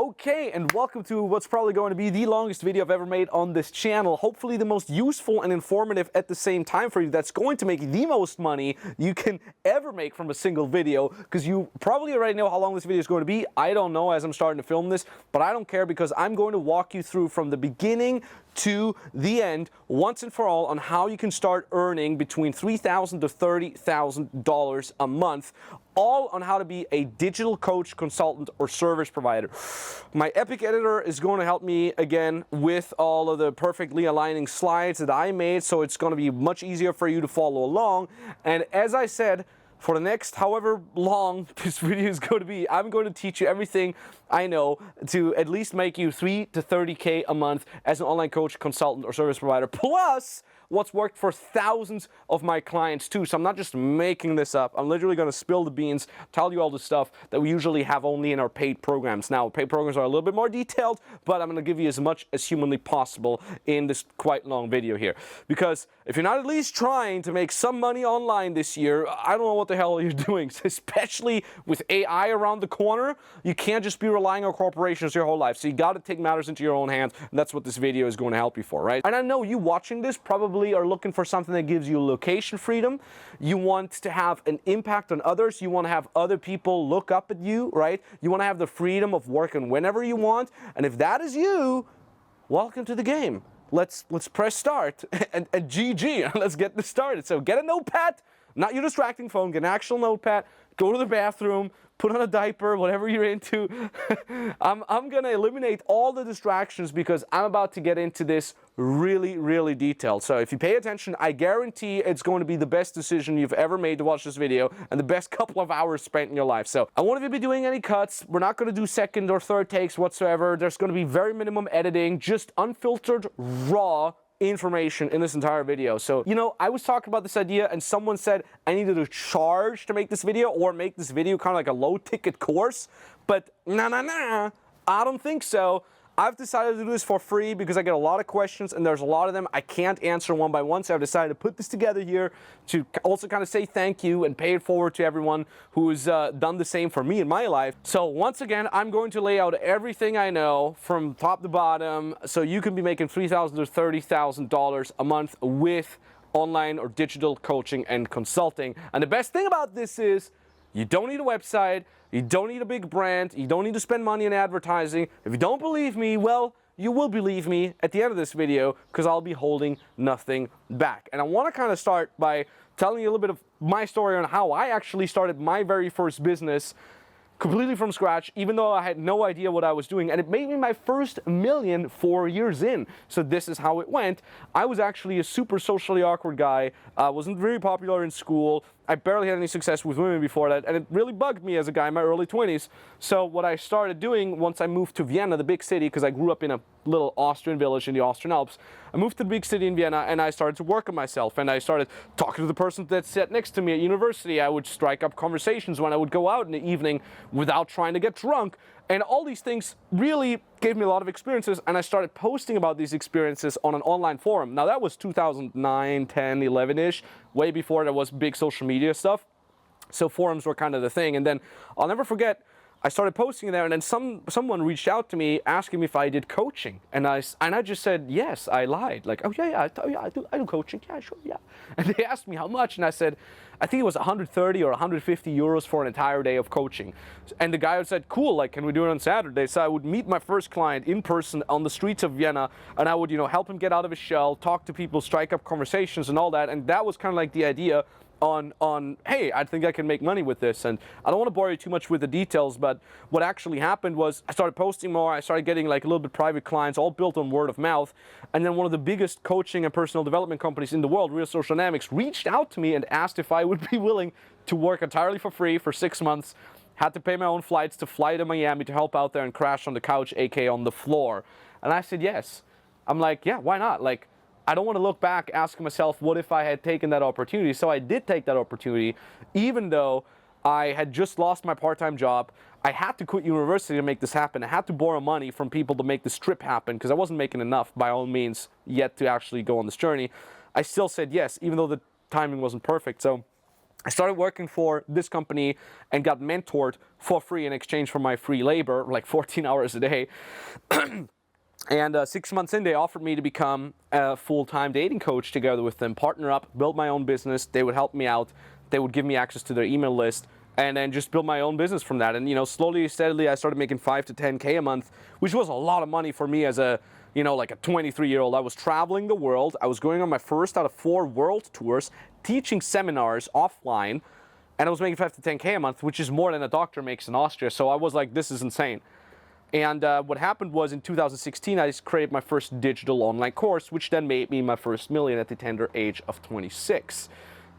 Okay, and welcome to what's probably going to be the longest video I've ever made on this channel. Hopefully the most useful and informative at the same time for you. That's going to make the most money you can ever make from a single video, because you probably already know how long this video is going to be. I don't know as I'm starting to film this, but I don't care, because I'm going to walk you through from the beginning to the end, once and for all, on how you can start earning between $3,000 to $30,000 a month, all on how to be a digital coach, consultant, or service provider. My epic editor is going to help me again with all of the perfectly aligning slides that I made, so it's going to be much easier for you to follow along. And as I said, for the next however long this video is going to be, I'm going to teach you everything I know to at least make you $3 to $30K a month as an online coach, consultant, or service provider, plus what's worked for thousands of my clients too. So I'm not just making this up. I'm literally going to spill the beans, tell you all the stuff that we usually have only in our paid programs. Now, paid programs are a little bit more detailed, but I'm going to give you as much as humanly possible in this quite long video here. Because if you're not at least trying to make some money online this year, I don't know what the hell you're doing. Especially with AI around the corner, you can't just be relying on corporations your whole life. So you got to take matters into your own hands, and that's what this video is going to help you for, right? And I know you watching this probably are looking for something that gives you location freedom. You want to have an impact on others. You want to have other people look up at you, right? You want to have the freedom of working whenever you want. And if that is you, welcome to the game. Let's press start and GG. Let's get this started. So get a notepad, not your distracting phone, get an actual notepad, go to the bathroom, put on a diaper, whatever you're into. I'm going to eliminate all the distractions because I'm about to get into this really, really detailed. So if you pay attention, I guarantee it's going to be the best decision you've ever made to watch this video and the best couple of hours spent in your life. So I won't even be doing any cuts. We're not going to do second or third takes whatsoever. There's going to be very minimum editing, just unfiltered, raw information in this entire video. So, you know, I was talking about this idea and someone said I needed to charge to make this video or make this video kind of like a low ticket course, but nah, I don't think so. I've decided to do this for free because I get a lot of questions and there's a lot of them I can't answer one by one, so I've decided to put this together here to also kind of say thank you and pay it forward to everyone who's done the same for me in my life. So once again, I'm going to lay out everything I know from top to bottom so you can be making $3,000 to $30,000 a month with online or digital coaching and consulting. And the best thing about this is you don't need a website, you don't need a big brand, you don't need to spend money on advertising. If you don't believe me, well, you will believe me at the end of this video because I'll be holding nothing back. And I want to kind of start by telling you a little bit of my story on how I actually started my very first business completely from scratch, even though I had no idea what I was doing. And it made me my first million 4 years in. So this is how it went. I was actually a super socially awkward guy. Wasn't very popular in school. I barely had any success with women before that, and it really bugged me as a guy in my early 20s. So what I started doing once I moved to Vienna, the big city, because I grew up in a little Austrian village in the Austrian Alps, I moved to the big city in Vienna, and I started to work on myself, and I started talking to the person that sat next to me at university. I would strike up conversations when I would go out in the evening without trying to get drunk. And all these things really gave me a lot of experiences, and I started posting about these experiences on an online forum. Now, that was 2009, 10, 11-ish, way before there was big social media stuff. So forums were kind of the thing. And then I'll never forget, I started posting there, and then someone reached out to me asking me if I did coaching, and I just said yes. I lied, like, oh yeah, I do coaching, yeah, sure, yeah. And they asked me how much, and I said, I think it was 130 or 150 euros for an entire day of coaching. And the guy said, cool, like, can we do it on Saturday? So I would meet my first client in person on the streets of Vienna, and I would, you know, help him get out of his shell, talk to people, strike up conversations and all that. And that was kind of like the idea on hey, I think I can make money with this. And I don't want to bore you too much with the details, but what actually happened was I started posting more. I started getting like a little bit private clients, all built on word of mouth. And then one of the biggest coaching and personal development companies in the world, Real Social Dynamics, reached out to me and asked if I would be willing to work entirely for free for 6 months. Had to pay my own flights to fly to Miami to help out there and crash on the couch, aka on the floor. And I said yes. I'm like, yeah, why not? Like, I don't want to look back asking myself, what if I had taken that opportunity? So I did take that opportunity, even though I had just lost my part-time job. I had to quit university to make this happen. I had to borrow money from people to make this trip happen because I wasn't making enough, by all means, yet to actually go on this journey. I still said yes, even though the timing wasn't perfect. So I started working for this company and got mentored for free in exchange for my free labor, like 14 hours a day. And 6 months in, they offered me to become a full-time dating coach together with them, partner up, build my own business. They would help me out. They would give me access to their email list, and then just build my own business from that. And, slowly, steadily, I started making 5 to 10K a month, which was a lot of money for me as a, like a 23-year-old. I was traveling the world. I was going on my first out of 4 world tours, teaching seminars offline, and I was making 5 to 10K a month, which is more than a doctor makes in Austria. So I was like, this is insane. And what happened was in 2016, I created my first digital online course, which then made me my first million at the tender age of 26.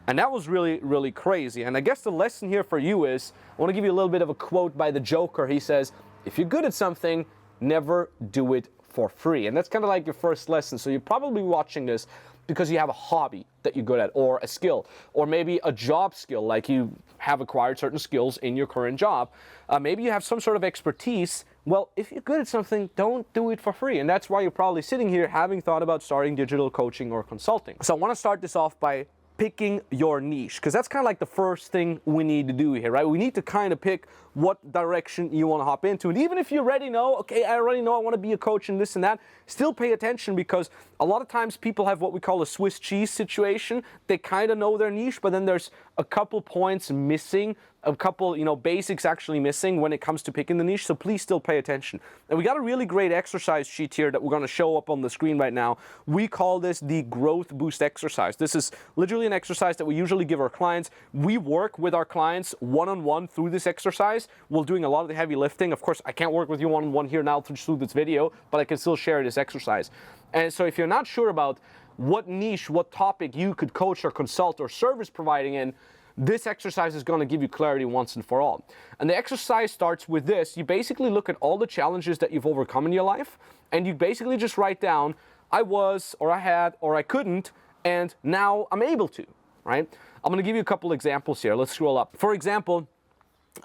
And that was really, really crazy. And I guess the lesson here for you is, I want to give you a little bit of a quote by the Joker. He says, if you're good at something, never do it for free. And that's kind of like your first lesson. So you're probably watching this because you have a hobby that you're good at, or a skill, or maybe a job skill, like you have acquired certain skills in your current job. Maybe you have some sort of expertise. Well, if you're good at something, don't do it for free. And that's why you're probably sitting here having thought about starting digital coaching or consulting. So I want to start this off by picking your niche, because that's kind of like the first thing we need to do here, right? We need to kind of pick what direction you want to hop into. And even if you already know, okay, I already know I want to be a coach and this and that, still pay attention, because a lot of times people have what we call a Swiss cheese situation. They kind of know their niche, but then there's a couple points missing, a couple, basics actually missing when it comes to picking the niche. So please still pay attention. And we got a really great exercise sheet here that we're going to show up on the screen right now. We call this the growth boost exercise. This is literally an exercise that we usually give our clients. We work with our clients one-on-one through this exercise. We're doing a lot of the heavy lifting. Of course, I can't work with you one-on-one here now through this video, but I can still share this exercise. And so if you're not sure about what niche, what topic you could coach or consult or service providing in, this exercise is going to give you clarity once and for all. And the exercise starts with this. You basically look at all the challenges that you've overcome in your life, and you basically just write down, I was, or I had, or I couldn't, and now I'm able to, right? I'm going to give you a couple examples here. Let's scroll up. For example,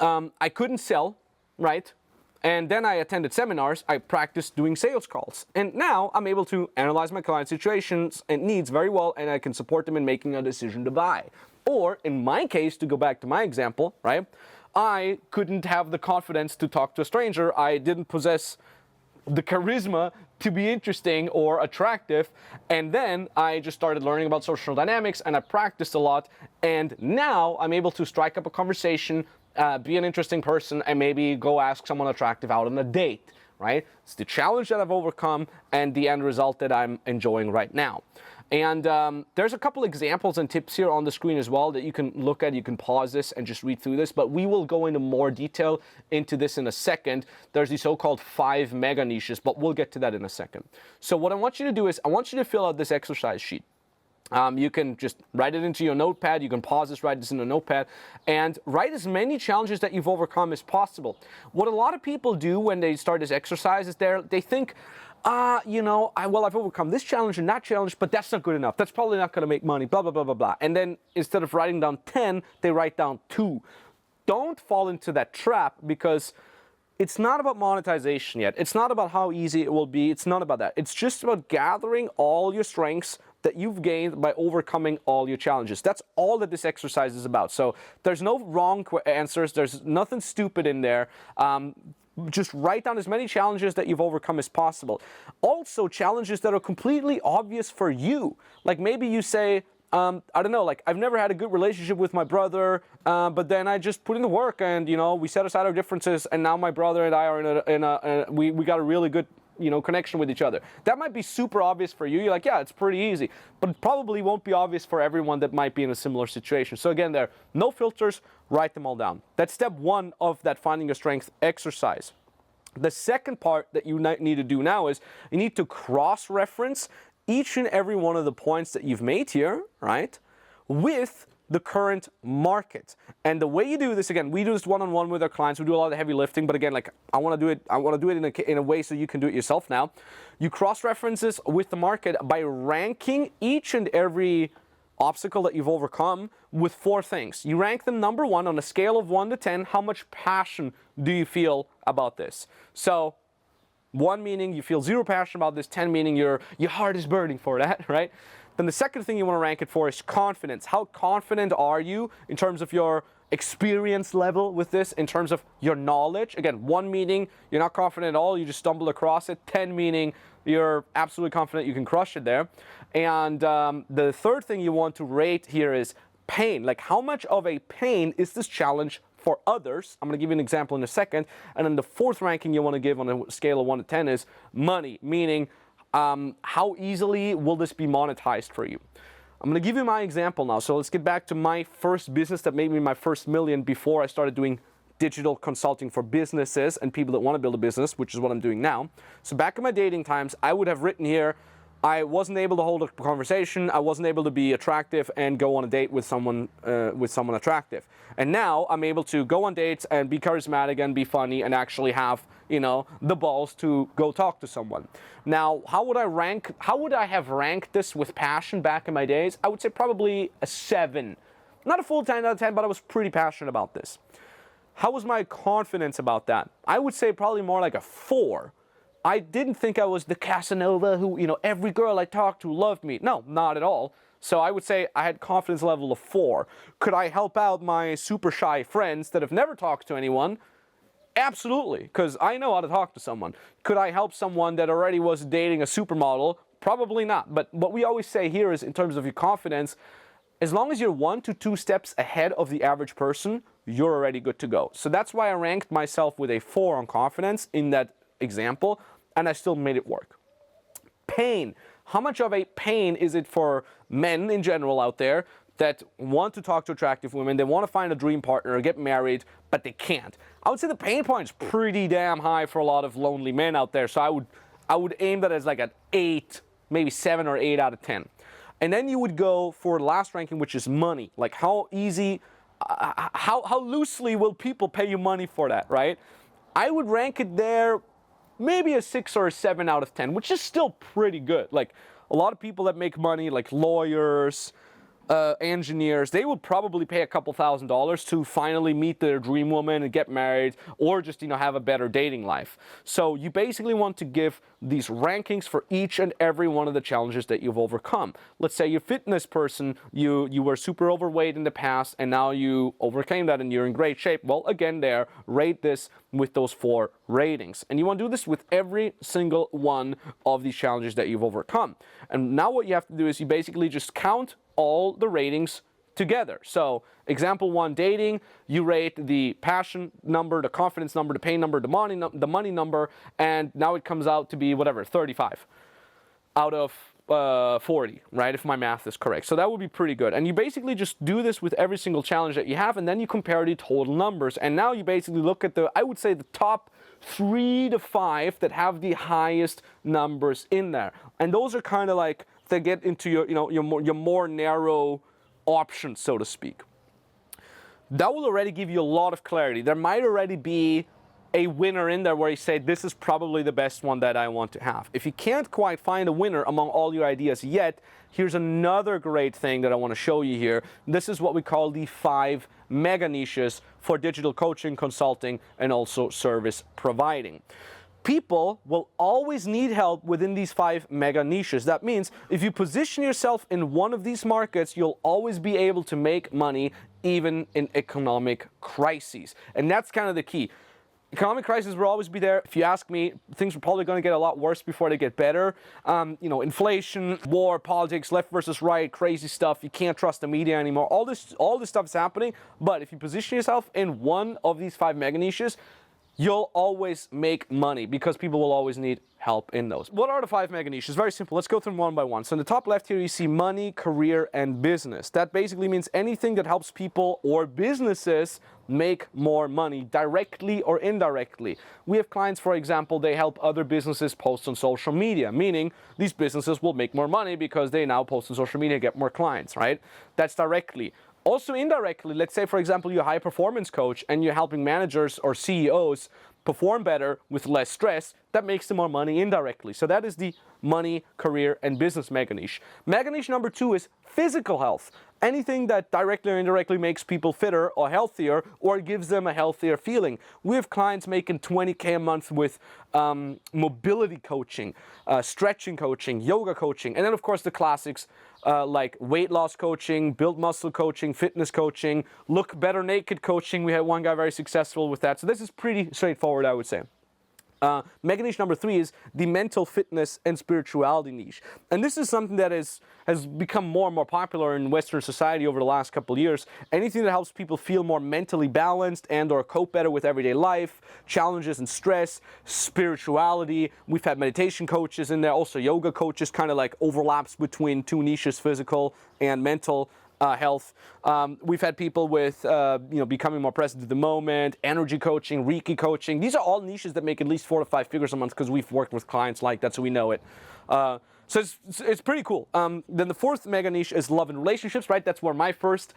I couldn't sell, right? And then I attended seminars, I practiced doing sales calls. And now I'm able to analyze my client situations and needs very well, and I can support them in making a decision to buy. Or in my case, to go back to my example, right? I couldn't have the confidence to talk to a stranger. I didn't possess the charisma to be interesting or attractive. And then I just started learning about social dynamics, and I practiced a lot. And now I'm able to strike up a conversation, be an interesting person, and maybe go ask someone attractive out on a date, right? It's the challenge that I've overcome and the end result that I'm enjoying right now. And there's a couple examples and tips here on the screen as well that you can look at. You can pause this and just read through this, but we will go into more detail into this in a second. There's the so-called 5 mega niches, but we'll get to that in a second. So what I want you to do is I want you to fill out this exercise sheet. You can just write it into your notepad. You can pause this, write this in a notepad, and write as many challenges that you've overcome as possible. What a lot of people do when they start this exercise is they think, I've overcome this challenge and that challenge, but that's not good enough. That's probably not going to make money, blah, blah, blah, blah, blah. And then instead of writing down 10, they write down 2. Don't fall into that trap, because it's not about monetization yet. It's not about how easy it will be. It's not about that. It's just about gathering all your strengths that you've gained by overcoming all your challenges. That's all that this exercise is about. So there's no wrong answers. There's nothing stupid in there. Just write down as many challenges that you've overcome as possible. Also, challenges that are completely obvious for you. Like maybe you say, I don't know, like I've never had a good relationship with my brother, but then I just put in the work and, we set aside our differences, and now my brother and I are we got a really good, connection with each other. That might be super obvious for you. You're like, yeah, it's pretty easy, but it probably won't be obvious for everyone that might be in a similar situation. So again, there, no filters, write them all down. That's step 1 of that finding your strength exercise. The second part that you need to do now is you need to cross-reference each and every one of the points that you've made here, right, with the current market. And the way you do this, again, we do this one-on-one with our clients. We do a lot of the heavy lifting, but again, like I want to do it in a way so you can do it yourself now. You cross-reference this with the market by ranking each and every obstacle that you've overcome with 4 things. You rank them number 1 on a scale of 1 to 10. How much passion do you feel about this? So 1 meaning you feel zero passion about this, 10 meaning your heart is burning for that, right? Then the second thing you want to rank it for is confidence. How confident are you in terms of your experience level with this, in terms of your knowledge? Again, 1 meaning you're not confident at all, you just stumble across it. 10 meaning you're absolutely confident you can crush it there. And the third thing you want to rate here is pain. Like, how much of a pain is this challenge for others? I'm going to give you an example in a second. And then the fourth ranking you want to give on a scale of 1 to 10 is money, meaning how easily will this be monetized for you? I'm going to give you my example now. So let's get back to my first business that made me my first million before I started doing digital consulting for businesses and people that want to build a business, which is what I'm doing now. So back in my dating times, I would have written here, I wasn't able to hold a conversation, I wasn't able to be attractive and go on a date with someone attractive. And now I'm able to go on dates and be charismatic and be funny and actually have, you know, the balls to go talk to someone. Now, how would I have ranked this with passion back in my days? I would say probably a 7. Not a full 10 out of 10, but I was pretty passionate about this. How was my confidence about that? I would say probably more like a 4. I didn't think I was the Casanova who, you know, every girl I talked to loved me. No, not at all. So I would say I had confidence level of 4. Could I help out my super shy friends that have never talked to anyone? Absolutely, because I know how to talk to someone. Could I help someone that already was dating a supermodel? Probably not. But what we always say here is, in terms of your confidence, as long as you're 1 to 2 steps ahead of the average person, you're already good to go. So that's why I ranked myself with a 4 on confidence in that example, and I still made it work. Pain. How much of a pain is it for men in general out there that want to talk to attractive women, they want to find a dream partner or get married, but they can't? I would say the pain point is pretty damn high for a lot of lonely men out there, so I would aim that as like an 8, maybe 7 or 8 out of 10. And then you would go for the last ranking, which is money. Like, how easy, how loosely will people pay you money for that, right? I would rank it there maybe a 6 or a 7 out of 10, which is still pretty good. Like, a lot of people that make money, like lawyers, engineers, they would probably pay a couple $1,000s to finally meet their dream woman and get married, or just, you know, have a better dating life. So you basically want to give these rankings for each and every one of the challenges that you've overcome. Let's say you're a fitness person, you were super overweight in the past, and now you overcame that and you're in great shape. Well, again, rate this with those 4 ratings. And you want to do this with every single one of these challenges that you've overcome. And now what you have to do is you basically just count all the ratings together. So example 1, dating, you rate the passion number, the confidence number, the pain number, the money number, and now it comes out to be whatever, 35 out of 40, right, if my math is correct. So that would be pretty good. And you basically just do this with every single challenge that you have, and then you compare the total numbers. And now you basically look at I would say the top 3 to 5 that have the highest numbers in there. And those are kind of like, they get into your more narrow options, so to speak. That will already give you a lot of clarity. There might already be a winner in there where you say, this is probably the best one that I want to have. If you can't quite find a winner among all your ideas yet, here's another great thing that I want to show you here. This is what we call the 5 mega niches for digital coaching, consulting, and also service providing. People will always need help within these 5 mega niches. That means if you position yourself in one of these markets, you'll always be able to make money even in economic crises. And that's kind of the key. Economic crisis will always be there. If you ask me, things are probably going to get a lot worse before they get better. Inflation, war, politics, left versus right, crazy stuff. You can't trust the media anymore. All this stuff is happening. But if you position yourself in one of these 5 mega niches, you'll always make money because people will always need help in those. What are the 5 mega niches? Very simple. Let's go through them one by one. So in the top left here, you see money, career, and business. That basically means anything that helps people or businesses make more money, directly or indirectly. We have clients, for example, they help other businesses post on social media, meaning these businesses will make more money because they now post on social media and get more clients, right? That's directly. Also indirectly, let's say, for example, you're a high performance coach and you're helping managers or CEOs perform better with less stress. That makes them more money indirectly. So that is the money, career, and business mega niche. Mega niche number 2 is physical health. Anything that directly or indirectly makes people fitter or healthier or gives them a healthier feeling. We have clients making $20K a month with mobility coaching, stretching coaching, yoga coaching, and then of course the classics like weight loss coaching, build muscle coaching, fitness coaching, look better naked coaching. We had one guy very successful with that. So this is pretty straightforward, I would say. Mega niche number 3 is the mental fitness and spirituality niche. And this is something that has become more and more popular in Western society over the last couple of years. Anything that helps people feel more mentally balanced and or cope better with everyday life, challenges and stress, spirituality. We've had meditation coaches in there, also yoga coaches, kind of like overlaps between 2 niches, physical and mental. Health. We've had people with, becoming more present at the moment, energy coaching, Reiki coaching. These are all niches that make at least 4 to 5 figures a month because we've worked with clients like that, so we know it. So it's pretty cool. Then the 4th mega niche is love and relationships, right? That's where my first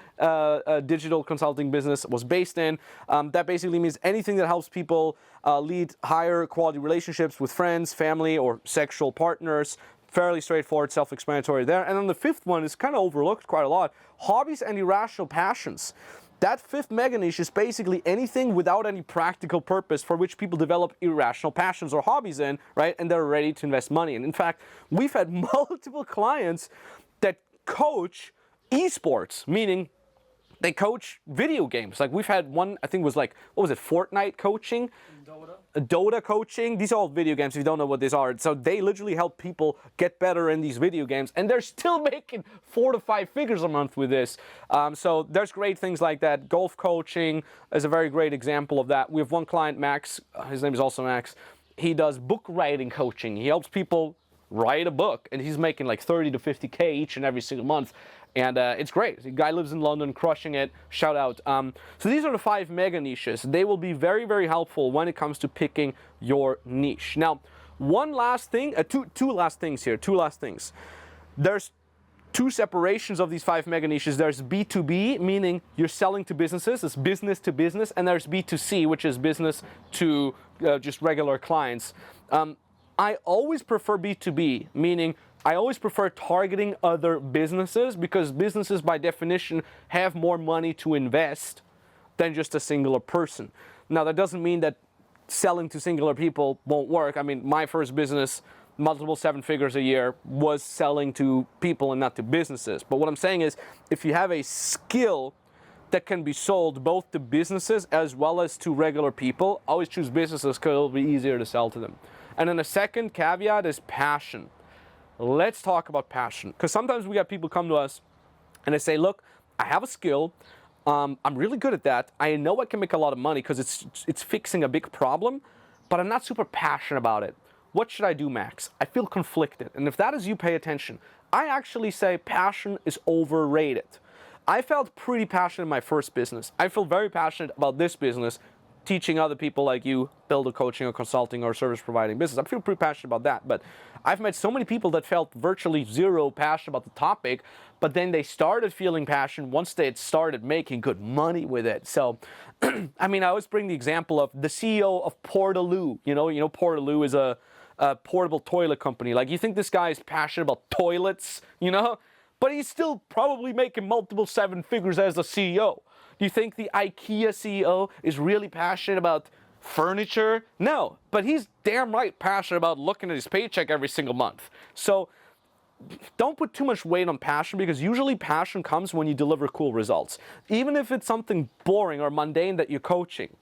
digital consulting business was based in. That basically means anything that helps people lead higher quality relationships with friends, family, or sexual partners. Fairly straightforward, self-explanatory there. And then the 5th one is kind of overlooked quite a lot. Hobbies and irrational passions. That 5th mega niche is basically anything without any practical purpose for which people develop irrational passions or hobbies in, right? And they're ready to invest money in. In fact, we've had multiple clients that coach esports, meaning they coach video games. Like we've had one, I think was like, what was it, Fortnite coaching? Dota coaching. These are all video games if you don't know what these are. So they literally help people get better in these video games, and they're still making 4 to 5 figures a month with this. So there's great things like that. Golf coaching is a very great example of that. We have one client, Max. His name is also Max. He does book writing coaching. He helps people write a book, and he's making like 30 to 50K each and every single month. And it's great. The guy lives in London, crushing it. Shout out. So these are the 5 mega niches. They will be very, very helpful when it comes to picking your niche. Now, one last thing, two last things here. There's 2 separations of these 5 mega niches. There's B2B, meaning you're selling to businesses. It's business to business. And there's B2C, which is business to just regular clients. I always prefer B2B, meaning I always prefer targeting other businesses because businesses by definition have more money to invest than just a singular person. Now that doesn't mean that selling to singular people won't work. I mean, my first business, multiple 7 figures a year, was selling to people and not to businesses. But what I'm saying is if you have a skill that can be sold both to businesses as well as to regular people, always choose businesses because it'll be easier to sell to them. And then the second caveat is passion. Let's talk about passion. Because sometimes we got people come to us and they say, look, I have a skill. I'm really good at that. I know I can make a lot of money because it's fixing a big problem, but I'm not super passionate about it. What should I do, Max? I feel conflicted. And if that is you, pay attention. I actually say passion is overrated. I felt pretty passionate in my first business. I feel very passionate about this business, teaching other people like you build a coaching or consulting or service providing business. I feel pretty passionate about that, but I've met so many people that felt virtually zero passion about the topic, but then they started feeling passion once they had started making good money with it. So, I mean, I always bring the example of the CEO of Portaloo. You know, Portaloo is a portable toilet company. Like, you think this guy is passionate about toilets, but he's still probably making multiple 7 figures as a CEO. Do you think the IKEA CEO is really passionate about furniture? No, but he's damn right passionate about looking at his paycheck every single month. So don't put too much weight on passion because usually passion comes when you deliver cool results. Even if it's something boring or mundane that you're coaching.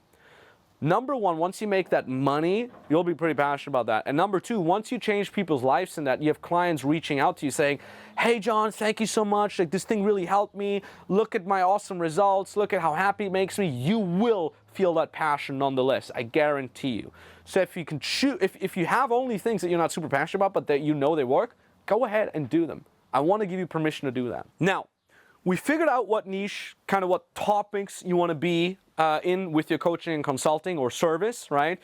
Number 1, once you make that money, you'll be pretty passionate about that. And number 2, once you change people's lives in that, you have clients reaching out to you saying, hey, John, thank you so much. Like, this thing really helped me. Look at my awesome results. Look at how happy it makes me. You will feel that passion nonetheless. I guarantee you. So if you can choose, if you have only things that you're not super passionate about, but that you know they work, go ahead and do them. I want to give you permission to do that. Now, we figured out what niche, kind of what topics you want to be in with your coaching and consulting or service, right?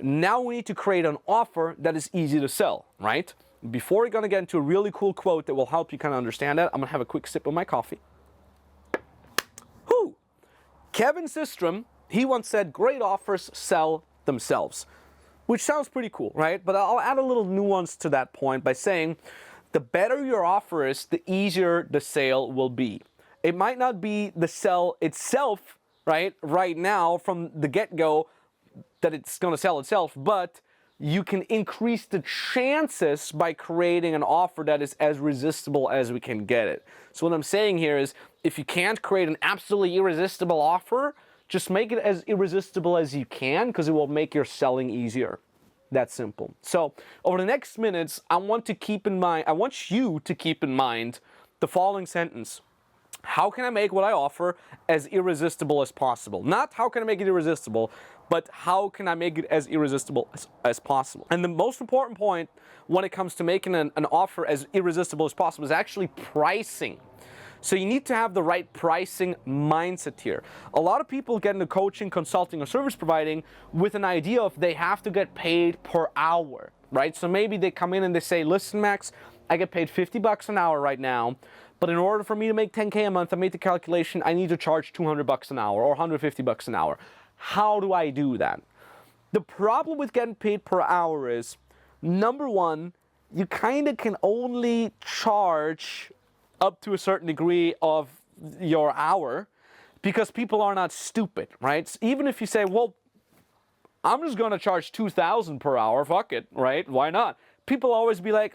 Now we need to create an offer that is easy to sell, right? Before we're going to get into a really cool quote that will help you kind of understand that, I'm going to have a quick sip of my coffee. Whew. Kevin Systrom, he once said, great offers sell themselves. which sounds pretty cool, right? But I'll add a little nuance to that point by saying the better your offer is, the easier the sale will be. It might not be the sell itself, right now from the get-go that it's going to sell itself, but you can increase the chances by creating an offer that is as resistible as we can get it. So what I'm saying here is, if you can't create an absolutely irresistible offer, just make it as irresistible as you can, because it will make your selling easier. That's simple. So over the next minutes, I want you to keep in mind the following sentence. How can I make what I offer as irresistible as possible? Not how can I make it irresistible, but how can I make it as irresistible as possible? And the most important point when it comes to making an offer as irresistible as possible is actually pricing. So you need to have the right pricing mindset here. A lot of people get into coaching, consulting, or service providing with an idea of they have to get paid per hour, right? So maybe they come in and they say, listen, Max, I get paid $50 an hour right now, but in order for me to make $10K a month, I made the calculation, I need to charge $200 an hour or $150 an hour. How do I do that? The problem with getting paid per hour is, number one, you kind of can only charge up to a certain degree of your hour, because people are not stupid, right? So even if you say, well, I'm just going to charge $2,000 per hour, fuck it, right? Why not? People always be like,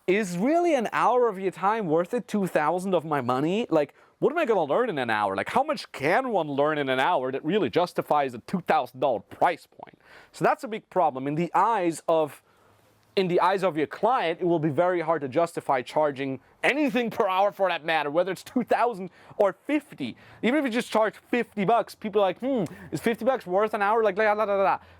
is really an hour of your time worth it? $2,000 of my money? Like, what am I going to learn in an hour? Like, how much can one learn in an hour that really justifies a $2,000 price point? So that's a big problem. In the eyes of your client, it will be very hard to justify charging anything per hour for that matter, whether it's $2,000 or $50. Even if you just charge $50, people are like, is $50 worth an hour? Like,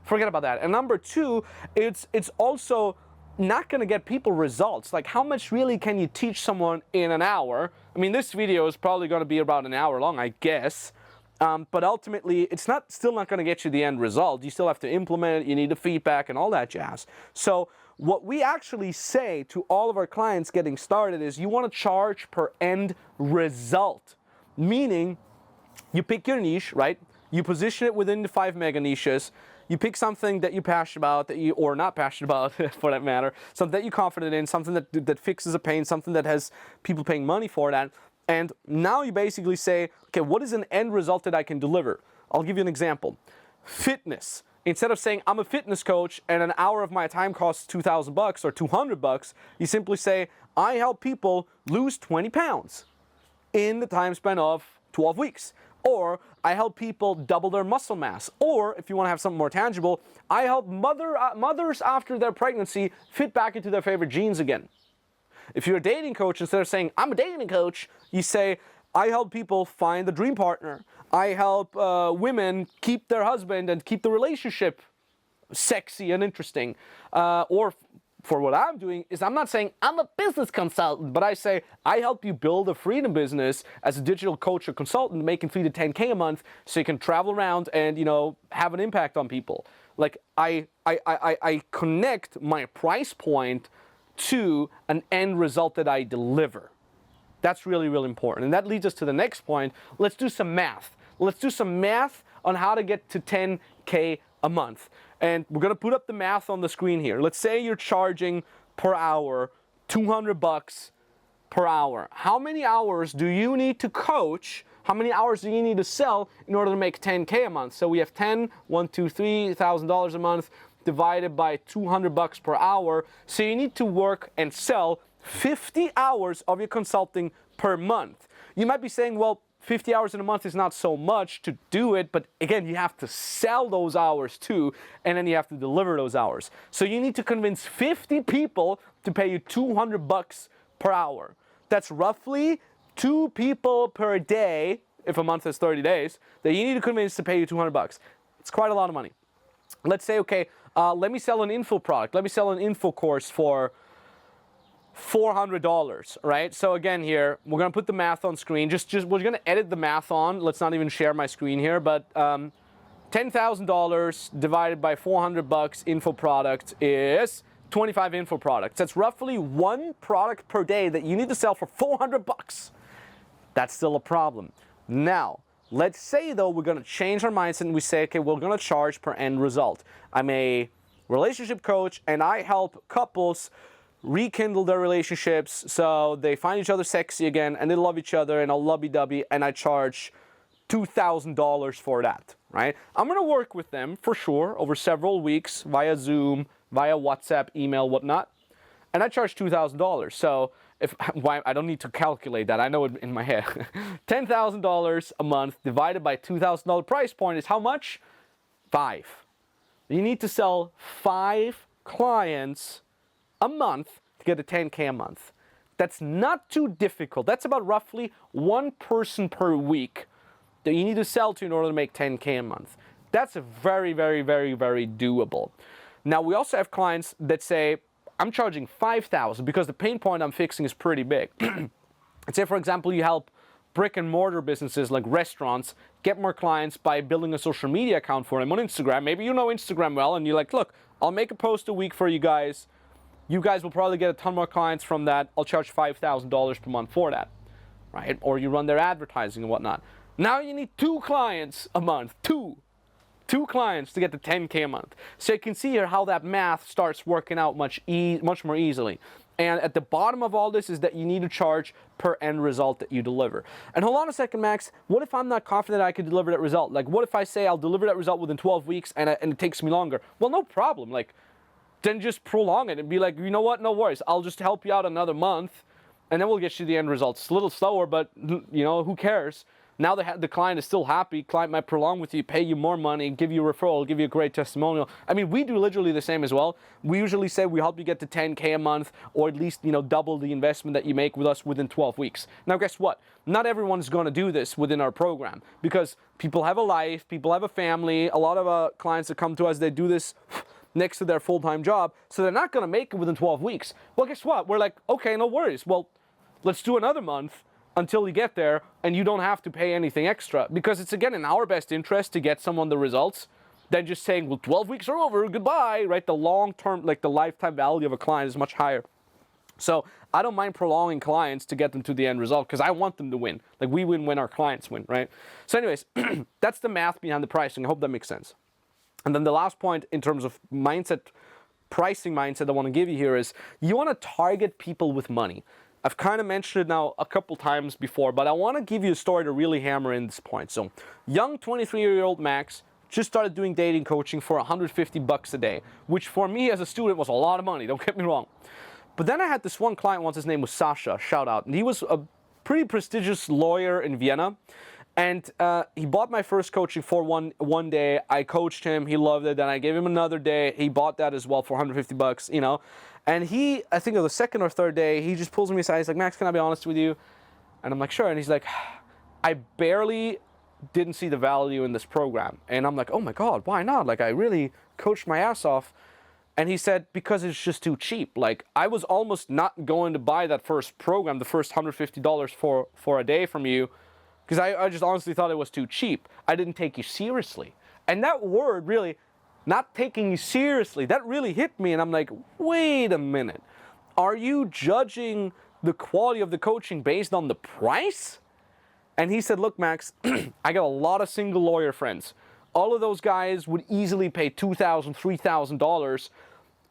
forget about that. And number two, it's also not going to get people results. Like, how much really can you teach someone in an hour? I mean, this video is probably going to be about an hour long, I guess. But ultimately, it's still not going to get you the end result. You still have to implement it. You need the feedback and all that jazz. So what we actually say to all of our clients getting started is, you want to charge per end result. Meaning, you pick your niche, right? You position it within the 5 mega niches. You pick something that you're passionate about, or not passionate about for that matter, something that you're confident in, something that fixes a pain, something that has people paying money for that. And now you basically say, okay, what is an end result that I can deliver? I'll give you an example. Fitness. Instead of saying, I'm a fitness coach and an hour of my time costs $2,000 or $200, you simply say, I help people lose 20 pounds in the time span of 12 weeks. Or I help people double their muscle mass. Or if you want to have something more tangible, I help mothers after their pregnancy fit back into their favorite jeans again. If you're a dating coach, instead of saying, I'm a dating coach, you say, I help people find the dream partner. I help women keep their husband and keep the relationship sexy and interesting. Or for what I'm doing is, I'm not saying I'm a business consultant, but I say I help you build a freedom business as a digital coach or consultant, making $3 to $10K a month, so you can travel around and, have an impact on people. Like, I connect my price point to an end result that I deliver. That's really, really important. And that leads us to the next point. Let's do some math. Let's do some math on how to get to 10K a month. And we're going to put up the math on the screen here. Let's say you're charging per hour $200 per hour. How many hours do you need to coach? How many hours do you need to sell in order to make 10K a month? So we have $1,000 a month divided by $200 per hour. So you need to work and sell 50 hours of your consulting per month. You might be saying, well, 50 hours in a month is not so much to do it, but again, you have to sell those hours too, and then you have to deliver those hours. So you need to convince 50 people to pay you $200 per hour. That's roughly 2 people per day, if a month is 30 days, that you need to convince to pay you $200. It's quite a lot of money. Let's say, okay, let me sell an info product. Let me sell an info course for $400, right? So again here, we're going to put the math on screen. We're going to edit the math on. Let's not even share my screen here, but $10,000 divided by $400 info product is 25 info products. That's roughly 1 product per day that you need to sell for $400. That's still a problem. Now, let's say though we're going to change our mindset and we say, okay, we're going to charge per end result. I'm a relationship coach, and I help couples rekindle their relationships so they find each other sexy again and they love each other and all lovey-dovey, and I charge $2,000 for that, right? I'm going to work with them for sure over several weeks via Zoom, via WhatsApp, email, whatnot, and I charge $2,000. So I don't need to calculate that. I know it in my head. $10,000 a month divided by $2,000 price point is how much? 5. You need to sell 5 clients a month to get a 10K a month. That's not too difficult. That's about roughly 1 person per week that you need to sell to in order to make 10K a month. That's very, very, very, very doable. Now, we also have clients that say, I'm charging $5,000 because the pain point I'm fixing is pretty big. Let's say, for example, you help brick and mortar businesses like restaurants get more clients by building a social media account for them on Instagram. Maybe you know Instagram well and you're like, look, I'll make a post a week for you guys. You guys will probably get a ton more clients from that. I'll charge $5,000 per month for that, right? Or you run their advertising and whatnot. Now you need 2 clients a month, 2 clients to get to 10K a month. So you can see here how that math starts working out much more easily. And at the bottom of all this is that you need to charge per end result that you deliver. And hold on a second, Max. What if I'm not confident I can deliver that result? Like, what if I say I'll deliver that result within 12 weeks and it takes me longer? Well, no problem. Like, then just prolong it and be like, you know what? No worries. I'll just help you out another month, and then we'll get you the end results. It's a little slower, but you know, who cares? Now the client is still happy. Client might prolong with you, pay you more money, give you a referral, give you a great testimonial. I mean, we do literally the same as well. We usually say we help you get to 10K a month, or at least, you know, double the investment that you make with us within 12 weeks. Now, guess what? Not everyone's going to do this within our program because people have a life, people have a family. A lot of clients that come to us, they do this next to their full-time job, so they're not going to make it within 12 weeks. Well, guess what? We're like, okay, no worries. Well, let's do another month until you get there, and you don't have to pay anything extra, because it's, again, in our best interest to get someone the results than just saying, well, 12 weeks are over, goodbye, right? The long-term, like the lifetime value of a client is much higher. So I don't mind prolonging clients to get them to the end result because I want them to win. Like, we win when our clients win, right? So anyways, that's the math behind the pricing. I hope that makes sense. And then the last point in terms of mindset, pricing mindset I want to give you here is you want to target people with money. I've kind of mentioned it now a couple times before, but I want to give you a story to really hammer in this point. So, young 23-year-old Max just started doing dating coaching for $150 a day, which for me as a student was a lot of money, don't get me wrong. But then I had this one client once, his name was Sasha, shout out, and he was a pretty prestigious lawyer in Vienna. And he bought my first coaching for one day. I coached him, he loved it, then I gave him another day. He bought that as well for $150, you know. And he, I think on the second or third day, he just pulls me aside. He's like, Max, can I be honest with you? And I'm like, sure. And he's like, I barely didn't see the value in this program. And I'm like, oh my God, why not? Like, I really coached my ass off. And he said, because it's just too cheap. Like, I was almost not going to buy that first program, the first $150 for a day from you, because I just honestly thought it was too cheap. I didn't take you seriously. And that word really, not taking you seriously, that really hit me. And I'm like, wait a minute. Are you judging the quality of the coaching based on the price? And he said, look, Max, I got a lot of single lawyer friends. All of those guys would easily pay $2,000, $3,000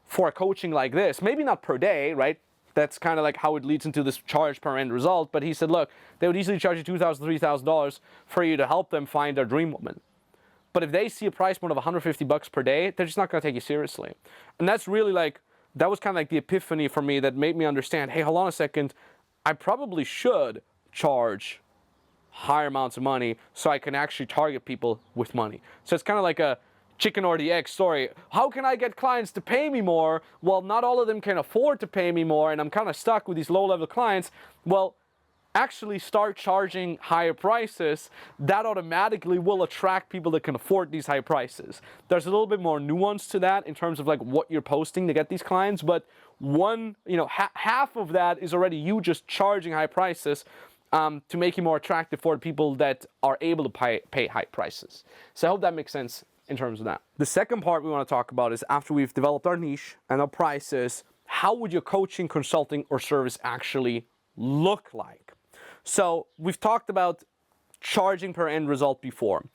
for a coaching like this. Maybe not per day, right? That's kind of like how it leads into this charge per end result. But he said, look, they would easily charge you $2,000, $3,000 for you to help them find their dream woman. But if they see a price point of $150 per day, they're just not going to take you seriously. And that's really like, that was kind of like the epiphany for me that made me understand, hey, hold on a second, I probably should charge higher amounts of money so I can actually target people with money. So it's kind of like a chicken or the egg story. How can I get clients to pay me more? Well, not all of them can afford to pay me more, and I'm kind of stuck with these low-level clients. Well, actually start charging higher prices. That automatically will attract people that can afford these high prices. There's a little bit more nuance to that in terms of like what you're posting to get these clients, but half of that is already you just charging high prices to make you more attractive for people that are able to pay high prices. So I hope that makes sense in terms of that. The second part we want to talk about is after we've developed our niche and our prices, how would your coaching, consulting, or service actually look like? So we've talked about charging per end result before.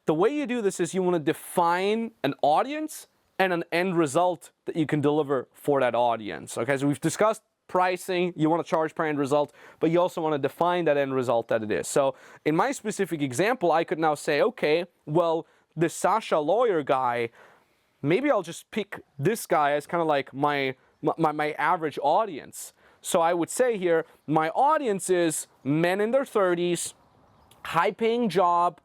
The way you do this is you want to define an audience and an end result that you can deliver for that audience. Okay, so we've discussed pricing, you want to charge per end result, but you also want to define that end result that it is. So in my specific example, I could now say, okay, well, this Sasha lawyer guy, maybe I'll just pick this guy as kind of like my average audience. So I would say here, my audience is men in their 30s, high-paying job,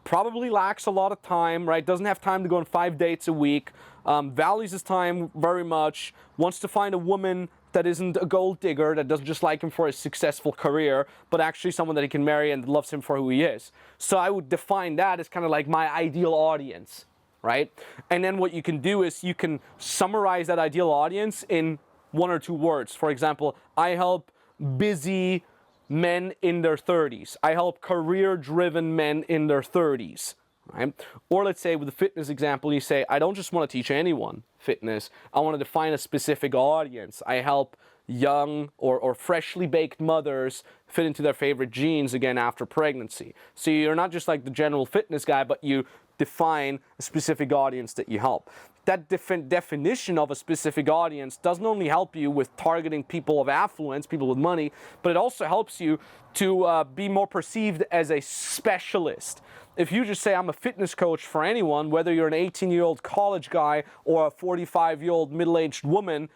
probably lacks a lot of time, right? Doesn't have time to go on 5 dates a week, values his time very much, wants to find a woman that isn't a gold digger, that doesn't just like him for his successful career, but actually someone that he can marry and loves him for who he is. So I would define that as kind of like my ideal audience, right? And then what you can do is you can summarize that ideal audience in 1 or 2 words. For example, I help busy men in their 30s. I help career-driven men in their 30s. Right? Or let's say with the fitness example, you say, I don't just want to teach anyone fitness. I want to define a specific audience. I help young or freshly baked mothers fit into their favorite jeans again after pregnancy. So you're not just like the general fitness guy, but you define a specific audience that you help. That definition of a specific audience doesn't only help you with targeting people of affluence, people with money, but it also helps you to be more perceived as a specialist. If you just say, I'm a fitness coach for anyone, whether you're an 18-year-old college guy or a 45-year-old middle-aged woman,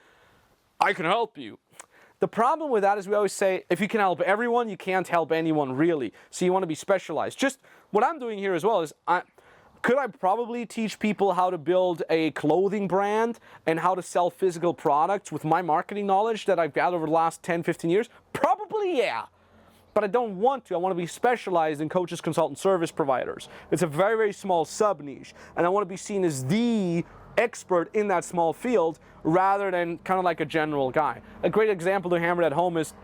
I can help you. The problem with that is we always say, if you can help everyone, you can't help anyone really. So you want to be specialized. Just what I'm doing here as well is, could I probably teach people how to build a clothing brand and how to sell physical products with my marketing knowledge that I've gathered over the last 10, 15 years? Probably, yeah. But I don't want to. I want to be specialized in coaches, consultants, service providers. It's a very, very small sub-niche. And I want to be seen as the expert in that small field rather than kind of like a general guy. A great example to hammer that home is,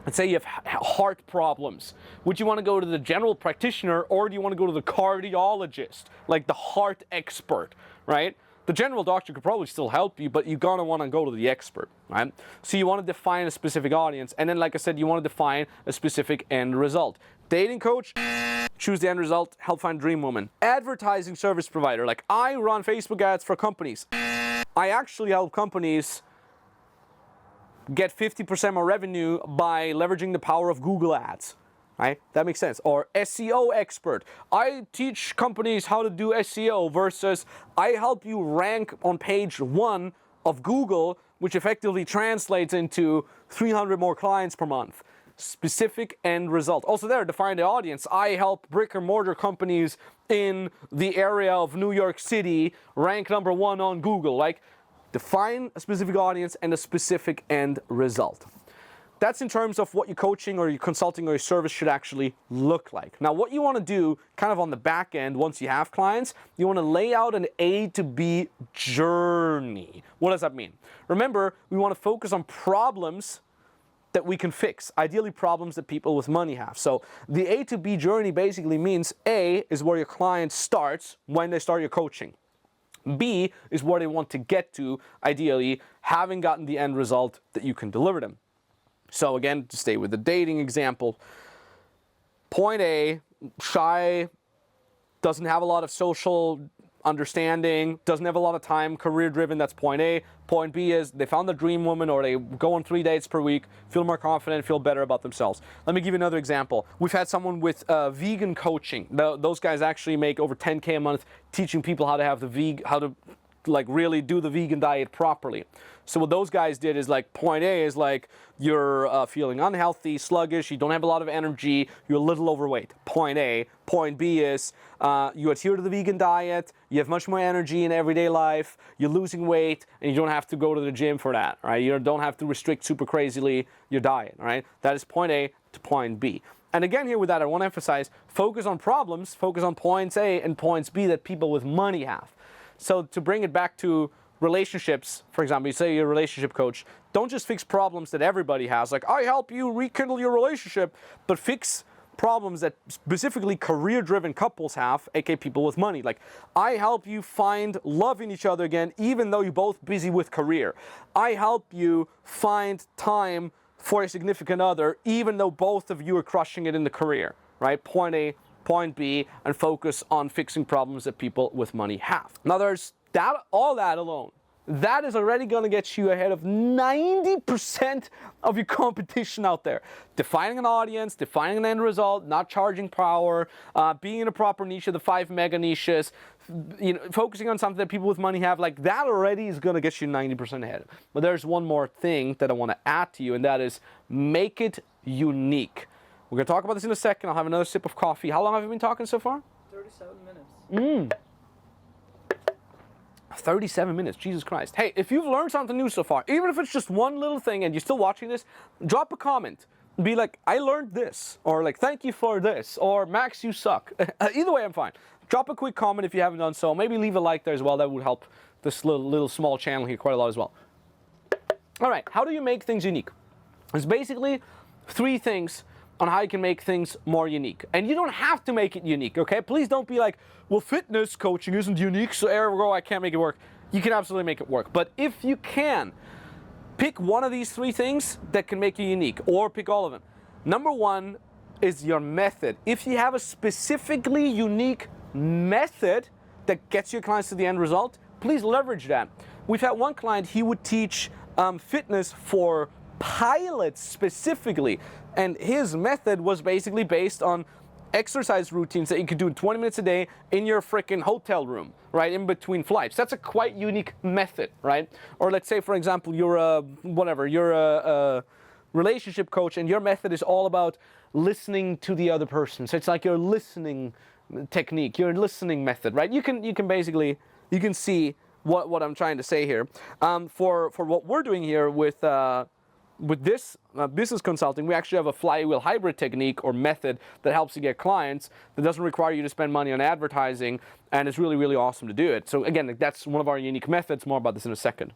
let's say you have heart problems. Would you want to go to the general practitioner or do you want to go to the cardiologist, like the heart expert, right? The general doctor could probably still help you, but you're going to want to go to the expert, right? So you want to define a specific audience. And then, like I said, you want to define a specific end result. Dating coach, choose the end result, help find dream woman. Advertising service provider, like I run Facebook ads for companies. I actually help companies get 50% more revenue by leveraging the power of Google ads, right? That makes sense. Or SEO expert. I teach companies how to do SEO versus I help you rank on page 1 of Google, which effectively translates into 300 more clients per month. Specific end result. Also there, define the audience. I help brick and mortar companies in the area of New York City rank number 1 on Google. Like, define a specific audience and a specific end result. That's in terms of what your coaching or your consulting or your service should actually look like. Now, what you want to do kind of on the back end once you have clients, you want to lay out an A to B journey. What does that mean? Remember, we want to focus on problems that we can fix, ideally problems that people with money have. So the A to B journey basically means A is where your client starts when they start your coaching. B is where they want to get to, ideally, having gotten the end result that you can deliver them. So again, to stay with the dating example, point A, shy, doesn't have a lot of social understanding, doesn't have a lot of time, career-driven, that's point A. Point B is they found the dream woman or they go on 3 dates per week, feel more confident, feel better about themselves. Let me give you another example. We've had someone with vegan coaching. Those guys actually make over 10K a month teaching people how to have how to like really do the vegan diet properly. So what those guys did is like point A is like you're feeling unhealthy, sluggish, you don't have a lot of energy, you're a little overweight. Point A. Point B is you adhere to the vegan diet, you have much more energy in everyday life, you're losing weight, and you don't have to go to the gym for that, right? You don't have to restrict super crazily your diet, right? That is point A to point B. And again here with that, I want to emphasize, focus on problems, focus on points A and points B that people with money have. So to bring it back to relationships, for example, you say you're a relationship coach, don't just fix problems that everybody has, like I help you rekindle your relationship, but fix problems that specifically career-driven couples have, aka people with money. Like, I help you find love in each other again, even though you're both busy with career. I help you find time for a significant other, even though both of you are crushing it in the career, right? Point A, point B, and focus on fixing problems that people with money have. Now there's all that alone, that is already going to get you ahead of 90% of your competition out there. Defining an audience, defining an end result, not charging power, being in a proper niche of the 5 mega niches, focusing on something that people with money have, like that already is going to get you 90% ahead. But there's one more thing that I want to add to you, and that is make it unique. We're going to talk about this in a second. I'll have another sip of coffee. How long have you been talking so far? 37 minutes. 37 minutes, Jesus Christ. Hey, if you've learned something new so far, even if it's just one little thing and you're still watching this, drop a comment. Be like, I learned this, or like, thank you for this, or Max, you suck. Either way, I'm fine. Drop a quick comment if you haven't done so. Maybe leave a like there as well. That would help this little small channel here quite a lot as well. All right, how do you make things unique? There's basically 3 things on how you can make things more unique. And you don't have to make it unique, okay? Please don't be like, well, fitness coaching isn't unique, so ergo I can't make it work. You can absolutely make it work. But if you can, pick one of these 3 things that can make you unique, or pick all of them. Number 1 is your method. If you have a specifically unique method that gets your clients to the end result, please leverage that. We've had one client, he would teach fitness for pilots specifically, and his method was basically based on exercise routines that you could do in 20 minutes a day in your freaking hotel room, right, in between flights. That's a quite unique method, right? Or let's say, for example, you're a relationship coach, and your method is all about listening to the other person. So it's like your listening technique, your listening method, right? You can basically see what I'm trying to say here. For what we're doing here with this business consulting, we actually have a flywheel hybrid technique or method that helps you get clients that doesn't require you to spend money on advertising, and it's really, really awesome to do it. So again, that's one of our unique methods. More about this in a second.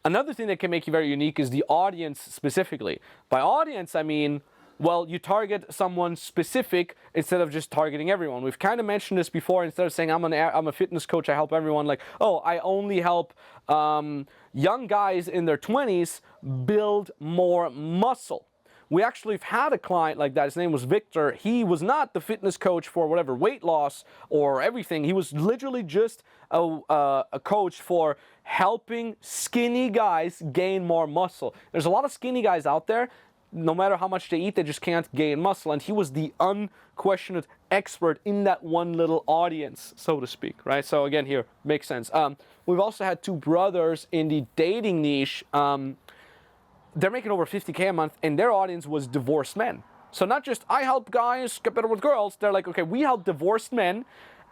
Another thing that can make you very unique is the audience specifically. By audience, I mean, well, you target someone specific instead of just targeting everyone. We've kind of mentioned this before. Instead of saying I'm a fitness coach, I help everyone, like, oh, I only help young guys in their 20s build more muscle. We actually have had a client like that. His name was Victor. He was not the fitness coach for whatever weight loss or everything. He was literally just a coach for helping skinny guys gain more muscle. There's a lot of skinny guys out there. No matter how much they eat, they just can't gain muscle. And he was the unquestioned expert in that one little audience, so to speak, right? So again, here, makes sense. We've also had 2 brothers in the dating niche. They're making over $50K a month, and their audience was divorced men. So not just, I help guys get better with girls. They're like, okay, we help divorced men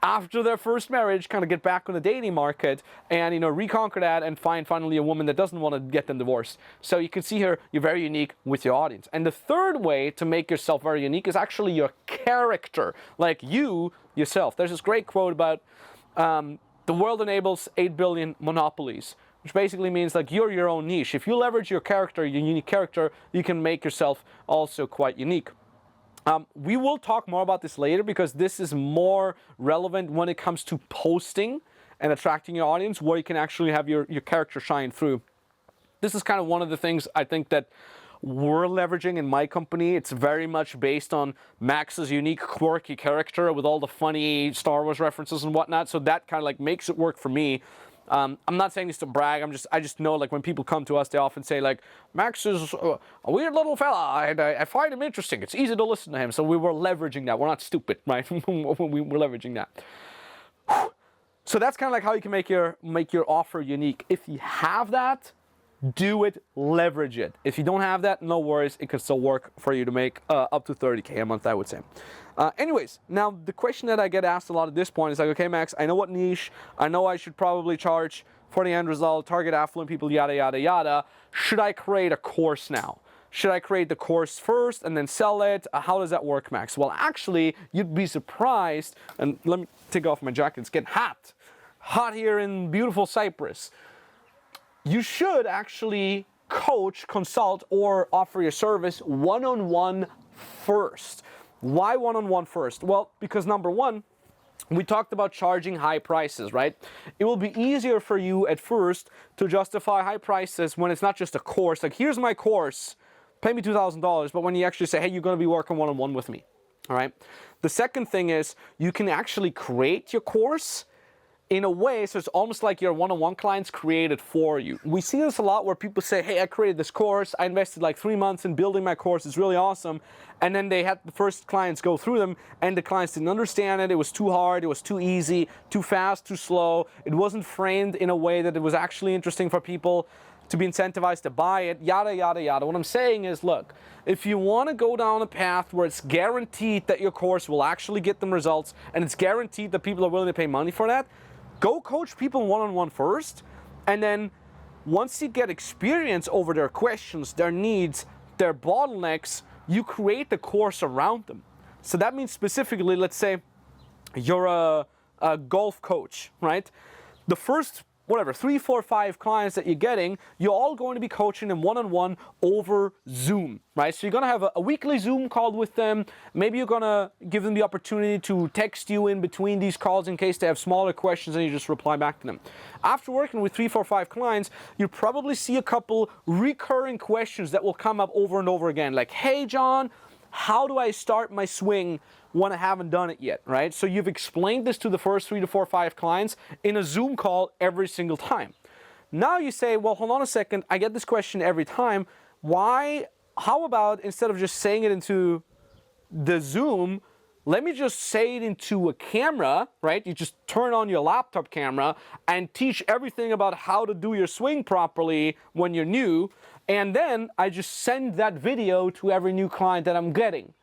after their first marriage kind of get back on the dating market and, reconquer that and find finally a woman that doesn't want to get them divorced. So you can see here, you're very unique with your audience. And the third way to make yourself very unique is actually your character, like you yourself. There's this great quote about the world enables 8 billion monopolies, which basically means like you're your own niche. If you leverage your character, your unique character, you can make yourself also quite unique. We will talk more about this later because this is more relevant when it comes to posting and attracting your audience, where you can actually have your character shine through. This is kind of one of the things I think that we're leveraging in my company. It's very much based on Max's unique, quirky character with all the funny Star Wars references and whatnot. So that kind of like makes it work for me. I'm not saying this to brag. I just know, like, when people come to us, they often say, like, Max is a weird little fella, and I find him interesting. It's easy to listen to him. So we were leveraging that. We're not stupid, right? We're leveraging that. So that's kind of like how you can make your offer unique. If you have that, do it, leverage it. If you don't have that, no worries. It can still work for you to make up to $30K a month, I would say. Anyways, now the question that I get asked a lot at this point is like, okay, Max, I know what niche. I know I should probably charge for the end result, target affluent people, yada, yada, yada. Should I create a course now? Should I create the course first and then sell it? How does that work, Max? Well, actually, you'd be surprised. And let me take off my jacket. It's getting hot. Hot here in beautiful Cyprus. You should actually coach, consult, or offer your service one-on-one first. Why one-on-one first? Well, because number one, we talked about charging high prices, right? It will be easier for you at first to justify high prices when it's not just a course. Like, here's my course, pay me $2,000, but when you actually say, hey, you're going to be working one-on-one with me, all right? The second thing is you can actually create your course in a way, so it's almost like your one-on-one clients created for you. We see this a lot where people say, hey, I created this course, I invested like 3 months in building my course, it's really awesome, and then they had the first clients go through them, and the clients didn't understand it, it was too hard, it was too easy, too fast, too slow, it wasn't framed in a way that it was actually interesting for people to be incentivized to buy it, yada, yada, yada. What I'm saying is, look, if you want to go down a path where it's guaranteed that your course will actually get them results, and it's guaranteed that people are willing to pay money for that, go coach people one-on-one first, and then once you get experience over their questions, their needs, their bottlenecks, you create the course around them. So that means specifically, let's say you're a golf coach, right? The first, 3, 4, 5 clients that you're getting, you're all going to be coaching them one-on-one over Zoom, right? So you're going to have a weekly Zoom call with them. Maybe you're going to give them the opportunity to text you in between these calls in case they have smaller questions and you just reply back to them. After working with 3, 4, 5 clients, you probably see a couple recurring questions that will come up over and over again, like, hey, John, how do I start my swing when I haven't done it yet, right? So you've explained this to the first 3 to 4, 5 clients in a Zoom call every single time. Now you say, well, hold on a second, I get this question every time. How about instead of just saying it into the Zoom, let me just say it into a camera, right? You just turn on your laptop camera and teach everything about how to do your swing properly when you're new. And then I just send that video to every new client that I'm getting.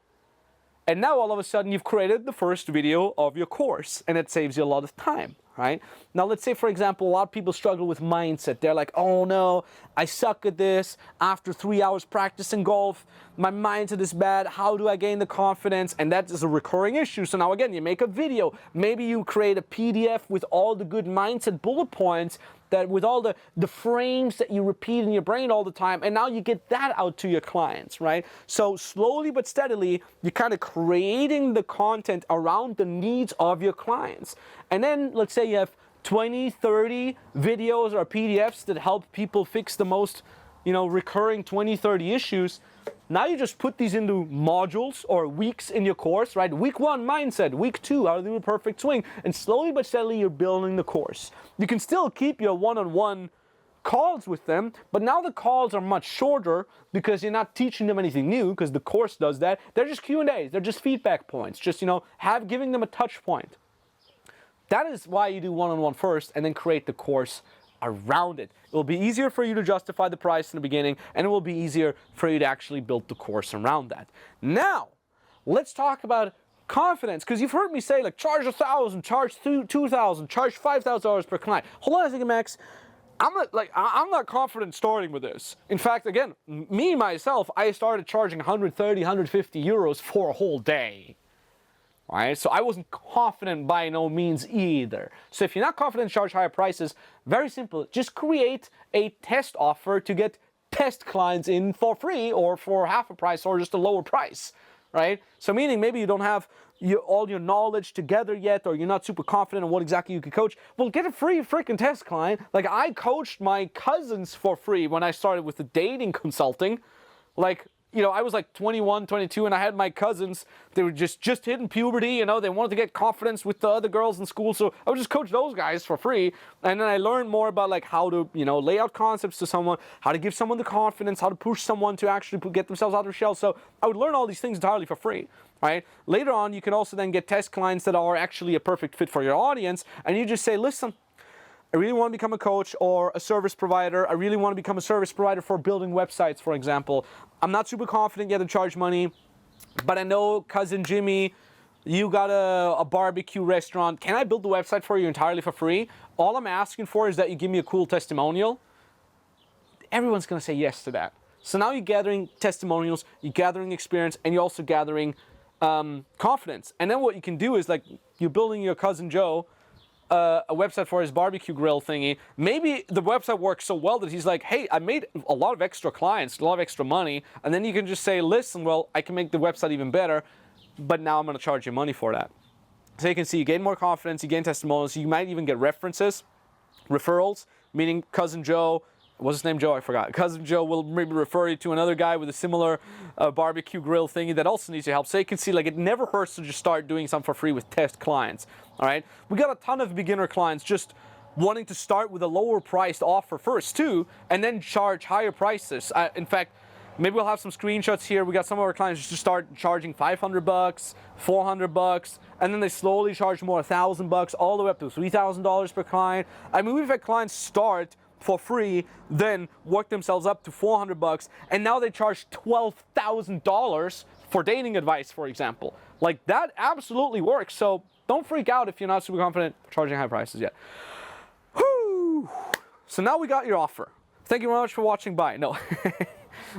And now all of a sudden you've created the first video of your course, and it saves you a lot of time, right? Now let's say, for example, a lot of people struggle with mindset. They're like, oh no, I suck at this. After 3 hours practicing golf, my mindset is bad. How do I gain the confidence? And that is a recurring issue. So now again, you make a video. Maybe you create a PDF with all the good mindset bullet points, that with all the frames that you repeat in your brain all the time, and now you get that out to your clients, right? So slowly but steadily, you're kind of creating the content around the needs of your clients. And then let's say you have 20, 30 videos or PDFs that help people fix the most, recurring 20, 30 issues. Now you just put these into modules or weeks in your course, right? Week 1, mindset. Week 2, how to do a perfect swing. And slowly but steadily, you're building the course. You can still keep your one-on-one calls with them, but now the calls are much shorter because you're not teaching them anything new, because the course does that. They're just Q&As. They're just feedback points. Just, giving them a touch point. That is why you do one-on-one first and then create the course around it. It will be easier for you to justify the price in the beginning, and it will be easier for you to actually build the course around that. Now, let's talk about confidence, because you've heard me say, like, charge $1,000, charge $2,000, charge $5,000 per client. Hold on a second, Max. I'm not confident starting with this. In fact, again, myself, I started charging 130, 150 euros for a whole day. Right? So I wasn't confident by no means either. So if you're not confident, charge higher prices. Very simple. Just create a test offer to get test clients in for free or for half a price or just a lower price. Right? So meaning maybe you don't have all your knowledge together yet, or you're not super confident on what exactly you could coach. Well, get a free freaking test client. Like, I coached my cousins for free when I started with the dating consulting. Like, I was like 21, 22, and I had my cousins. They were just hitting puberty, they wanted to get confidence with the other girls in school. So I would just coach those guys for free. And then I learned more about like how to, lay out concepts to someone, how to give someone the confidence, how to push someone to actually get themselves out of their shell. So I would learn all these things entirely for free, right? Later on, you can also then get test clients that are actually a perfect fit for your audience. And you just say, listen, I really want to become a coach or a service provider. I really want to become a service provider for building websites, for example. I'm not super confident yet to charge money, but I know, cousin Jimmy, you got a barbecue restaurant. Can I build the website for you entirely for free? All I'm asking for is that you give me a cool testimonial. Everyone's going to say yes to that. So now you're gathering testimonials, you're gathering experience, and you're also gathering confidence. And then what you can do is, like, you're building your cousin Joe a website for his barbecue grill thingy. Maybe the website works so well that he's like, hey, I made a lot of extra clients, a lot of extra money. And then you can just say, listen, well, I can make the website even better, but now I'm going to charge you money for that. So you can see you gain more confidence, you gain testimonials, you might even get references, referrals, meaning cousin Joe what's his name, Joe? I forgot. Cousin Joe will maybe refer you to another guy with a similar barbecue grill thingy that also needs your help. So you can see, like, it never hurts to just start doing something for free with test clients. All right, we got a ton of beginner clients just wanting to start with a lower priced offer first too, and then charge higher prices. In fact, maybe we'll have some screenshots here. We got some of our clients just start charging $500, $400, and then they slowly charge more, $1,000, all the way up to $3,000 per client. I mean, we've had clients start for free, then work themselves up to $400, and now they charge $12,000 for dating advice, for example. Like, that absolutely works. So don't freak out if you're not super confident charging high prices yet. Whew. So now we got your offer. Thank you very much for watching. Bye. No.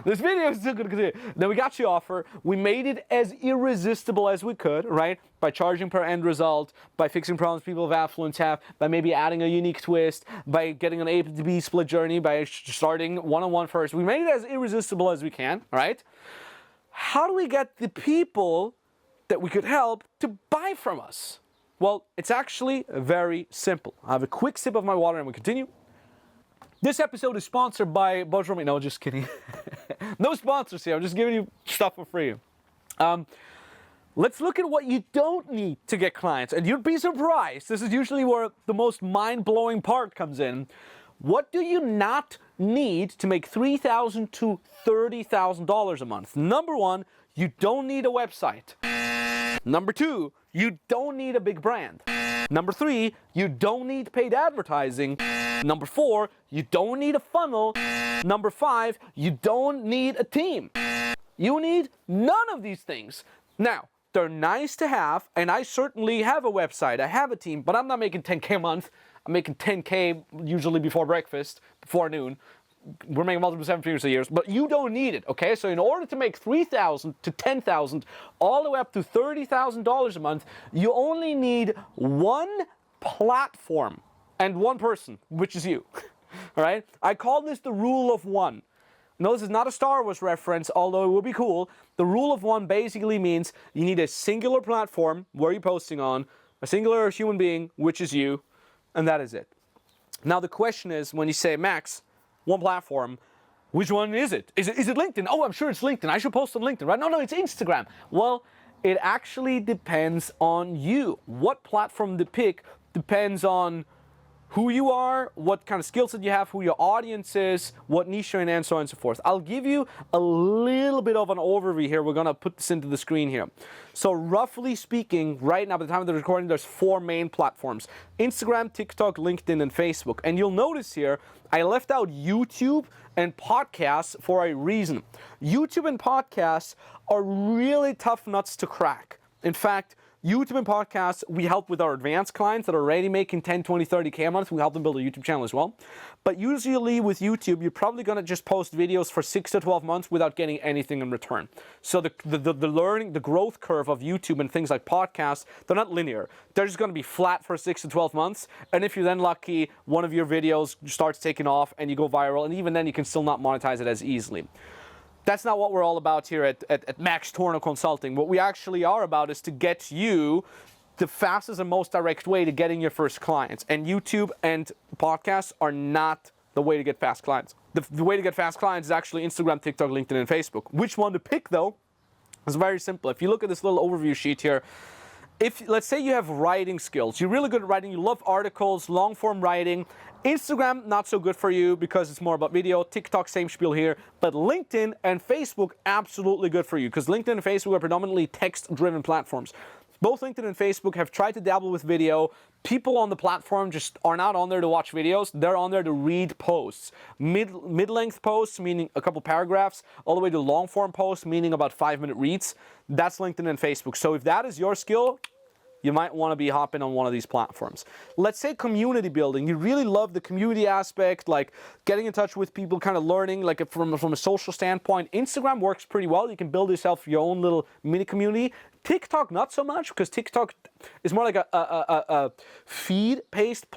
This video is still going to continue. Then we got your offer. We made it as irresistible as we could, right? By charging per end result, by fixing problems people of affluence have, by maybe adding a unique twist, by getting an A to B split journey, by starting one-on-one first. We made it as irresistible as we can, right? How do we get the people that we could help to buy from us? Well, it's actually very simple. I have a quick sip of my water and we continue. This episode is sponsored by Bojromi. No, just kidding. No sponsors here. I'm just giving you stuff for free. Let's look at what you don't need to get clients. And you'd be surprised. This is usually where the most mind-blowing part comes in. What do you not need to make $3,000 to $30,000 a month? Number one, you don't need a website. Number two, you don't need a big brand. Number three, you don't need paid advertising. Number four, you don't need a funnel. Number five, you don't need a team. You need none of these things. Now, they're nice to have, and I certainly have a website. I have a team, but I'm not making 10K a month. I'm making 10K usually before breakfast, before noon. We're making multiple seven figures a year, but you don't need it, okay? So in order to make $3,000 to $10,000, all the way up to $30,000 a month, you only need one platform and one person, which is you, all right? I call this the rule of one. No, this is not a Star Wars reference, although it would be cool. The rule of one basically means you need a singular platform where you're posting on, a singular human being, which is you, and that is it. Now the question is, when you say, Max, one platform, which one is it? Is it LinkedIn? Oh, I'm sure it's LinkedIn. I should post on LinkedIn, right? No, it's Instagram. Well, it actually depends on you. What platform to pick depends on who you are, what kind of skills that you have, who your audience is, what niche you're in, and so on and so forth. I'll give you a little bit of an overview here. We're gonna put this into the screen here. So roughly speaking, right now, by the time of the recording, there's four main platforms: Instagram, TikTok, LinkedIn, and Facebook. And you'll notice here, I left out YouTube and podcasts for a reason. YouTube and podcasts are really tough nuts to crack. In fact, YouTube and podcasts, we help with our advanced clients that are already making 10, 20, 30K a month. We help them build a YouTube channel as well. But usually with YouTube, you're probably going to just post videos for 6 to 12 months without getting anything in return. So the learning, the growth curve of YouTube and things like podcasts, they're not linear. They're just going to be flat for 6 to 12 months. And if you're then lucky, one of your videos starts taking off and you go viral. And even then, you can still not monetize it as easily. That's not what we're all about here at Max Tornow Consulting. What we actually are about is to get you the fastest and most direct way to getting your first clients. And YouTube and podcasts are not the way to get fast clients. The way to get fast clients is actually Instagram, TikTok, LinkedIn, and Facebook. Which one to pick, though, is very simple. If you look at this little overview sheet here, if, let's say you have writing skills, you're really good at writing, you love articles, long form writing. Instagram, not so good for you because it's more about video. TikTok, same spiel here. But LinkedIn and Facebook, absolutely good for you because LinkedIn and Facebook are predominantly text-driven platforms. Both LinkedIn and Facebook have tried to dabble with video. People on the platform just are not on there to watch videos. They're on there to read posts. Mid-length posts, meaning a couple paragraphs, all the way to long-form posts, meaning about 5-minute reads. That's LinkedIn and Facebook. So if that is your skill, you might want to be hopping on one of these platforms. Let's say community building. You really love the community aspect, like getting in touch with people, kind of learning, like from a social standpoint. Instagram works pretty well. You can build yourself your own little mini community. TikTok, not so much, because TikTok is more like a feed-based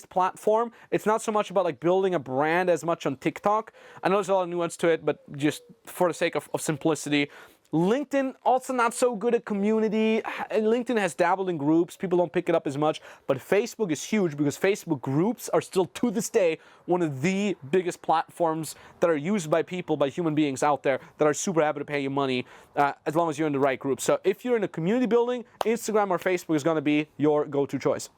platform. It's not so much about like building a brand as much on TikTok. I know there's a lot of nuance to it, but just for the sake of simplicity, LinkedIn, also not so good at community. And LinkedIn has dabbled in groups. People don't pick it up as much. But Facebook is huge because Facebook groups are still, to this day, one of the biggest platforms that are used by people, by human beings out there that are super happy to pay you money as long as you're in the right group. So if you're in a community building, Instagram or Facebook is going to be your go-to choice.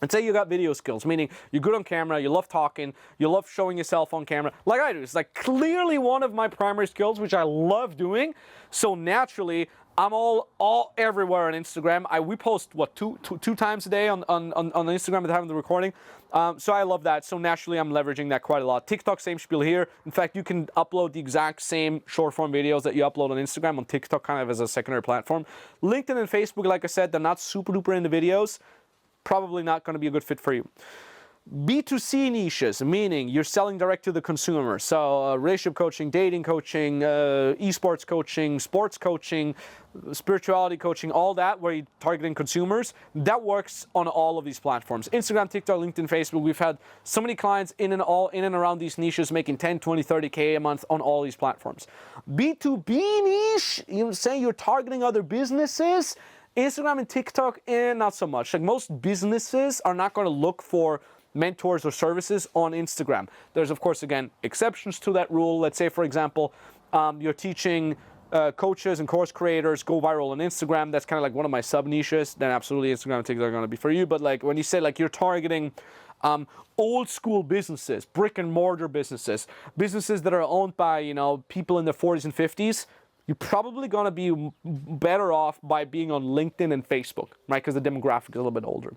And say you got video skills, meaning you're good on camera, you love talking, you love showing yourself on camera, like I do. It's like clearly one of my primary skills, which I love doing. So naturally, I'm all everywhere on Instagram. We post, what, two times a day on Instagram at the time of the recording. So I love that. So naturally, I'm leveraging that quite a lot. TikTok, same spiel here. In fact, you can upload the exact same short form videos that you upload on Instagram on TikTok kind of as a secondary platform. LinkedIn and Facebook, like I said, they're not super duper into videos. Probably not going to be a good fit for you. B2C niches, meaning you're selling direct to the consumer. So relationship coaching, dating coaching, esports coaching, sports coaching, spirituality coaching, all that where you're targeting consumers, that works on all of these platforms. Instagram, TikTok, LinkedIn, Facebook. We've had so many clients in and around these niches making 10, 20, 30K a month on all these platforms. B2B niche, you say you're targeting other businesses. Instagram and TikTok, not so much. Like most businesses are not going to look for mentors or services on Instagram. There's, of course, again, exceptions to that rule. Let's say, for example, you're teaching coaches and course creators go viral on Instagram. That's kind of like one of my sub niches. Then absolutely Instagram and TikTok are going to be for you. But like when you say like you're targeting old school businesses, brick and mortar businesses, businesses that are owned by, you know, people in their 40s and 50s, you're probably going to be better off by being on LinkedIn and Facebook, right? Because the demographic is a little bit older.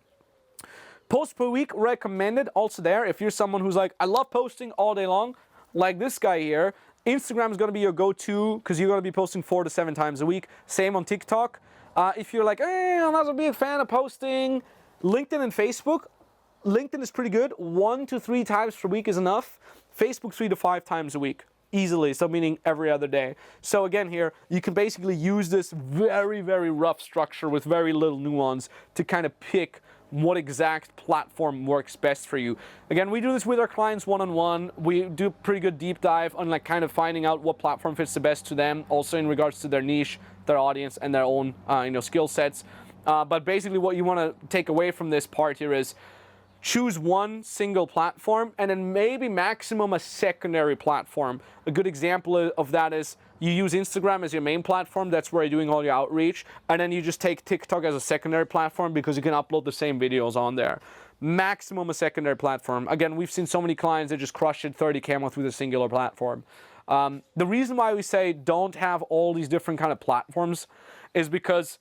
Posts per week recommended also there. If you're someone who's like, I love posting all day long, like this guy here, Instagram is going to be your go-to because you're going to be posting 4 to 7 times a week. Same on TikTok. If you're like, I'm not a big fan of posting, LinkedIn and Facebook, LinkedIn is pretty good. 1 to 3 times per week is enough. Facebook 3 to 5 times a week. Easily, so meaning every other day. So again here, you can basically use this very, very rough structure with very little nuance to kind of pick what exact platform works best for you. Again, we do this with our clients one-on-one. We do a pretty good deep dive on like kind of finding out what platform fits the best to them, also in regards to their niche, their audience, and their own skill sets. But basically what you want to take away from this part here is choose one single platform and then maybe maximum a secondary platform. A good example of that is you use Instagram as your main platform. That's where you're doing all your outreach. And then you just take TikTok as a secondary platform because you can upload the same videos on there. Maximum a secondary platform. Again, we've seen so many clients that just crush it 30K a month with a singular platform. The reason why we say don't have all these different kind of platforms is because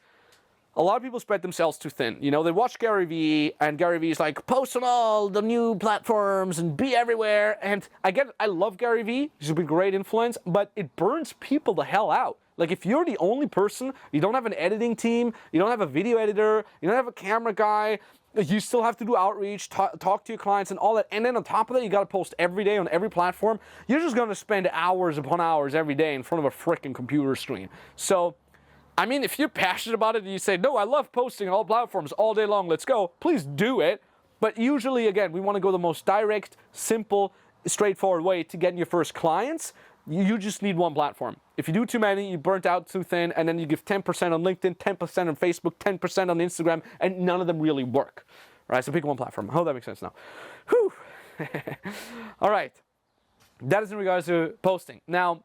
a lot of people spread themselves too thin. You know, they watch Gary Vee, and Gary Vee is like, post on all the new platforms and be everywhere. And I love Gary Vee. He's a great influence, but it burns people the hell out. Like if you're the only person, you don't have an editing team, you don't have a video editor, you don't have a camera guy, you still have to do outreach, talk to your clients and all that. And then on top of that, you got to post every day on every platform. You're just going to spend hours upon hours every day in front of a freaking computer screen. So, I mean, if you're passionate about it and you say, no, I love posting on all platforms all day long, let's go, please do it. But usually, again, we want to go the most direct, simple, straightforward way to getting your first clients. You just need one platform. If you do too many, you burnt out too thin, and then you give 10% on LinkedIn, 10% on Facebook, 10% on Instagram, and none of them really work. All right, so pick one platform. I hope that makes sense now. Whew. All right. That is in regards to posting. Now,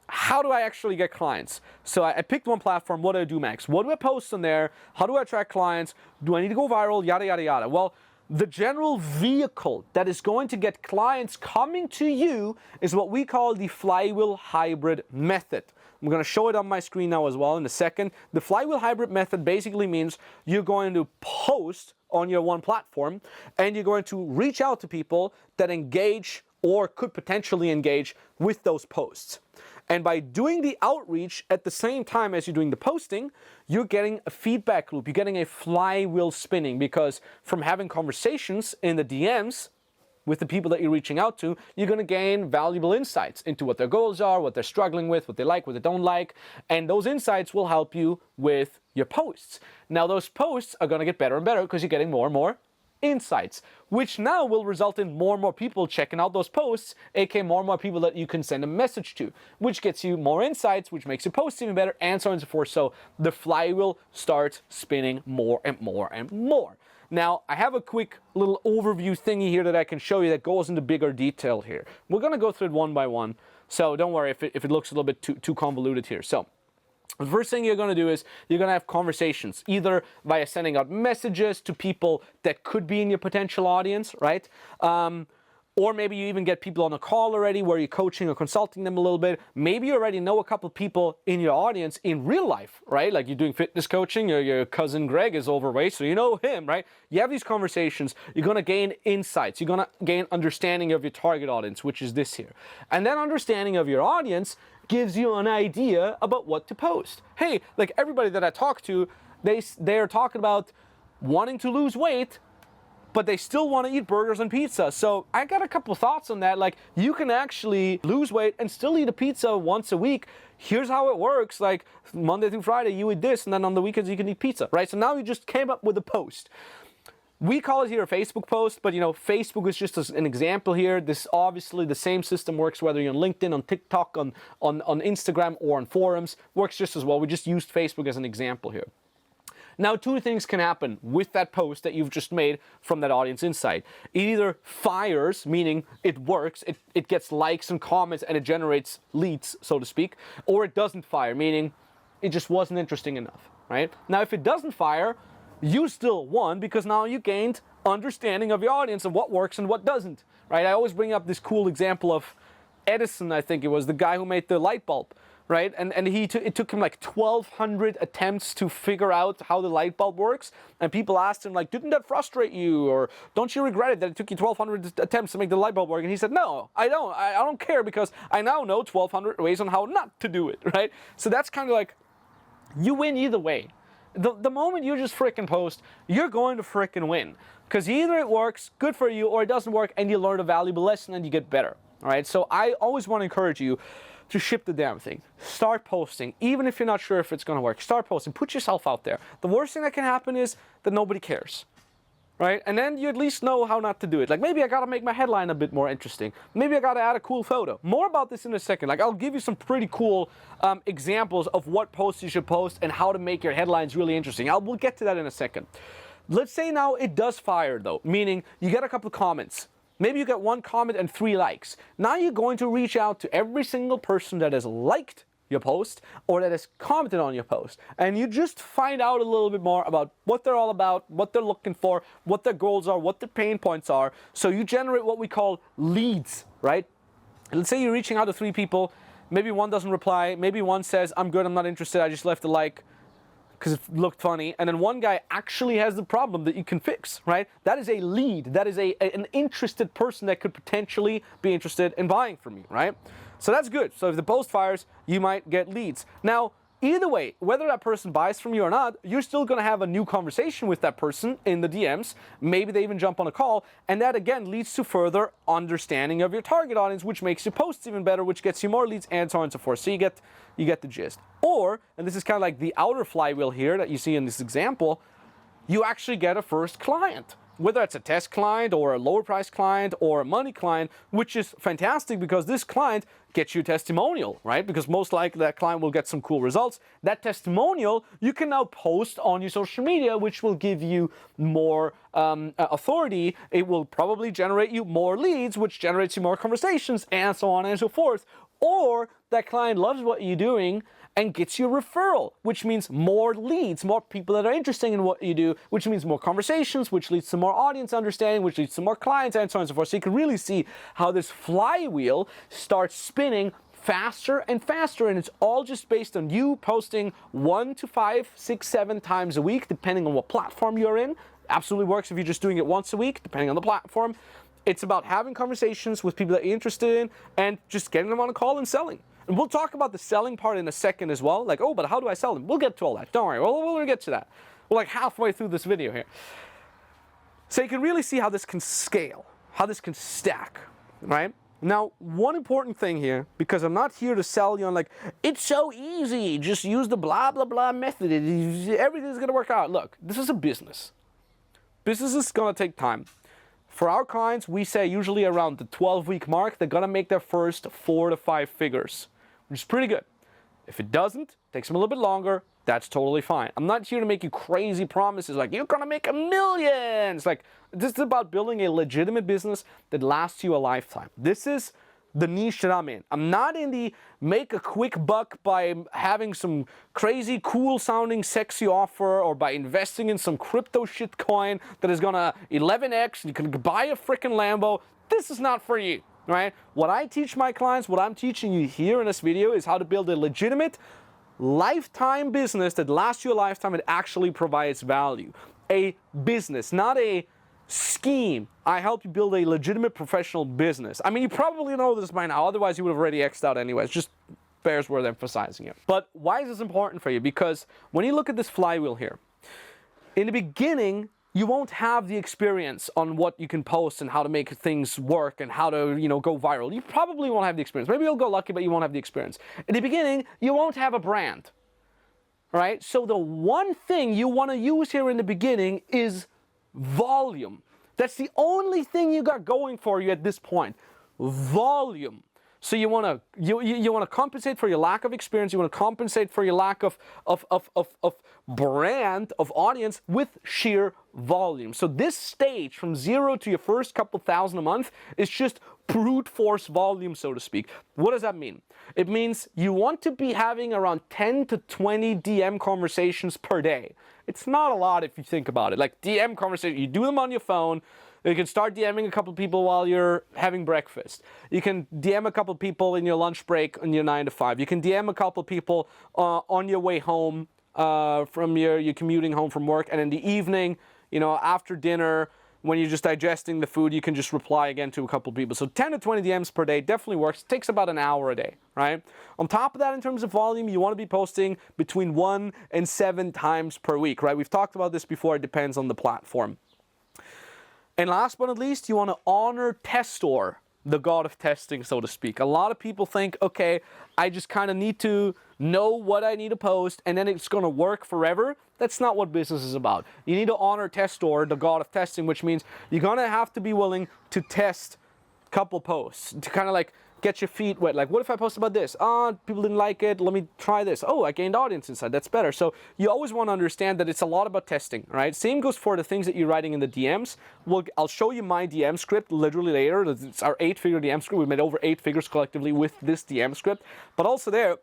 how do I actually get clients? So I picked one platform. What do I do, Max? What do I post on there? How do I attract clients? Do I need to go viral? Yada, yada, yada. Well, the general vehicle that is going to get clients coming to you is what we call the flywheel hybrid method. I'm going to show it on my screen now as well in a second. The flywheel hybrid method basically means you're going to post on your one platform and you're going to reach out to people that engage or could potentially engage with those posts. And by doing the outreach at the same time as you're doing the posting, you're getting a feedback loop. You're getting a flywheel spinning because from having conversations in the DMs with the people that you're reaching out to, you're going to gain valuable insights into what their goals are, what they're struggling with, what they like, what they don't like. And those insights will help you with your posts. Now, those posts are going to get better and better because you're getting more and more insights, which now will result in more and more people checking out those posts, aka more and more people that you can send a message to, which gets you more insights, which makes your posts even better, and so on and so forth. So the flywheel starts spinning more and more and more. Now, I have a quick little overview thingy here that I can show you that goes into bigger detail here. We're going to go through it one by one, so don't worry if it looks a little bit too convoluted here. So the first thing you're going to do is you're going to have conversations, either via sending out messages to people that could be in your potential audience, right? Or maybe you even get people on a call already where you're coaching or consulting them a little bit. Maybe you already know a couple people in your audience in real life, right? Like you're doing fitness coaching, your cousin Greg is overweight, so you know him, right? You have these conversations, you're gonna gain insights, you're gonna gain understanding of your target audience, which is this here. And then understanding of your audience gives you an idea about what to post. Hey, like everybody that I talk to, they're talking about wanting to lose weight, but they still want to eat burgers and pizza. So I got a couple thoughts on that. Like, you can actually lose weight and still eat a pizza once a week. Here's how it works. Like, Monday through Friday, you eat this, and then on the weekends, you can eat pizza, right? So now you just came up with a post. We call it here a Facebook post, but Facebook is just an example here. This obviously the same system works whether you're on LinkedIn, on TikTok, on Instagram, or on forums. Works just as well. We just used Facebook as an example here. Now, two things can happen with that post that you've just made from that audience insight. It either fires, meaning it works, it gets likes and comments and it generates leads, so to speak, or it doesn't fire, meaning it just wasn't interesting enough, right? Now, if it doesn't fire, you still won because now you gained understanding of your audience and what works and what doesn't, right? I always bring up this cool example of Edison, I think it was, the guy who made the light bulb. Right, and it took him like 1,200 attempts to figure out how the light bulb works, and people asked him like, didn't that frustrate you, or don't you regret it that it took you 1,200 attempts to make the light bulb work? And he said, no, I don't care because I now know 1,200 ways on how not to do it, right? So that's kind of like, you win either way. The moment you just frickin' post, you're going to frickin' win, because either it works, good for you, or it doesn't work, and you learn a valuable lesson and you get better. All right, so I always want to encourage you to ship the damn thing. Start posting, even if you're not sure if it's gonna work. Start posting, put yourself out there. The worst thing that can happen is that nobody cares, right? And then you at least know how not to do it. Like, maybe I gotta make my headline a bit more interesting. Maybe I gotta add a cool photo. More about this in a second. Like, I'll give you some pretty cool examples of what posts you should post and how to make your headlines really interesting. We'll get to that in a second. Let's say now it does fire though, meaning you get a couple of comments. Maybe you get 1 comment and 3 likes. Now you're going to reach out to every single person that has liked your post or that has commented on your post. And you just find out a little bit more about what they're all about, what they're looking for, what their goals are, what their pain points are. So you generate what we call leads, right? And let's say you're reaching out to 3 people. Maybe 1 doesn't reply. Maybe 1 says, I'm good, I'm not interested, I just left a like because it looked funny, and then 1 guy actually has the problem that you can fix, right? That is a lead. That is an interested person that could potentially be interested in buying from you, right? So that's good. So if the post fires, you might get leads. Now, either way, whether that person buys from you or not, you're still going to have a new conversation with that person in the DMs. Maybe they even jump on a call, and that again leads to further understanding of your target audience, which makes your posts even better, which gets you more leads, and so on and so forth. So you get the gist. Or, and this is kind of like the outer flywheel here that you see in this example, you actually get a first client. Whether it's a test client or a lower price client or a money client, which is fantastic because this client gets you a testimonial, right? Because most likely that client will get some cool results. That testimonial you can now post on your social media, which will give you more authority. It will probably generate you more leads, which generates you more conversations, and so on and so forth. Or that client loves what you're doing and gets you a referral, which means more leads, more people that are interested in what you do, which means more conversations, which leads to more audience understanding, which leads to more clients, and so on and so forth. So you can really see how this flywheel starts spinning faster and faster, and it's all just based on you posting 1 to 5, 6, 7 times a week, depending on what platform you're in. Absolutely works if you're just doing it once a week, depending on the platform. It's about having conversations with people that you're interested in and just getting them on a call and selling. And we'll talk about the selling part in a second as well. Like, oh, but how do I sell them? We'll get to all that. Don't worry. We'll get to that. We're like halfway through this video here. So you can really see how this can scale, how this can stack, right? Now, one important thing here, because I'm not here to sell you on like, it's so easy, just use the blah, blah, blah method. Everything's going to work out. Look, this is a business. business is going to take time. For our clients, we say usually around the 12-week mark, they're going to make their first 4 to 5 figures, which is pretty good. If it doesn't, takes them a little bit longer, that's totally fine. I'm not here to make you crazy promises like, you're going to make $1 million. It's like, this is about building a legitimate business that lasts you a lifetime. This is the niche that I'm in. I'm not in the make a quick buck by having some crazy, cool sounding, sexy offer, or by investing in some crypto shit coin that is gonna 11x, you can buy a freaking Lambo. This is not for you, right? What I teach my clients, what I'm teaching you here in this video is how to build a legitimate lifetime business that lasts you a lifetime and actually provides value. A business, not a scheme. I help you build a legitimate professional business. I mean, you probably know this by now, otherwise you would have already X'd out anyways. Just bears worth emphasizing it. But why is this important for you? Because when you look at this flywheel here, in the beginning, you won't have the experience on what you can post and how to make things work and how to, go viral. You probably won't have the experience. Maybe you'll go lucky, but you won't have the experience. In the beginning, you won't have a brand, right? So the one thing you want to use here in the beginning is volume. That's the only thing you got going for you at this point. Volume. So you want to compensate for your lack of experience. You want to compensate for your lack of brand, of audience with sheer volume. So this stage from 0 to your first couple thousand a month is just brute force volume, so to speak. What does that mean? It means you want to be having around 10 to 20 DM conversations per day. It's not a lot if you think about it. Like DM conversation, you do them on your phone. You can start DMing a couple people while you're having breakfast. You can DM a couple people in your lunch break on your 9 to 5. You can DM a couple people on your way home from your commuting home from work. And in the evening, after dinner, when you're just digesting the food, you can just reply again to a couple people. So 10 to 20 DMs per day definitely works. It takes about an hour a day, right? On top of that, in terms of volume, you want to be posting between 1 and 7 times per week, right? We've talked about this before. It depends on the platform. And last but not least, you want to honor Testor, the god of testing, so to speak. A lot of people think, okay, I just kind of need to know what I need to post and then it's going to work forever. That's not what business is about. You need to honor Testor, the god of testing, which means you're going to have to be willing to test a couple posts to kind of like get your feet wet. Like, what if I post about this? People didn't like it. Let me try this. Oh, I gained audience inside. That's better. So you always want to understand that it's a lot about testing, right? Same goes for the things that you're writing in the DMs. I'll show you my DM script literally later. It's our 8-figure DM script. We made over 8 figures collectively with this DM script. But also there,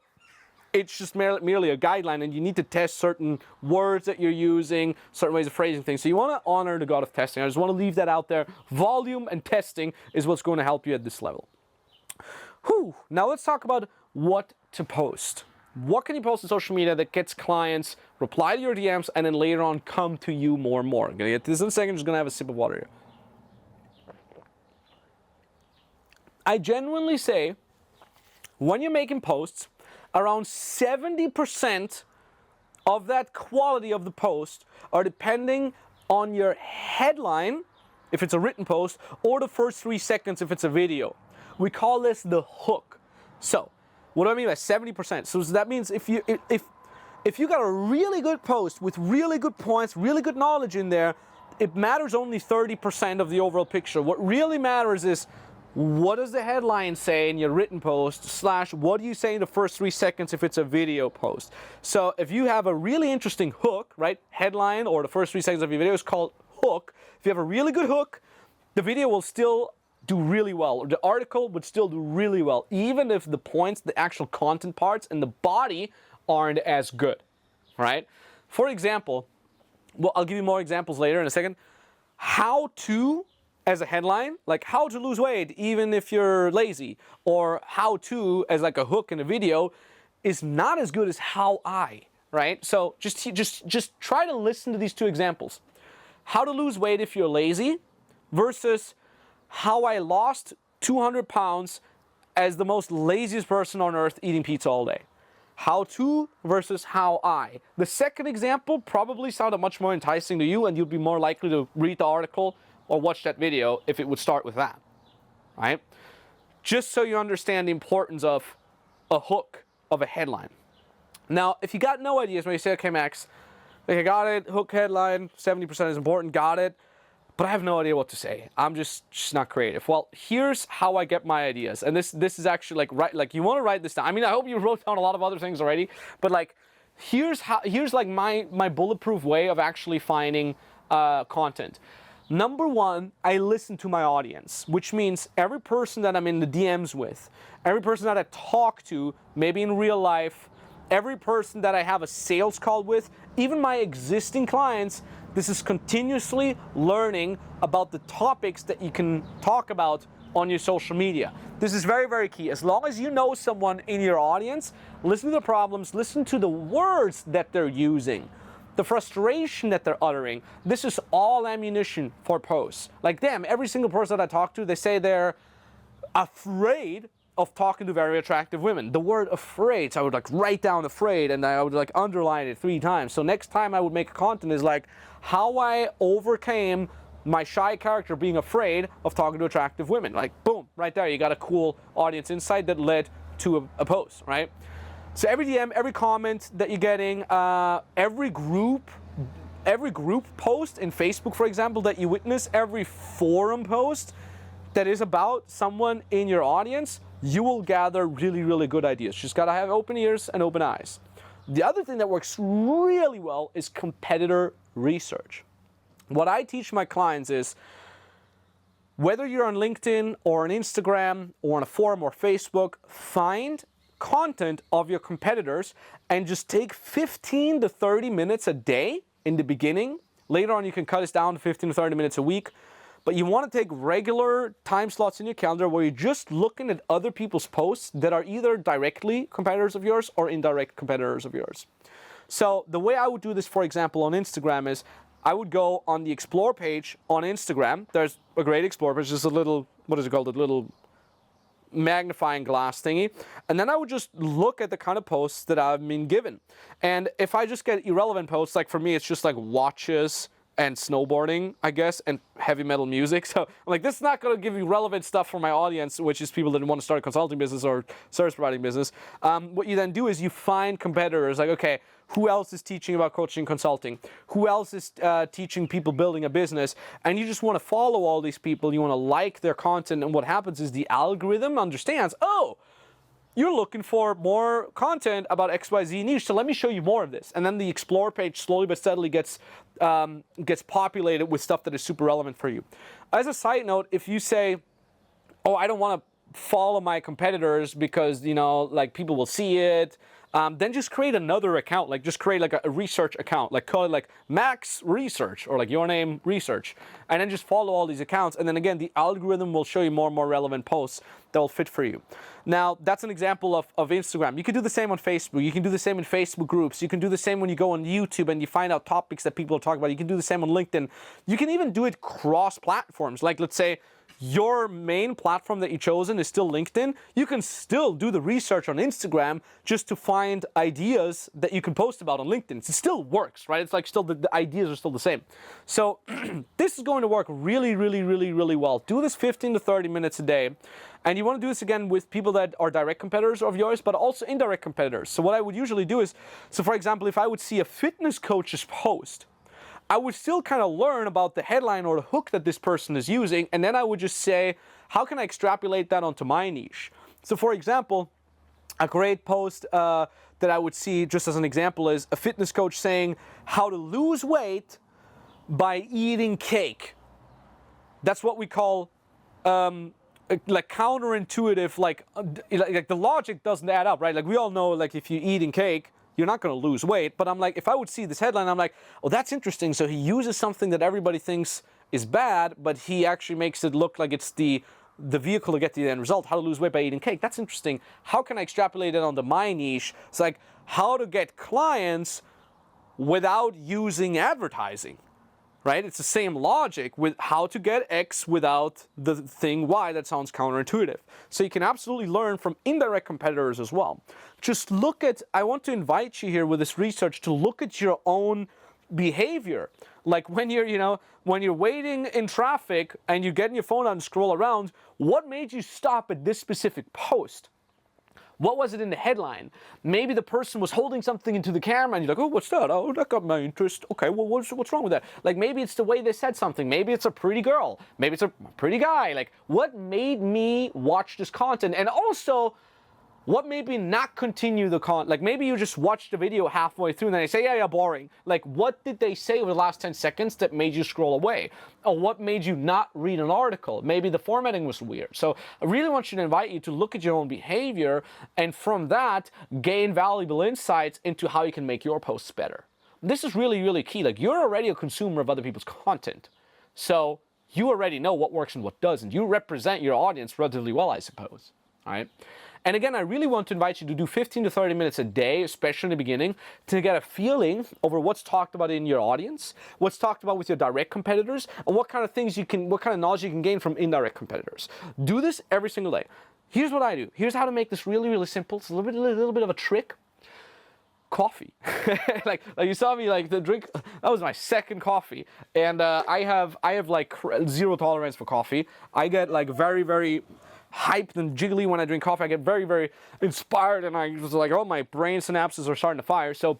it's just merely a guideline, and you need to test certain words that you're using, certain ways of phrasing things. So you want to honor the god of testing. I just want to leave that out there. Volume and testing is what's going to help you at this level. Whew. Now let's talk about what to post. What can you post on social media that gets clients reply to your DMs and then later on come to you more and more? I'm going to get to this in a second. I'm just going to have a sip of water here. I genuinely say, when you're making posts, around 70% of that quality of the post are depending on your headline, if it's a written post, or the first 3 seconds if it's a video. We call this the hook. So, what do I mean by 70%? So that means if you got a really good post with really good points, really good knowledge in there, it matters only 30% of the overall picture. What really matters is, what does the headline say in your written post / what do you say in the first 3 seconds if it's a video post? So if you have a really interesting hook, right? Headline or the first 3 seconds of your video is called hook. If you have a really good hook, the video will still do really well, or the article would still do really well, even if the points, the actual content parts and the body aren't as good, right? For example, well, I'll give you more examples later in a second. How to, as a headline, like how to lose weight even if you're lazy, or how to as like a hook in a video is not as good as how I, right? So just try to listen to these 2 examples. How to lose weight if you're lazy versus how I lost 200 pounds as the most laziest person on earth eating pizza all day. How to versus how I. The second example probably sounded much more enticing to you, and you'd be more likely to read the article or watch that video if it would start with that, right? Just so you understand the importance of a hook, of a headline. Now, if you got no ideas, when you say, okay, Max, I got it, hook, headline, 70% is important, got it. but I have no idea what to say. I'm just not creative. Well, here's how I get my ideas. And this is actually like you want to write this down. I mean, I hope you wrote down a lot of other things already, but like here's like my bulletproof way of actually finding content. Number one, I listen to my audience, which means every person that I'm in the DMs with, every person that I talk to, maybe in real life, every person that I have a sales call with, even my existing clients. This is continuously learning about the topics that you can talk about on your social media. This is very, very key. As long as you know someone in your audience, listen to the problems, listen to the words that they're using, the frustration that they're uttering. This is all ammunition for posts. Like, damn, every single person that I talk to, they say they're afraid of talking to very attractive women. The word afraid, so I would like write down afraid and I would like underline it 3 times. So next time I would make a content is like how I overcame my shy character being afraid of talking to attractive women. Like, boom, right there, you got a cool audience insight that led to a post, right? So every DM, every comment that you're getting, every group post in Facebook, for example, that you witness, every forum post that is about someone in your audience, you will gather really, really good ideas. You just gotta have open ears and open eyes. The other thing that works really well is competitor research. What I teach my clients is, whether you're on LinkedIn or on Instagram or on a forum or Facebook, find content of your competitors and just take 15 to 30 minutes a day in the beginning. Later on, you can cut this down to 15 to 30 minutes a week. But you want to take regular time slots in your calendar where you're just looking at other people's posts that are either directly competitors of yours or indirect competitors of yours. So the way I would do this, for example, on Instagram is I would go on the Explore page on Instagram. There's a great Explore page, just a little, what is it called? A little magnifying glass thingy. And then I would just look at the kind of posts that I've been given. And if I just get irrelevant posts, like for me, it's just like watches and snowboarding, I guess, and heavy metal music. So I'm like, this is not going to give you relevant stuff for my audience, which is people that want to start a consulting business or service providing business. What you then do is you find competitors, like, okay, who else is teaching about coaching and consulting? Who else is teaching people building a business? And you just want to follow all these people. You want to like their content. And what happens is the algorithm understands, oh, you're looking for more content about XYZ niche, so let me show you more of this. And then the Explore page slowly but steadily gets populated with stuff that is super relevant for you. As a side note, if you say, oh, I don't want to follow my competitors because, you know, like people will see it, then just create another account. Like just create like a research account, like call it like Max Research or like your name Research, and then just follow all these accounts. And then again, the algorithm will show you more and more relevant posts that will fit for you. Now, that's an example of Instagram. You can do the same on Facebook. You can do the same in Facebook groups. You can do the same when you go on YouTube and you find out topics that people are talking about. You can do the same on LinkedIn. You can even do it cross platforms. Like let's say your main platform that you've chosen is still LinkedIn. You can still do the research on Instagram just to find ideas that you can post about on LinkedIn. It still works, right? It's like still the ideas are still the same. So this is going to work really, really, really, really well. Do this 15 to 30 minutes a day. And you want to do this again with people that are direct competitors of yours, but also indirect competitors. So what I would usually do is, so for example, if I would see a fitness coach's post, I would still kind of learn about the headline or the hook that this person is using, and then I would just say, how can I extrapolate that onto my niche? So for example, a great post that I would see just as an example is a fitness coach saying how to lose weight by eating cake. That's what we call like counterintuitive, like the logic doesn't add up, right? Like we all know, like if you're eating cake, you're not going to lose weight. But I'm like, if I would see this headline, I'm like, oh, that's interesting. So he uses something that everybody thinks is bad, but he actually makes it look like it's the vehicle to get the end result, how to lose weight by eating cake. That's interesting. How can I extrapolate it onto my niche? It's like how to get clients without using advertising, right? It's the same logic with how to get X without the thing Y. That sounds counterintuitive. So you can absolutely learn from indirect competitors as well. Just look at, I want to invite you here with this research to look at your own behavior. Like when you're, you know, when you're waiting in traffic and you're getting your phone out and scroll around, what made you stop at this specific post? What was it in the headline? Maybe the person was holding something into the camera and you're like, oh, what's that? Oh, that got my interest. Okay, well, what's wrong with that? Like, maybe it's the way they said something. Maybe it's a pretty girl. Maybe it's a pretty guy. Like, what made me watch this content? And also, what made me not continue the content? Like, maybe you just watched the video halfway through and then they say, yeah, boring. Like, what did they say over the last 10 seconds that made you scroll away? Or what made you not read an article? Maybe the formatting was weird. So I really want you to invite you to look at your own behavior and from that, gain valuable insights into how you can make your posts better. This is really, really key. Like, you're already a consumer of other people's content. So you already know what works and what doesn't. You represent your audience relatively well, I suppose. All right. And again, I really want to invite you to do 15 to 30 minutes a day, especially in the beginning, to get a feeling over what's talked about in your audience, what's talked about with your direct competitors, and what kind of things you can, what kind of knowledge you can gain from indirect competitors. Do this every single day. Here's what I do. Here's how to make this really, really simple. It's a little bit of a trick. Coffee. like you saw me like the drink. That was my second coffee, and I have like zero tolerance for coffee. I get like very hyped and jiggly when I drink coffee. I get very inspired, and I was like, oh, my brain synapses are starting to fire. So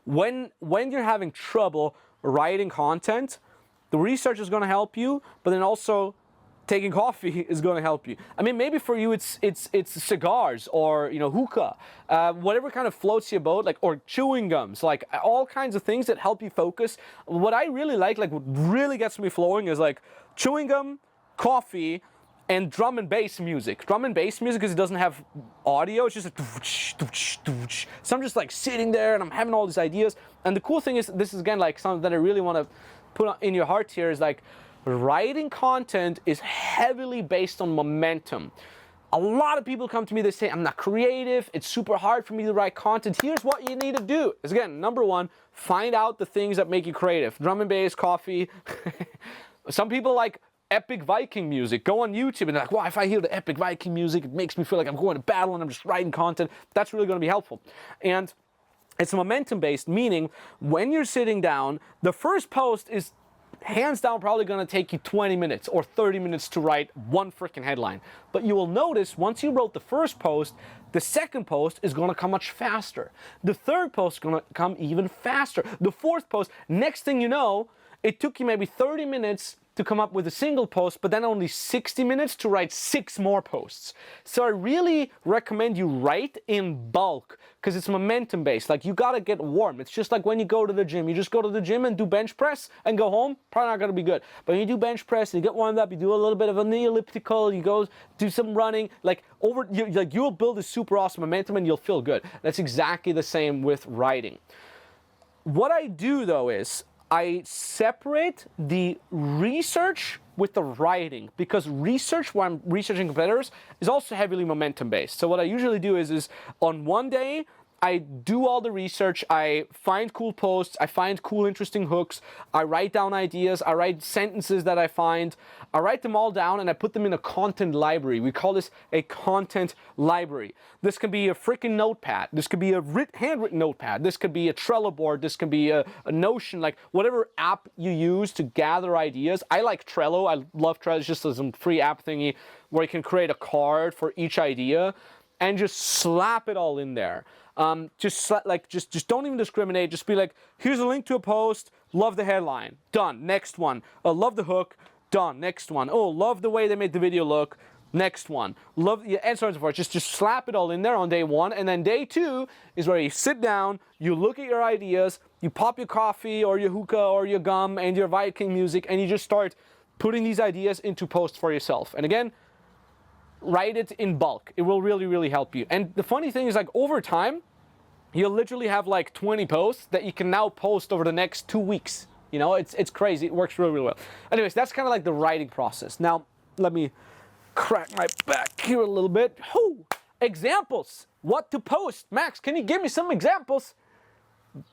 when you're having trouble writing content, the research is going to help you, but then also taking coffee is going to help you. I mean, maybe for you it's cigars or, you know, hookah, whatever kind of floats your boat, like, or chewing gums, like all kinds of things that help you focus. What I really like what really gets me flowing is like chewing gum, coffee, and drum and bass music. Drum and bass music, because it doesn't have audio, it's just like, so I'm just like sitting there and I'm having all these ideas. And the cool thing is, this is again like something that I really want to put in your heart here, is like, writing content is heavily based on momentum. A lot of people come to me, they say, I'm not creative, it's super hard for me to write content. Here's what you need to do. Is again, number one, find out the things that make you creative. Drum and bass, coffee. Some people like epic Viking music. Go on YouTube and they're like, wow, if I hear the epic Viking music, it makes me feel like I'm going to battle and I'm just writing content. That's really going to be helpful. And it's momentum based, meaning when you're sitting down, the first post is hands down probably going to take you 20 minutes or 30 minutes to write one freaking headline. But you will notice once you wrote the first post, the second post is going to come much faster. The third post is going to come even faster. The fourth post, next thing you know, it took you maybe 30 minutes to come up with a single post, but then only 60 minutes to write 6 more posts. So I really recommend you write in bulk, because it's momentum based. Like, you gotta get warm. It's just like when you go to the gym. You just go to the gym and do bench press and go home, probably not gonna be good. But when you do bench press and you get warmed up, you do a little bit of a knee elliptical, you go do some running, you'll build a super awesome momentum and you'll feel good. That's exactly the same with writing. What I do though is, I separate the research with the writing, because research, when I'm researching competitors, is also heavily momentum based. So what I usually do is on one day, I do all the research, I find cool posts, I find cool interesting hooks, I write down ideas, I write sentences that I find, I write them all down and I put them in a content library. We call this a content library. This can be a freaking notepad, this could be a handwritten notepad, this could be a Trello board, this could be a Notion, like whatever app you use to gather ideas. I like Trello, I love Trello, it's just some free app thingy where you can create a card for each idea and just slap it all in there. Just don't even discriminate. Just be like, here's a link to a post. Love the headline. Done. Next one. Love the hook. Done. Next one. Oh, love the way they made the video look. Next one. Love, and so on and so forth. Just slap it all in there on day one. And then day two is where you sit down, you look at your ideas, you pop your coffee or your hookah or your gum and your Viking music, and you just start putting these ideas into posts for yourself. And again, write it in bulk. It will really, really help you. And the funny thing is, like, over time, you'll literally have like 20 posts that you can now post over the next 2 weeks. You know, it's crazy. It works really, really well. Anyways, that's kind of like the writing process. Now, let me crack my back here a little bit. Whew. Examples. What to post. Max, can you give me some examples?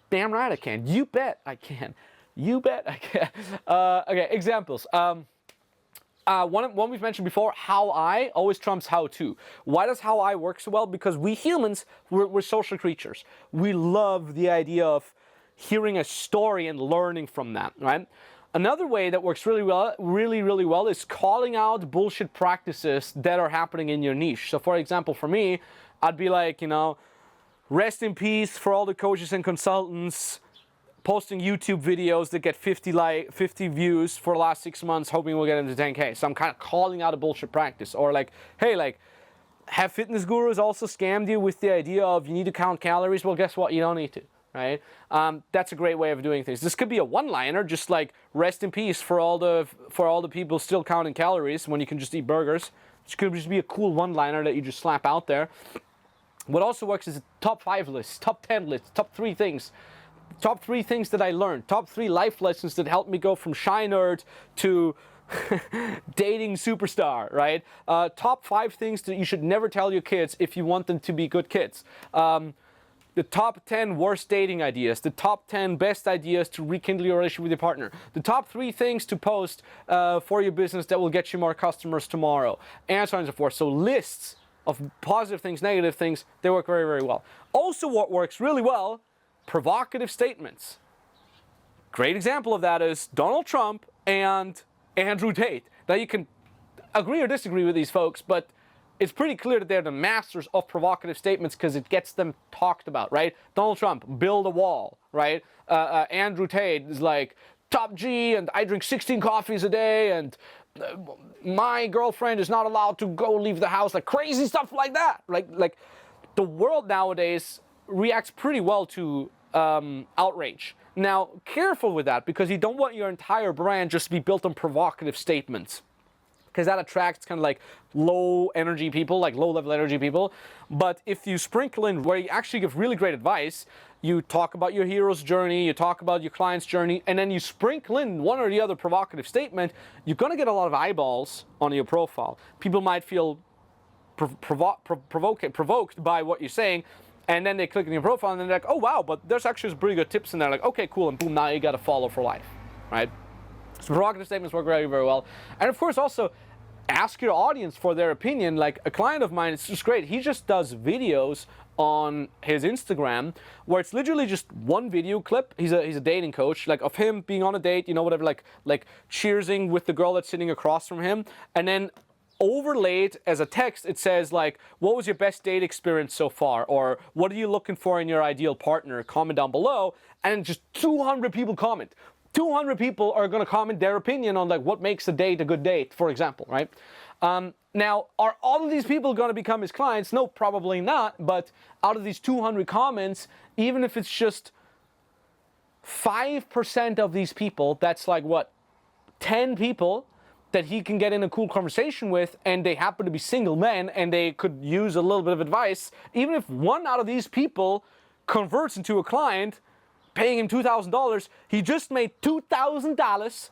Damn right I can. You bet I can. You bet I can. Okay, examples. One we've mentioned before, how I always trumps how to. Why does how I work so well? Because we humans, we're social creatures. We love the idea of hearing a story and learning from that, right? Another way that works really well is calling out bullshit practices that are happening in your niche. So for example, for me, I'd be like, rest in peace for all the coaches and consultants posting YouTube videos that get 50 views for the last 6 months, hoping we'll get into 10K. So I'm kind of calling out a bullshit practice. Or like, hey, like, have fitness gurus also scammed you with the idea of you need to count calories? Well, guess what? You don't need to. Right? That's a great way of doing things. This could be a one-liner, just like rest in peace for all the people still counting calories when you can just eat burgers. It could just be a cool one-liner that you just slap out there. What also works is a top 5 list, top 10 list, top 3 things. Top 3 things that I learned, top 3 life lessons that helped me go from shy nerd to dating superstar, right? Top 5 things that you should never tell your kids if you want them to be good kids. The top 10 worst dating ideas, the top 10 best ideas to rekindle your relationship with your partner, the top 3 things to post for your business that will get you more customers tomorrow, and so on and so forth. So lists of positive things, negative things, they work very, very well. Also, what works really well, provocative statements. Great example of that is Donald Trump and Andrew Tate. Now you can agree or disagree with these folks, but it's pretty clear that they're the masters of provocative statements because it gets them talked about, right? Donald Trump, build a wall, right? Andrew Tate is like, top G, and I drink 16 coffees a day, and my girlfriend is not allowed to go leave the house, like crazy stuff like that. Like the world nowadays reacts pretty well to outrage. Now, careful with that because you don't want your entire brand just to be built on provocative statements, because that attracts kind of like low energy people, like low level energy people. But if you sprinkle in where you actually give really great advice, you talk about your hero's journey, you talk about your client's journey, and then you sprinkle in one or the other provocative statement, you're gonna get a lot of eyeballs on your profile. People might feel provoked by what you're saying, and then they click on your profile and they're like, oh wow, but there's actually some pretty good tips in there. Like, okay, cool, and boom, now you got a follow for life, right? So provocative statements work very, very well. And of course, also ask your audience for their opinion. Like a client of mine, it's just great. He just does videos on his Instagram where it's literally just one video clip. He's a dating coach, like of him being on a date, whatever, like cheersing with the girl that's sitting across from him, and then overlaid as a text, it says like, what was your best date experience so far? Or what are you looking for in your ideal partner? Comment down below. And just 200 people comment. 200 people are going to comment their opinion on like what makes a date a good date, for example, right? Now, are all of these people going to become his clients? No, probably not. But out of these 200 comments, even if it's just 5% of these people, that's like what, 10 people that he can get in a cool conversation with, and they happen to be single men and they could use a little bit of advice. Even if one out of these people converts into a client, paying him $2,000, he just made $2,000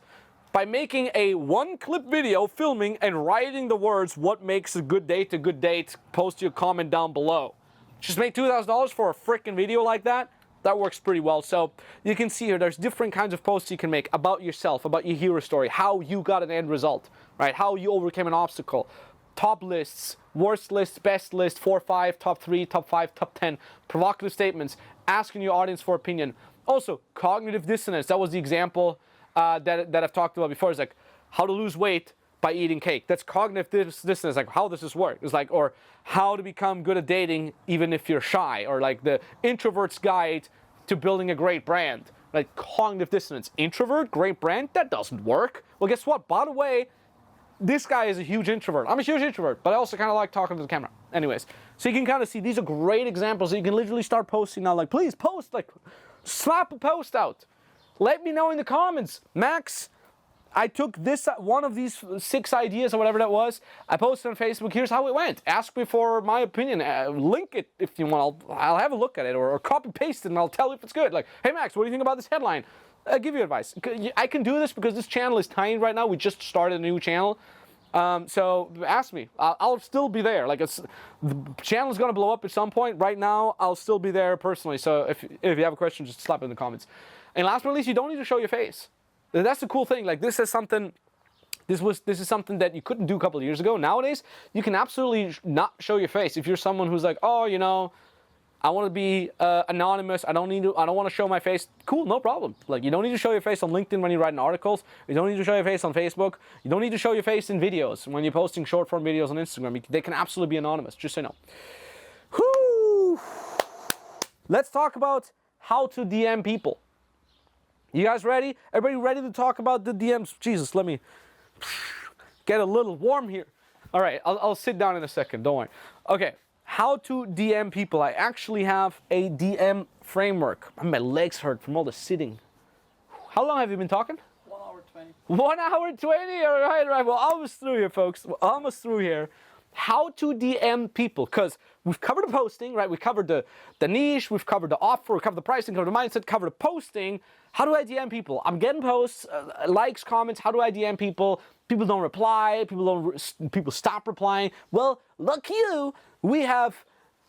by making a one-clip video filming and writing the words, what makes a good date, post your comment down below. Just made $2,000 for a freaking video like that? That works pretty well. So you can see here, there's different kinds of posts you can make about yourself, about your hero story, how you got an end result, right? How you overcame an obstacle. Top lists, worst list, best list, 4, 5, top 3, top 5, top 10, provocative statements, asking your audience for opinion. Also, cognitive dissonance. That was the example that I've talked about before. It's like how to lose weight by eating cake. That's cognitive dissonance, like how does this work? It's like, or how to become good at dating even if you're shy, or like the introvert's guide to building a great brand. Like cognitive dissonance. Introvert, great brand? That doesn't work. Well, guess what? By the way, this guy is a huge introvert. I'm a huge introvert, but I also kind of like talking to the camera. Anyways, so you can kind of see these are great examples that you can literally start posting now. Like, please post, like, slap a post out. Let me know in the comments. Max, I took this one of these 6 ideas or whatever that was. I posted on Facebook. Here's how it went. Ask me for my opinion. Link it if you want. I'll have a look at it, or copy paste it, and I'll tell you if it's good. Like, hey Max, what do you think about this headline? I'll give you advice. I can do this because this channel is tiny right now. We just started a new channel. So ask me. I'll still be there. Like, the channel's gonna blow up at some point. Right now, I'll still be there personally. So if you have a question, just slap it in the comments. And last but not least, you don't need to show your face. That's the cool thing. Like, this is something that you couldn't do a couple of years ago. Nowadays, you can absolutely not show your face. If you're someone who's like, oh, I want to be anonymous. I don't want to show my face. Cool, no problem. Like, you don't need to show your face on LinkedIn when you're writing articles. You don't need to show your face on Facebook. You don't need to show your face in videos when you're posting short form videos on Instagram. They can absolutely be anonymous. Just say no. Whew. Let's talk about how to DM people. You guys ready? Everybody ready to talk about the DMs? Jesus, let me get a little warm here. All right, I'll sit down in a second. Don't worry. Okay. How to DM people. I actually have a DM framework. My legs hurt from all the sitting. How long have you been talking? 1 hour 20. 1 hour 20? All right. Well, almost through here, folks. We're almost through here. How to DM people. Because we've covered the posting, right? We covered the niche. We've covered the offer. We covered the pricing, covered the mindset, covered the posting. How do I DM people? I'm getting posts, likes, comments. How do I DM people? People don't reply. People stop replying. Well, look you. We have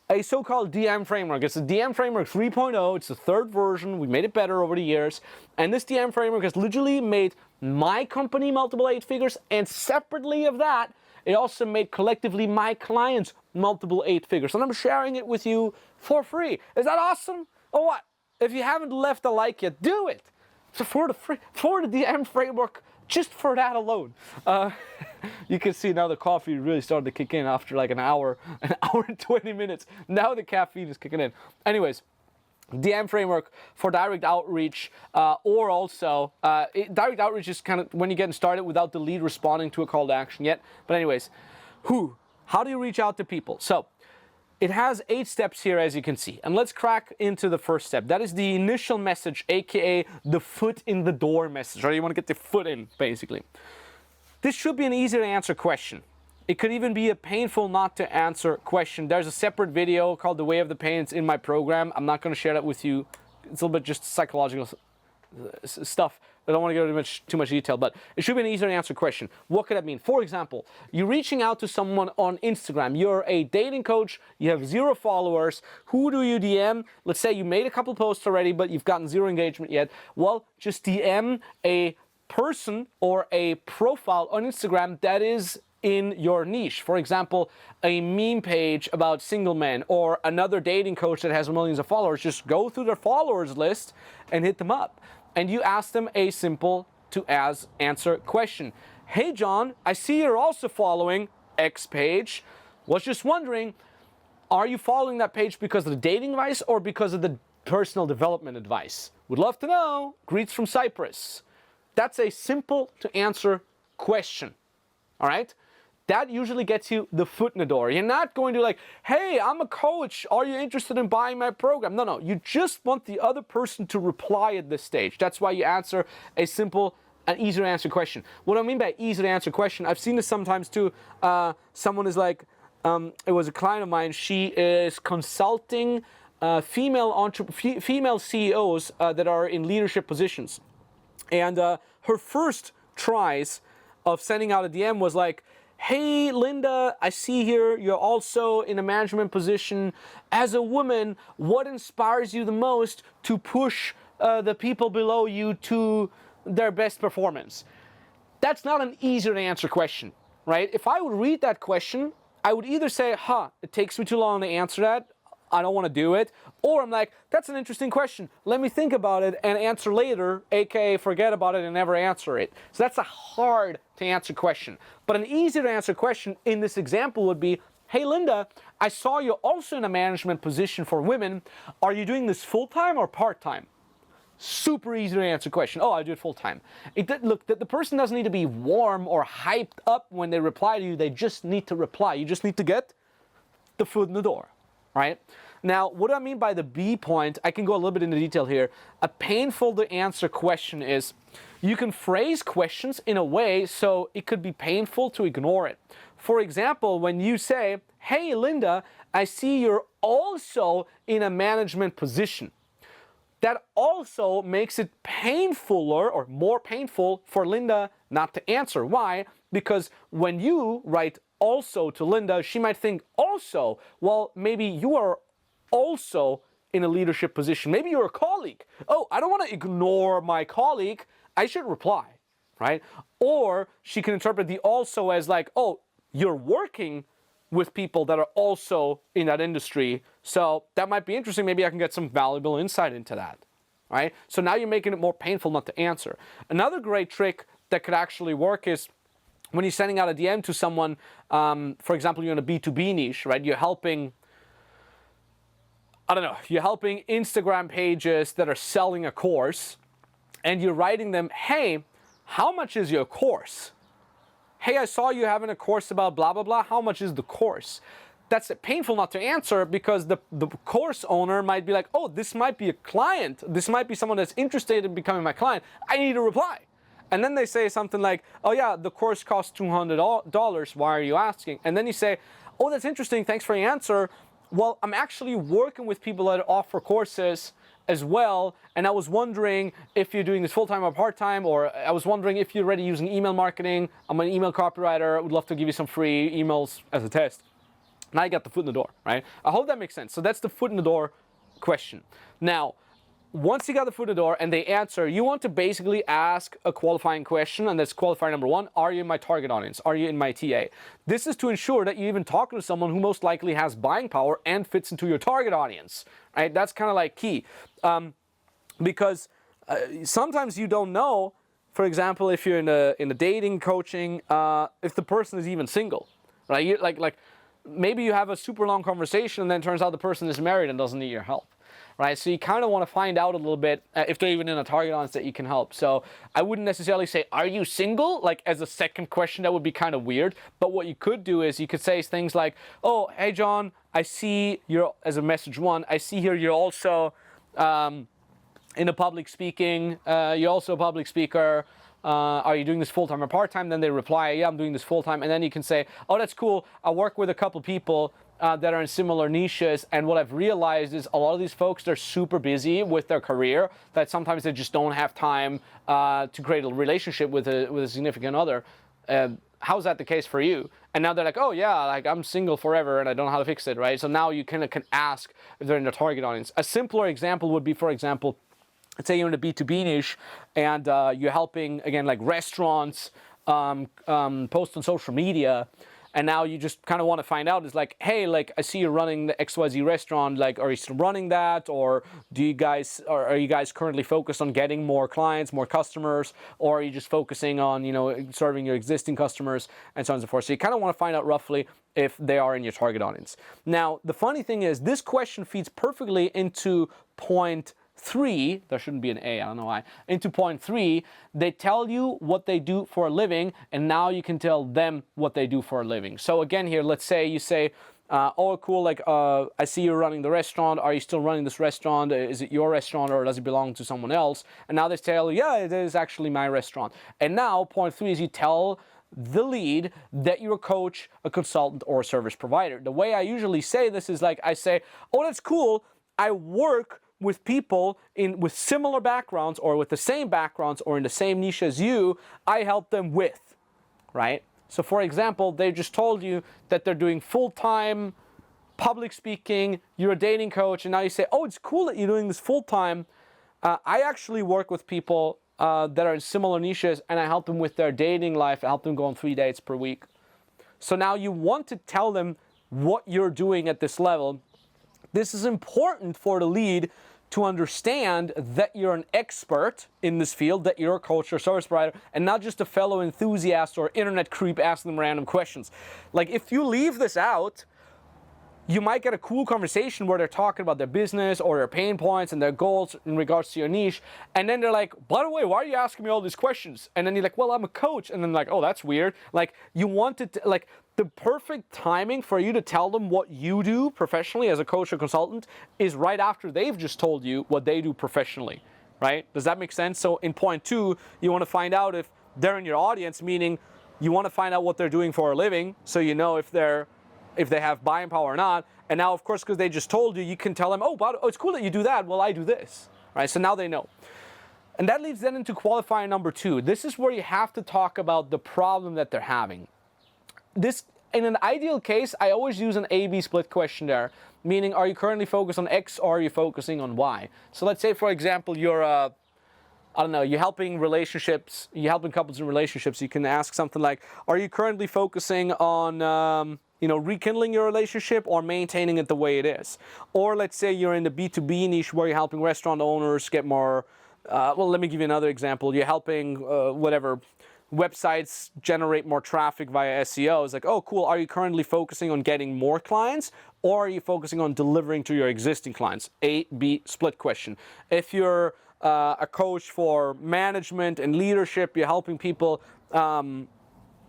a so-called DM framework. It's a DM framework 3.0. It's the third version. We made it better over the years. And this DM framework has literally made my company multiple 8 figures. And separately of that, it also made collectively my clients multiple 8 figures. And I'm sharing it with you for free. Is that awesome? Or what? If you haven't left a like yet, do it. So for the DM framework, just for that alone. You can see now the coffee really started to kick in after like an hour and 20 minutes. Now the caffeine is kicking in. Anyways, DM framework for direct outreach, or also direct outreach is kind of when you're getting started without the lead responding to a call to action yet. But anyways, how do you reach out to people? So it has 8 steps here, as you can see. And let's crack into the first step. That is the initial message, aka the foot in the door message, right? You want to get the foot in, basically. This should be an easy to answer question. It could even be a painful not to answer question. There's a separate video called The Way of the Pain. It's in my program. I'm not going to share that with you. It's a little bit just psychological stuff. I don't want to go into too much detail, but it should be an easy to answer question. What could that mean? For example, you're reaching out to someone on Instagram. You're a dating coach. You have 0 followers. Who do you DM? Let's say you made a couple posts already, but you've gotten 0 engagement yet. Well, just DM a person or a profile on Instagram that is in your niche. For example, a meme page about single men or another dating coach that has millions of followers. Just go through their followers list and hit them up. And you ask them a simple to answer question. Hey, John, I see you're also following X page. Was just wondering, are you following that page because of the dating advice or because of the personal development advice? Would love to know. Greets from Cyprus. That's a simple to answer question. All right? That usually gets you the foot in the door. You're not going to like, hey, I'm a coach. Are you interested in buying my program? No. You just want the other person to reply at this stage. That's why you answer a simple and easy to answer question. What I mean by easy to answer question, I've seen this sometimes too. Someone is like, it was a client of mine. She is consulting female CEOs that are in leadership positions. And her first tries of sending out a DM was like, hey, Linda, I see here you're also in a management position. As a woman, what inspires you the most to push the people below you to their best performance? That's not an easy to answer question, right? If I would read that question, I would either say, it takes me too long to answer that. I don't want to do it. Or I'm like, that's an interesting question. Let me think about it and answer later, aka forget about it and never answer it. So that's a hard to answer question. But an easy to answer question in this example would be, hey Linda, I saw you're also in a management position for women. Are you doing this full-time or part-time? Super easy to answer question. Oh, I do it full-time. Look, the person doesn't need to be warm or hyped up when they reply to you. They just need to reply. You just need to get the foot in the door, right? Now, what do I mean by the B point? I can go a little bit into detail here. A painful to answer question is you can phrase questions in a way so it could be painful to ignore it. For example, when you say, hey Linda, I see you're also in a management position. That also makes it painfuler or more painful for Linda not to answer. Why? Because when you write also to Linda, she might think also, well, maybe you are also in a leadership position. Maybe you're a colleague. Oh, I don't want to ignore my colleague. I should reply, right? Or she can interpret the also as like, oh, you're working with people that are also in that industry. So that might be interesting. Maybe I can get some valuable insight into that, right? So now you're making it more painful not to answer. Another great trick that could actually work is when you're sending out a DM to someone, for example, you're in a B2B niche, right? You're helping, you're helping Instagram pages that are selling a course, and you're writing them, hey, how much is your course? Hey, I saw you having a course about blah, blah, blah. How much is the course? That's painful not to answer because the course owner might be like, oh, this might be a client. This might be someone that's interested in becoming my client. I need a reply. And then they say something like, oh yeah, the course costs $200. Why are you asking? And then you say, oh, that's interesting. Thanks for your answer. Well, I'm actually working with people that offer courses as well, and I was wondering if you're doing this full-time or part-time, or I was wondering if you're already using email marketing. I'm an email copywriter. I would love to give you some free emails as a test. Now you got the foot in the door, right? I hope that makes sense. So that's the foot in the door question. Now, once you got the foot in the door and they answer, you want to basically ask a qualifying question, and that's qualifier number one. Are you in my target audience? Are you in my TA? This is to ensure that you're even talking to someone who most likely has buying power and fits into your target audience, right? That's kind of like key. Because sometimes you don't know, for example, if you're in a dating coaching, if the person is even single, right? You, like maybe you have a super long conversation and then it turns out the person is married and doesn't need your help. Right, so you kind of want to find out a little bit if they're even in a target audience that you can help. So I wouldn't necessarily say, are you single? Like as a second question, that would be kind of weird. But what you could do is you could say things like, oh, hey, John, I see you're, as a message one, I see here you're also in a public speaking, you're also a public speaker. Are you doing this full-time or part-time? Then they reply, yeah, I'm doing this full-time. And then you can say, oh, that's cool. I work with a couple people that are in similar niches, and what I've realized is a lot of these folks, they're super busy with their career that sometimes they just don't have time to create a relationship with a significant other. How's that the case for you? And now they're like, oh yeah, like I'm single forever and I don't know how to fix it, right? So now you kind of can ask if they're in the target audience. A simpler example would be, for example, let's say you're in a B2B niche and you're helping, again, like restaurants post on social media. And now you just kind of want to find out, is like, hey, like I see you're running the XYZ restaurant, like are you still running that? Or are you guys currently focused on getting more clients, more customers? Or are you just focusing on, serving your existing customers and so on and so forth? So you kind of want to find out roughly if they are in your target audience. Now, the funny thing is this question feeds perfectly into point 3, there shouldn't be an A, I don't know why, into point 3, they tell you what they do for a living, and now you can tell them what they do for a living. So again here, let's say you say, oh cool, like I see you're running the restaurant, are you still running this restaurant, is it your restaurant or does it belong to someone else? And now they tell you, yeah, it is actually my restaurant. And now point 3 is you tell the lead that you're a coach, a consultant, or a service provider. The way I usually say this is like I say, oh, that's cool, I work with people with similar backgrounds or with the same backgrounds or in the same niche as you, I help them with, right? So for example, they just told you that they're doing full-time public speaking, you're a dating coach, and now you say, oh, it's cool that you're doing this full-time. I actually work with people that are in similar niches and I help them with their dating life. I help them go on 3 dates per week. So now you want to tell them what you're doing at this level. This is important for the lead to understand that you're an expert in this field, that you're a coach or service provider, and not just a fellow enthusiast or internet creep asking them random questions. Like if you leave this out, you might get a cool conversation where they're talking about their business or their pain points and their goals in regards to your niche. And then they're like, by the way, why are you asking me all these questions? And then you're like, well, I'm a coach. And then like, oh, that's weird. Like you wanted to, like the perfect timing for you to tell them what you do professionally as a coach or consultant is right after they've just told you what they do professionally, right? Does that make sense? So in point 2, you want to find out if they're in your audience, meaning you want to find out what they're doing for a living. So you know if they have buying power or not. And now, of course, because they just told you, you can tell them, oh, it's cool that you do that. Well, I do this, right? So now they know. And that leads then into qualifier number 2. This is where you have to talk about the problem that they're having. This, in an ideal case, I always use an A-B split question there, meaning are you currently focused on X or are you focusing on Y? So let's say, for example, you're a I don't know, you're helping couples in relationships, you can ask something like, are you currently focusing on, rekindling your relationship or maintaining it the way it is? Or let's say you're in the B2B niche where you're helping restaurant owners get more, let me give you another example. You're helping, websites generate more traffic via SEO. It's like, oh, cool. Are you currently focusing on getting more clients, or are you focusing on delivering to your existing clients? A, B, split question. If you're a coach for management and leadership, you're helping people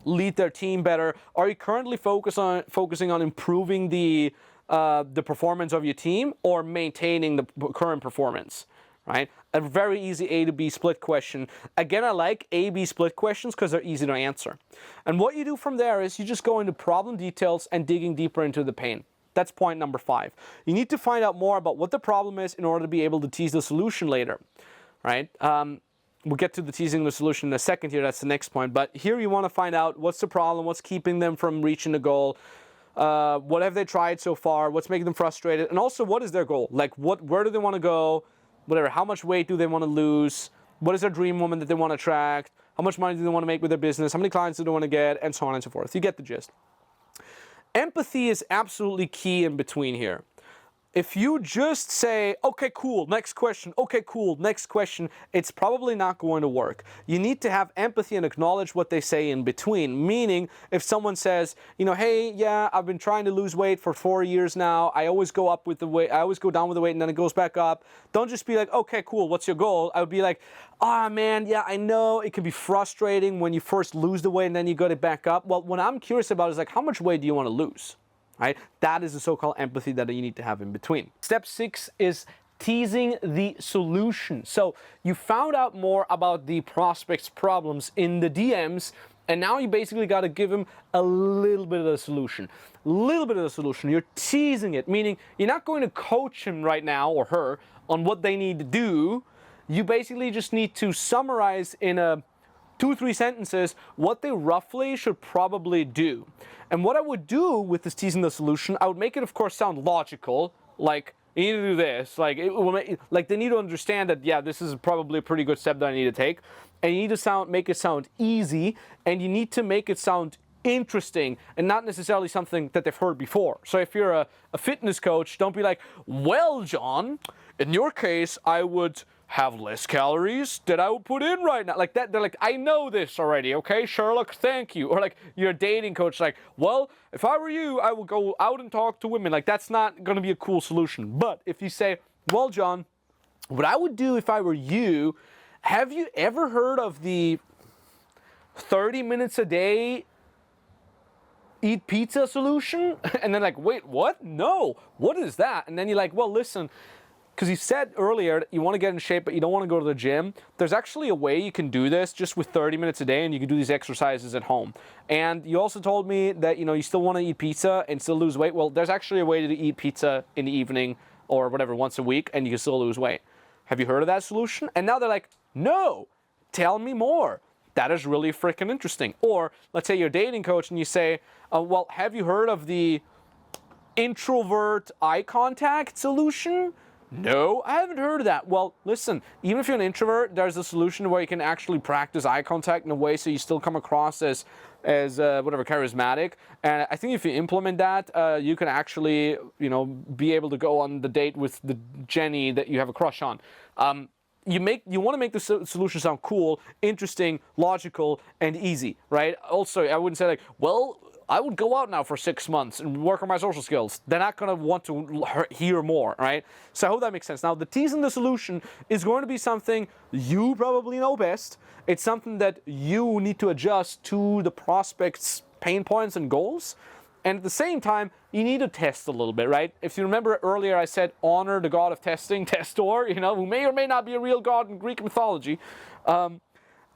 lead their team better. Are you currently focusing on improving the performance of your team or maintaining the current performance? Right? A very easy A to B split question. Again, I like A-B split questions because they're easy to answer. And what you do from there is you just go into problem details and digging deeper into the pain. That's point number 5. You need to find out more about what the problem is in order to be able to tease the solution later, right? We'll get to the teasing the solution in a second here. That's the next point. But here you want to find out what's the problem, what's keeping them from reaching the goal, what have they tried so far, what's making them frustrated, and also what is their goal? Like where do they want to go? Whatever, how much weight do they want to lose? What is their dream woman that they want to attract? How much money do they want to make with their business? How many clients do they want to get? And so on and so forth. You get the gist. Empathy is absolutely key in between here. If you just say, okay, cool, next question, okay, cool, next question, it's probably not going to work. You need to have empathy and acknowledge what they say in between. Meaning, if someone says, hey, yeah, I've been trying to lose weight for 4 years now. I always go up with the weight, I always go down with the weight and then it goes back up. Don't just be like, okay, cool, what's your goal? I would be like, man, yeah, I know it can be frustrating when you first lose the weight and then you get it back up. Well, what I'm curious about is like, how much weight do you want to lose? Right? That is the so-called empathy that you need to have in between. Step 6 is teasing the solution. So you found out more about the prospect's problems in the DMs, and now you basically got to give them a little bit of the solution. A little bit of the solution. You're teasing it, meaning you're not going to coach him right now or her on what they need to do. You basically just need to summarize in 2-3 sentences what they roughly should probably do. And what I would do with this teasing the solution, I would make it, of course, sound logical. Like, you need to do this. Like, it will like they need to understand that, yeah, this is probably a pretty good step that I need to take. And you need to make it sound easy, and you need to make it sound interesting and not necessarily something that they've heard before. So if you're a fitness coach, don't be like, well, John, in your case, I would have less calories that I would put in right now. Like that, they're like, I know this already, okay, Sherlock, thank you. Or like you're a dating coach, like, well, if I were you, I would go out and talk to women. Like that's not gonna be a cool solution. But if you say, well, John, what I would do if I were you, have you ever heard of the 30 minutes a day eat pizza solution? And then like, wait, what? No, what is that? And then you're like, well, listen, because you said earlier that you want to get in shape, but you don't want to go to the gym. There's actually a way you can do this just with 30 minutes a day, and you can do these exercises at home. And you also told me that, you still want to eat pizza and still lose weight. Well, there's actually a way to eat pizza in the evening or whatever, once a week, and you can still lose weight. Have you heard of that solution? And now they're like, no, tell me more. That is really freaking interesting. Or let's say you're a dating coach and you say, well, have you heard of the introvert eye contact solution? No, I haven't heard of that. Well, listen, even if you're an introvert, there's a solution where you can actually practice eye contact in a way so you still come across as charismatic. And I think if you implement that, you can actually, be able to go on the date with the Jenny that you have a crush on. You want to make the solution sound cool, interesting, logical, and easy, right? Also, I wouldn't say like, well, I would go out now for 6 months and work on my social skills. They're not going to want to hear more, right? So I hope that makes sense. Now, the tease and the solution is going to be something you probably know best. It's something that you need to adjust to the prospect's pain points and goals. And at the same time, you need to test a little bit, right? If you remember earlier, I said honor the god of testing, Testor, who may or may not be a real god in Greek mythology.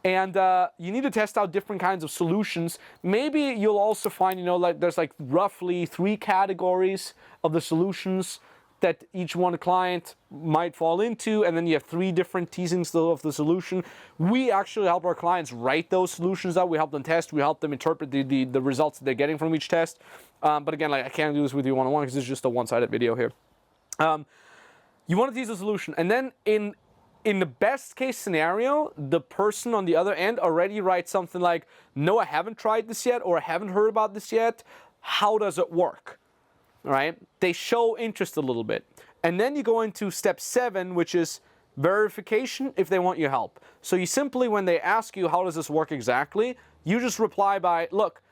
And you need to test out different kinds of solutions. Maybe you'll also find, there's like roughly 3 categories of the solutions that each one client might fall into, and then you have 3 different teasings of the solution. We actually help our clients write those solutions out. We help them test. We help them interpret the results that they're getting from each test. But again, I can't do this with you one-on-one because this is just a one-sided video here. You want to tease a solution, and then in in the best case scenario, the person on the other end already writes something like, no, I haven't tried this yet, or I haven't heard about this yet. How does it work? All right? They show interest a little bit. And then you go into step 7, which is verification if they want your help. So you simply, when they ask you, how does this work exactly, you just reply by, look,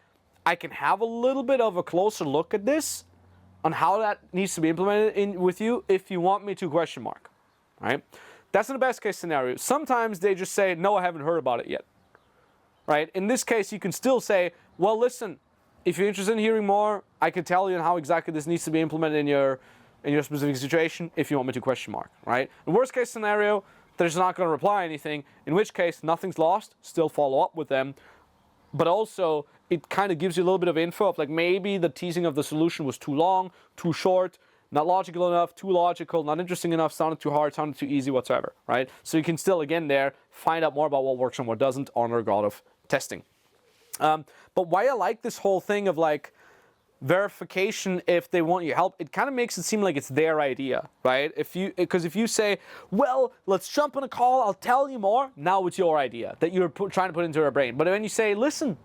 I can have a little bit of a closer look at this on how that needs to be implemented in with you if you want me to, question mark. Right? That's in the best case scenario. Sometimes they just say, no, I haven't heard about it yet. Right? In this case, you can still say, well, listen, if you're interested in hearing more, I can tell you how exactly this needs to be implemented in your specific situation if you want me to, question mark. Right? In worst case scenario, they're just not going to reply anything, in which case nothing's lost, still follow up with them. But also, it kind of gives you a little bit of info of like maybe the teasing of the solution was too long, too short, not logical enough, too logical, not interesting enough, sounded too hard, sounded too easy whatsoever, right? So you can still, again there, find out more about what works and what doesn't on regard of testing. But why I like this whole thing of like verification if they want your help, it kind of makes it seem like it's their idea, right? Because if you say, well, let's jump on a call, I'll tell you more, now it's your idea that you're trying to put into their brain. But when you say, listen,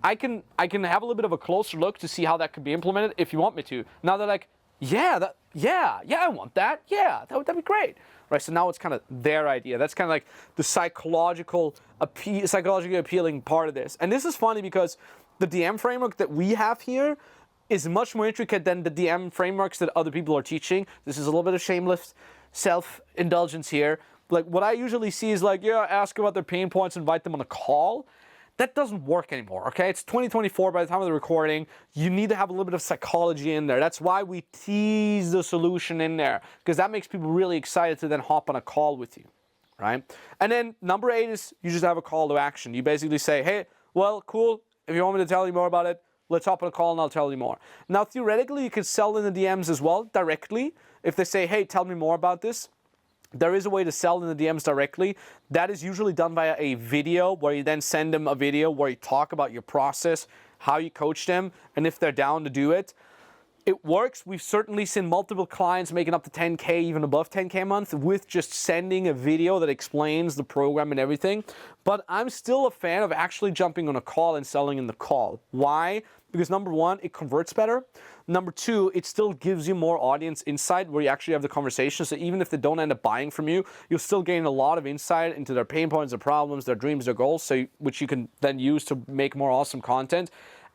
I can have a little bit of a closer look to see how that could be implemented if you want me to. Now they're like, yeah, I want that. Yeah, that'd be great. Right, so now it's kind of their idea. That's kind of like the psychologically appealing part of this. And this is funny because the DM framework that we have here is much more intricate than the DM frameworks that other people are teaching. This is a little bit of shameless self-indulgence here. Like what I usually see is like, yeah, ask about their pain points, invite them on a call. That doesn't work anymore, okay? It's 2024 by the time of the recording. You need to have a little bit of psychology in there. That's why we tease the solution in there, because that makes people really excited to then hop on a call with you, right? And then number 8 is you just have a call to action. You basically say, hey, well, cool. If you want me to tell you more about it, let's hop on a call and I'll tell you more. Now, theoretically, you could sell in the DMs as well, directly. If they say, hey, tell me more about this, there is a way to sell in the DMs directly. That is usually done via a video where you then send them a video where you talk about your process, how you coach them, and if they're down to do it. It works. We've certainly seen multiple clients making up to 10K, even above 10K a month with just sending a video that explains the program and everything. But I'm still a fan of actually jumping on a call and selling in the call. Why? Because number 1, it converts better. Number 2, it still gives you more audience insight where you actually have the conversation. So even if they don't end up buying from you, you'll still gain a lot of insight into their pain points, their problems, their dreams, their goals, which you can then use to make more awesome content.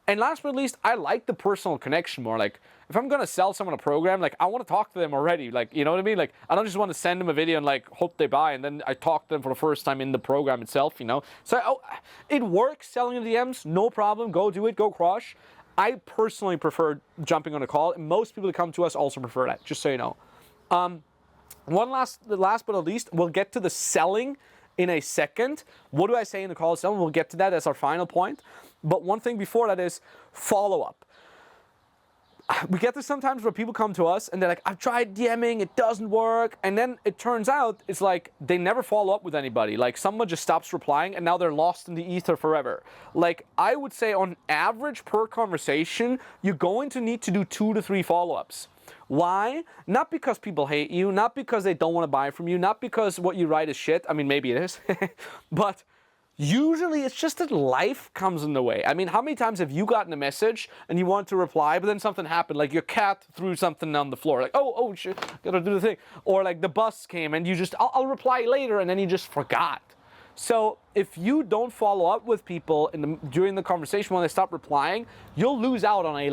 And last but not least, I like the personal connection more. Like, if I'm going to sell someone a program, like, I want to talk to them already. Like, you know what I mean? Like, I don't just want to send them a video and, like, hope they buy, and then I talk to them for the first time in the program itself, you know? So, it works selling in DMs, no problem. Go do it, go crush. I personally prefer jumping on a call, and most people that come to us also prefer that, just so you know. Last but not least, we'll get to the selling in a second. What do I say in the call selling? We'll get to that as our final point. But one thing before that is follow-up. We get this sometimes where people come to us and they're like, I've tried DMing, it doesn't work. And then it turns out it's like they never follow up with anybody. Like someone just stops replying and now they're lost in the ether forever. Like I would say on average per conversation, you're going to need to do 2 to 3 follow-ups. Why? Not because people hate you, not because they don't want to buy from you, not because what you write is shit. I mean, maybe it is. But usually it's just that life comes in the way. I mean, how many times have you gotten a message and you want to reply, but then something happened, like your cat threw something on the floor, like, oh shit, gotta do the thing. Or like the bus came and you just, I'll reply later, and then you just forgot. So if you don't follow up with people during the conversation when they stop replying, you'll lose out on a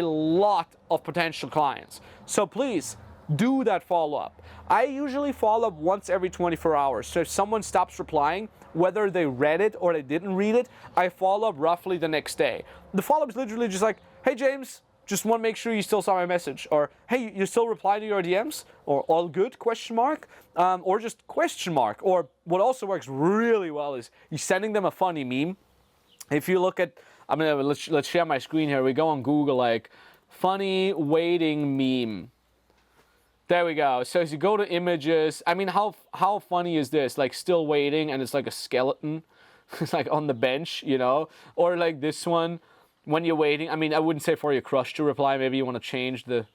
lot of potential clients. So please, do that follow-up. I usually follow up once every 24 hours. So if someone stops replying, whether they read it or they didn't read it, I follow up roughly the next day. The follow-up is literally just like, hey James, just want to make sure you still saw my message. Or, hey, you still reply to your DMs? Or all good, question mark? Or just question mark. Or what also works really well is you sending them a funny meme. If you look at, let's share my screen here. We go on Google, like, funny waiting meme. There we go. So as you go to images, I mean, how funny is this? Like still waiting, and it's like a skeleton. It's like on the bench, you know? Or like this one, when you're waiting. I mean, I wouldn't say for your crush to reply. Maybe you want to change the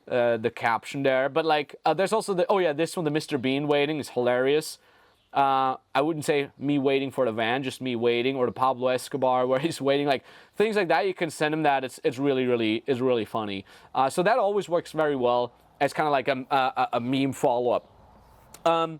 the caption there. But like, there's also this one, the Mr. Bean waiting is hilarious. I wouldn't say me waiting for the van, just me waiting, or the Pablo Escobar where he's waiting, like things like that. You can send him that. It's really funny. So that always works very well as kind of like a meme follow-up. And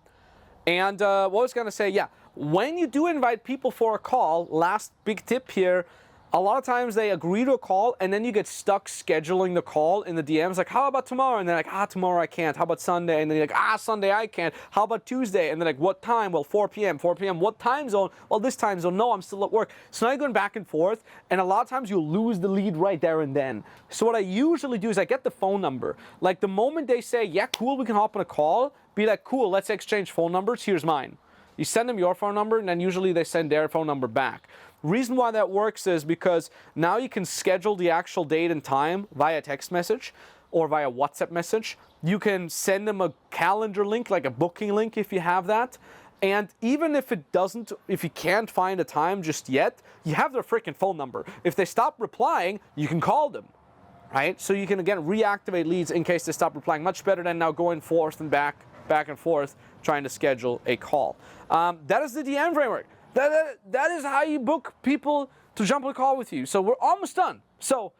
what I was gonna say, yeah, when you do invite people for a call, last big tip here, a lot of times they agree to a call and then you get stuck scheduling the call in the DMs, like, how about tomorrow? And they're like, tomorrow I can't. How about Sunday? And then you're like, Sunday I can't. How about Tuesday? And they're like, what time? Well, 4 p.m. 4 p.m. What time zone? Well, this time zone. No, I'm still at work. So now you're going back and forth, and a lot of times you'll lose the lead right there and then. So what I usually do is I get the phone number. Like the moment they say, yeah, cool, we can hop on a call, be like, cool, let's exchange phone numbers. Here's mine. You send them your phone number, and then usually they send their phone number back. Reason why that works is because now you can schedule the actual date and time via text message or via WhatsApp message. You can send them a calendar link, like a booking link if you have that. And even if you can't find a time just yet, you have their freaking phone number. If they stop replying, you can call them, right? So you can, again, reactivate leads in case they stop replying. Much better than now going forth and back and forth trying to schedule a call. That is the DM framework. That is how you book people to jump on a call with you. So we're almost done. So,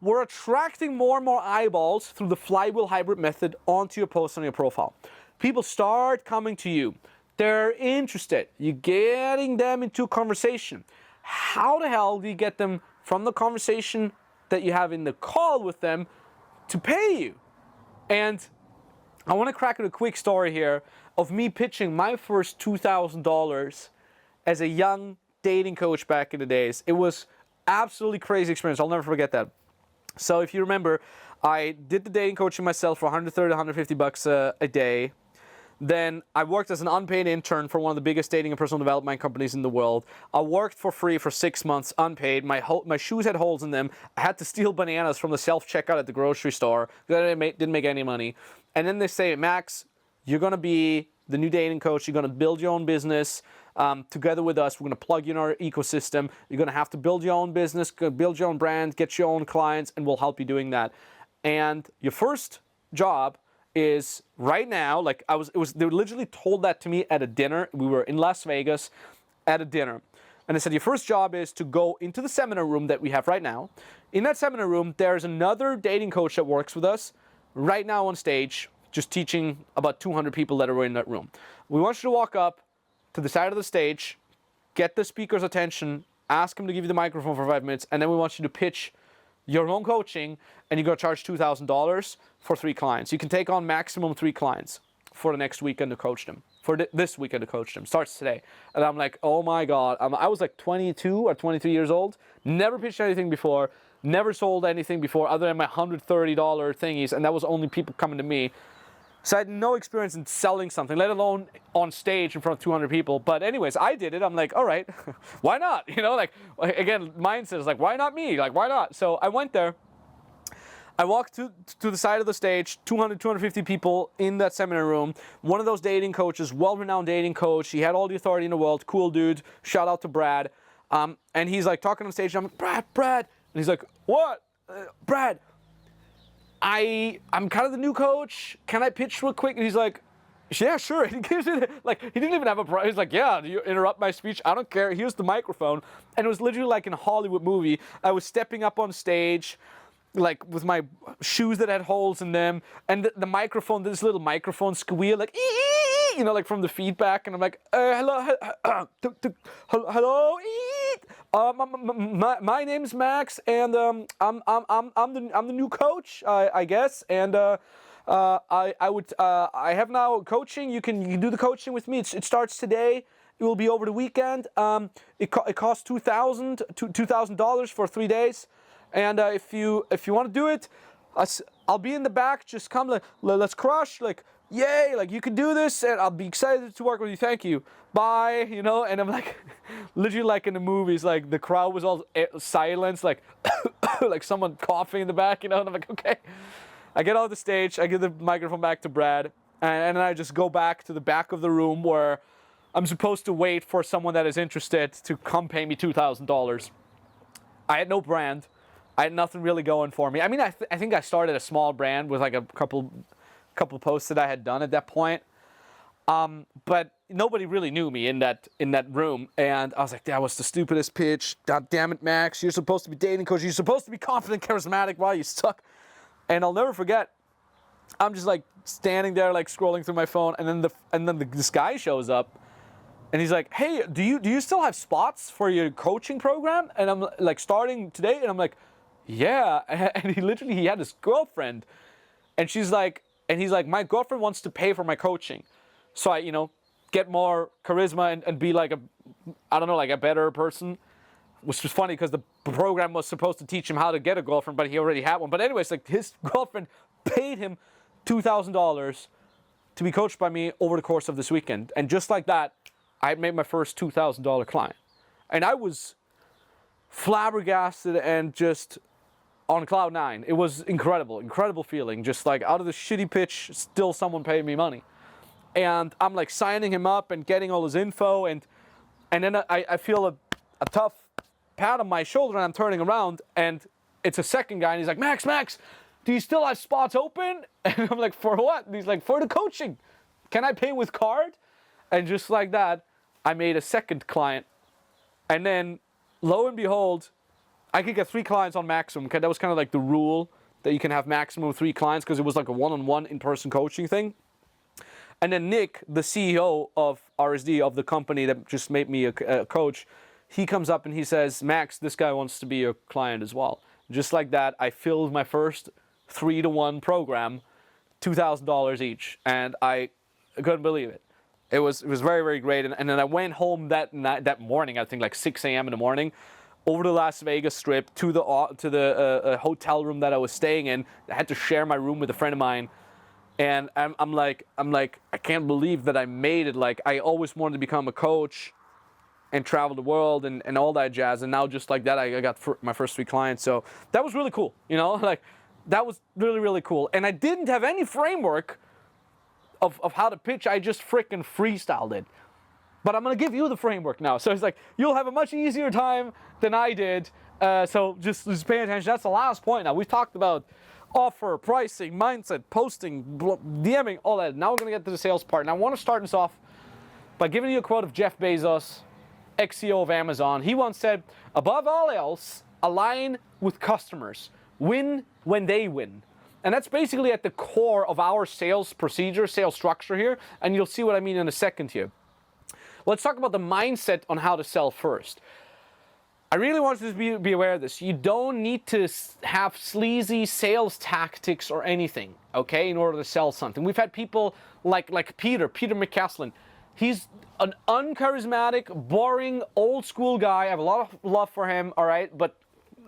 we're attracting more and more eyeballs through the flywheel hybrid method onto your post on your profile. People start coming to you. They're interested. You're getting them into a conversation. How the hell do you get them from the conversation that you have in the call with them to pay you? And I want to crack a quick story here of me pitching my first $2,000 as a young dating coach back in the days. It was absolutely crazy experience. I'll never forget that. So if you remember, I did the dating coaching myself for $130, $150 a day. Then I worked as an unpaid intern for one of the biggest dating and personal development companies in the world. I worked for free for 6 months, unpaid. My shoes had holes in them. I had to steal bananas from the self-checkout at the grocery store because I didn't make any money. And then they say, Max, you're going to be the new dating coach. You're going to build your own business together with us. We're going to plug you in our ecosystem. You're going to have to build your own business, build your own brand, get your own clients, and we'll help you doing that. And your first job is right now, like they literally told that to me at a dinner. We were in Las Vegas at a dinner. And they said, your first job is to go into the seminar room that we have right now. In that seminar room, there's another dating coach that works with us right now on stage, just teaching about 200 people that are in that room. We want you to walk up to the side of the stage, get the speaker's attention, ask him to give you the microphone for 5 minutes, and then we want you to pitch your own coaching, and you're going to charge $2,000 for 3 clients. You can take on maximum 3 clients for the next weekend to coach them, for this weekend to coach them. Starts today. And I'm like, oh my God. I was like 22 or 23 years old, never pitched anything before, never sold anything before other than my $130 thingies, and that was only people coming to me. So I had no experience in selling something, let alone on stage in front of 200 people. But anyways, I did it. I'm like, all right, why not? You know, like, again, mindset is like, why not me? Like, why not? So I went there. I walked to the side of the stage, 200, 250 people in that seminar room. One of those dating coaches, well-renowned dating coach. He had all the authority in the world. Cool dude. Shout out to Brad. And he's like talking on stage. I'm like, Brad. And he's like, what? Brad. I'm kind of the new coach. Can I pitch real quick? And he's like, yeah, sure. And he gives it, like, he didn't even have a, he's like, yeah, do you interrupt my speech? I don't care. Here's the microphone. And it was literally like in a Hollywood movie. I was stepping up on stage, like with my shoes that had holes in them. And the microphone, this little microphone squeal, like, you know, like from the feedback. And I'm like, hello, hello, my name's Max, and I'm the new coach, I guess, and I have now coaching. You can do the coaching with me. It starts today. It will be over the weekend. It costs $2,000 for 3 days, and if you want to do it, I'll be in the back. Just come, let's crush, like. Yay, like you can do this, and I'll be excited to work with you. Thank you. Bye, you know, and I'm like, literally like in the movies, like the crowd was all silence, like, like someone coughing in the back, you know, and I'm like, okay. I get off the stage, I give the microphone back to Brad, and then I just go back to the back of the room where I'm supposed to wait for someone that is interested to come pay me $2,000. I had no brand. I had nothing really going for me. I mean, I think I started a small brand with like a couple posts that I had done at that point. But nobody really knew me in that room, and I was like, that was the stupidest pitch. God damn it, Max! You're supposed to be dating coach. You're supposed to be confident, charismatic. Wow, you suck. And I'll never forget. I'm just like standing there, like scrolling through my phone, and then this guy shows up, and he's like, "Hey, do you still have spots for your coaching program?" And I'm like, starting today, and I'm like, "Yeah." And he had his girlfriend, and he's like, "My girlfriend wants to pay for my coaching, so I, get more charisma and be like a better person." Which was funny because the program was supposed to teach him how to get a girlfriend, but he already had one. But anyways, like his girlfriend paid him $2,000 to be coached by me over the course of this weekend. And just like that, I made my first $2,000 client. And I was flabbergasted and just on cloud nine. It was incredible feeling. Just like out of the shitty pitch, still someone paid me money. And I'm like signing him up and getting all his info. And then I feel a tough pat on my shoulder, and I'm turning around, and it's a second guy, and he's like, Max, do you still have spots open? And I'm like, for what? And he's like, for the coaching. Can I pay with card? And just like that, I made a second client. And then, lo and behold, I could get 3 clients on maximum. That was kind of like the rule, that you can have maximum 3 clients, because it was like a one-on-one in-person coaching thing. And then Nick, the CEO of RSD, of the company that just made me a coach, he comes up and he says, Max, this guy wants to be your client as well. Just like that, I filled my first 3-to-1 program, $2,000 each, and I couldn't believe it. It was very, very great. And then I went home that morning, I think like 6 a.m. in the morning, over the Las Vegas Strip to the hotel room that I was staying in. I had to share my room with a friend of mine. And I'm like, I can't believe that I made it. Like, I always wanted to become a coach and travel the world and all that jazz. And now just like that, I got my first 3 clients. So that was really cool, like that was really, really cool. And I didn't have any framework of how to pitch. I just freaking freestyled it. But I'm going to give you the framework now. So it's like, you'll have a much easier time than I did. So just pay attention. That's the last point now. We've talked about offer, pricing, mindset, posting, DMing, all that. Now we're going to get to the sales part. And I want to start this off by giving you a quote of Jeff Bezos, ex-CEO of Amazon. He once said, above all else, align with customers. Win when they win. And that's basically at the core of our sales procedure, sales structure here. And you'll see what I mean in a second here. Let's talk about the mindset on how to sell first. I really want you to be aware of this. You don't need to have sleazy sales tactics or anything, okay, in order to sell something. We've had people like Peter McCaslin. He's an uncharismatic, boring, old school guy. I have a lot of love for him, all right? But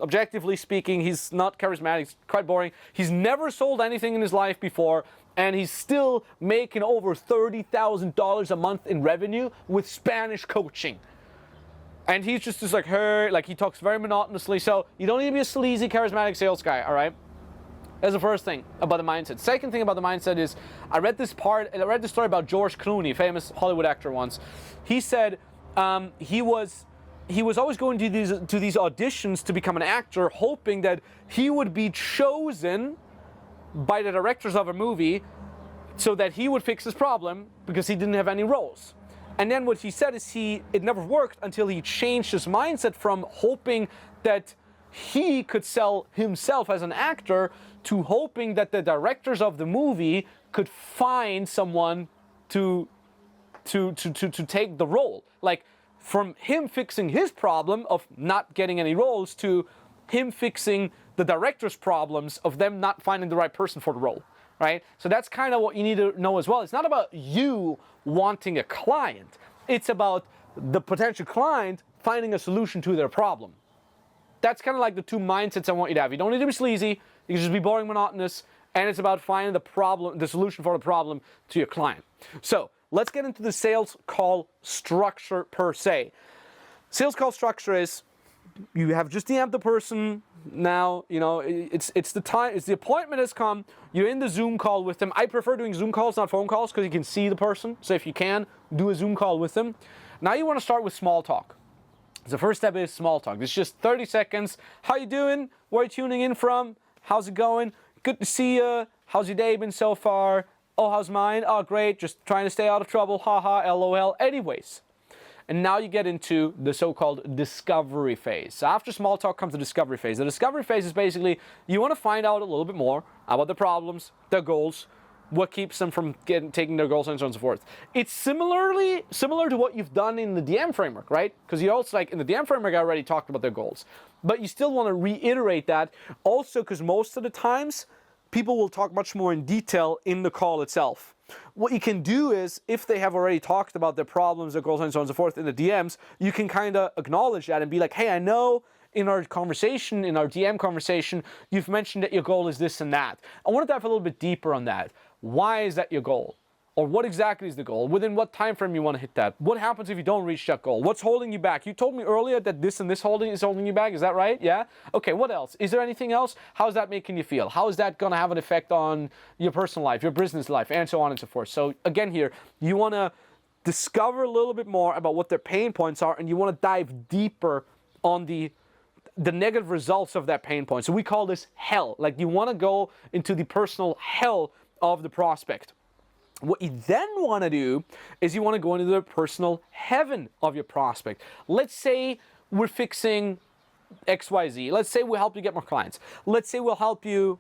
objectively speaking, he's not charismatic. He's quite boring. He's never sold anything in his life before, and he's still making over $30,000 a month in revenue with Spanish coaching. And he's just like, hey, like he talks very monotonously. So you don't need to be a sleazy, charismatic sales guy, all right? That's the first thing about the mindset. Second thing about the mindset is, I read this story about George Clooney, famous Hollywood actor once. He said he was always going to these auditions to become an actor, hoping that he would be chosen by the directors of a movie so that he would fix his problem because he didn't have any roles. And then what he said is it never worked until he changed his mindset from hoping that he could sell himself as an actor to hoping that the directors of the movie could find someone to take the role. Like, from him fixing his problem of not getting any roles to him fixing the director's problems of them not finding the right person for the role, right? So that's kind of what you need to know as well. It's not about you wanting a client. It's about the potential client finding a solution to their problem. That's kind of like the 2 mindsets I want you to have. You don't need to be sleazy. You can just be boring, monotonous, and it's about finding the solution for the problem to your client. So let's get into the sales call structure per se. Sales call structure is, you have just DM'd the person. Now, it's the appointment has come. You're in the Zoom call with them. I prefer doing Zoom calls, not phone calls, because you can see the person. So if you can, do a Zoom call with them. Now you want to start with small talk. The first step is small talk. It's just 30 seconds. How you doing? Where are you tuning in from? How's it going? Good to see you. How's your day been so far? Oh, how's mine? Oh, great. Just trying to stay out of trouble. Haha, LOL. Anyways. And now you get into the so-called discovery phase. So after small talk comes the discovery phase. The discovery phase is basically you want to find out a little bit more about their problems, their goals, what keeps them from taking their goals, and so on and so forth. It's similar to what you've done in the DM framework, right? Because you also, like in the DM framework, I already talked about their goals. But you still want to reiterate that also because most of the times, people will talk much more in detail in the call itself. What you can do is, if they have already talked about their problems, their goals, and so on and so forth in the DMs, you can kind of acknowledge that and be like, hey, I know in our conversation, in our DM conversation, you've mentioned that your goal is this and that. I want to dive a little bit deeper on that. Why is that your goal? Or what exactly is the goal? Within what time frame you want to hit that? What happens if you don't reach that goal? What's holding you back? You told me earlier that this and this is holding you back. Is that right? Yeah? Okay, what else? Is there anything else? How's that making you feel? How is that going to have an effect on your personal life, your business life, and so on and so forth? So again here, you want to discover a little bit more about what their pain points are, and you want to dive deeper on the negative results of that pain point. So we call this hell. Like you want to go into the personal hell of the prospect. What you then want to do is you want to go into the personal heaven of your prospect. Let's say we're fixing XYZ. Let's say we'll help you get more clients. Let's say we'll help you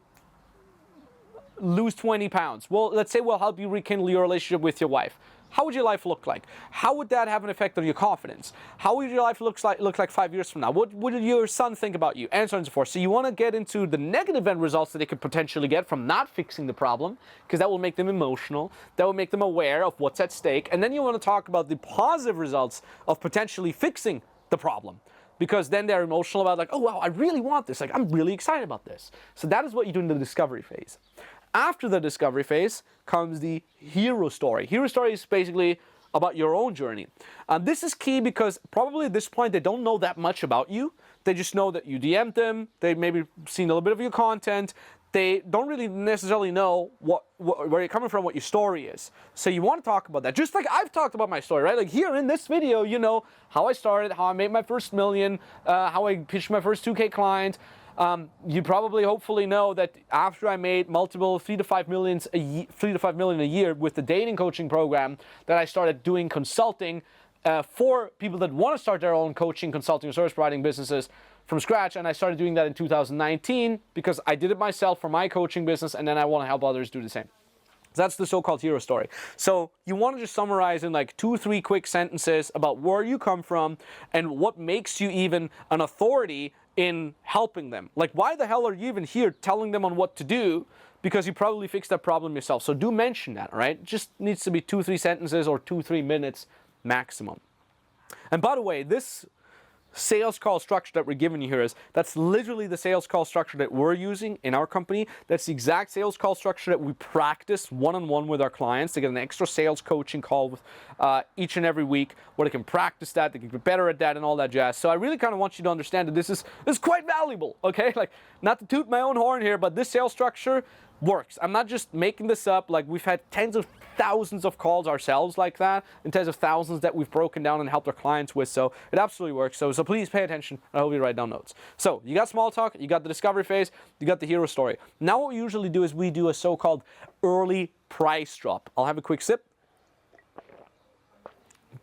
lose 20 pounds. Well, let's say we'll help you rekindle your relationship with your wife. How would your life look like? How would that have an effect on your confidence? How would your life look like 5 years from now? What would your son think about you? And so on and so forth. So you want to get into the negative end results that they could potentially get from not fixing the problem, because that will make them emotional. That will make them aware of what's at stake. And then you want to talk about the positive results of potentially fixing the problem, because then they're emotional about like, oh, wow, I really want this. Like, I'm really excited about this. So that is what you do in the discovery phase. After the discovery phase comes the hero story. Hero story is basically about your own journey. This is key because probably at this point they don't know that much about you. They just know that you DM'd them. They maybe seen a little bit of your content. They don't really necessarily know where you're coming from, what your story is. So you want to talk about that. Just like I've talked about my story, right? Like here in this video, you know how I started, how I made my first million, how I pitched my first 2K client. You probably hopefully know that after I made multiple 3 to 5 million a year with the dating coaching program, that I started doing consulting for people that want to start their own coaching, consulting, or service providing businesses from scratch. And I started doing that in 2019 because I did it myself for my coaching business, and then I want to help others do the same. That's the so-called hero story. So you want to just summarize in like 2-3 quick sentences about where you come from and what makes you even an authority in helping them. Like, why the hell are you even here telling them on what to do? Because you probably fixed that problem yourself. So do mention that, all right? It just needs to be 2-3 sentences or 2-3 minutes maximum. And by the way, this sales call structure that we're giving you here that's literally the sales call structure that we're using in our company. That's the exact sales call structure that we practice one-on-one with our clients. They get an extra sales coaching call with each and every week where they can practice that, they can get better at that and all that jazz. So I really kind of want you to understand that this is quite valuable, okay? Like, not to toot my own horn here, but this sales structure works. I'm not just making this up. Like, we've had tens of thousands of calls ourselves like that, and tens of thousands that we've broken down and helped our clients with. So it absolutely works. So please pay attention. I hope you write down notes. So you got small talk, you got the discovery phase, you got the hero story. Now what we usually do is we do a so-called early price drop. I'll have a quick sip.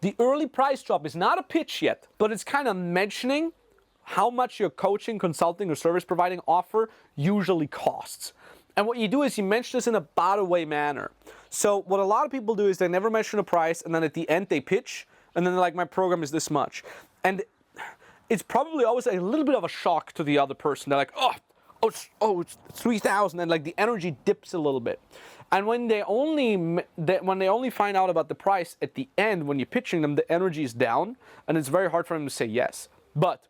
The early price drop is not a pitch yet, but it's kind of mentioning how much your coaching, consulting, or service providing offer usually costs. And what you do is you mention this in a by-the-way manner. So what a lot of people do is they never mention a price, and then at the end they pitch, and then they're like, my program is this much. And it's probably always a little bit of a shock to the other person. They're like, it's 3,000, and like the energy dips a little bit. And when they only find out about the price at the end, when you're pitching them, the energy is down, and it's very hard for them to say yes. But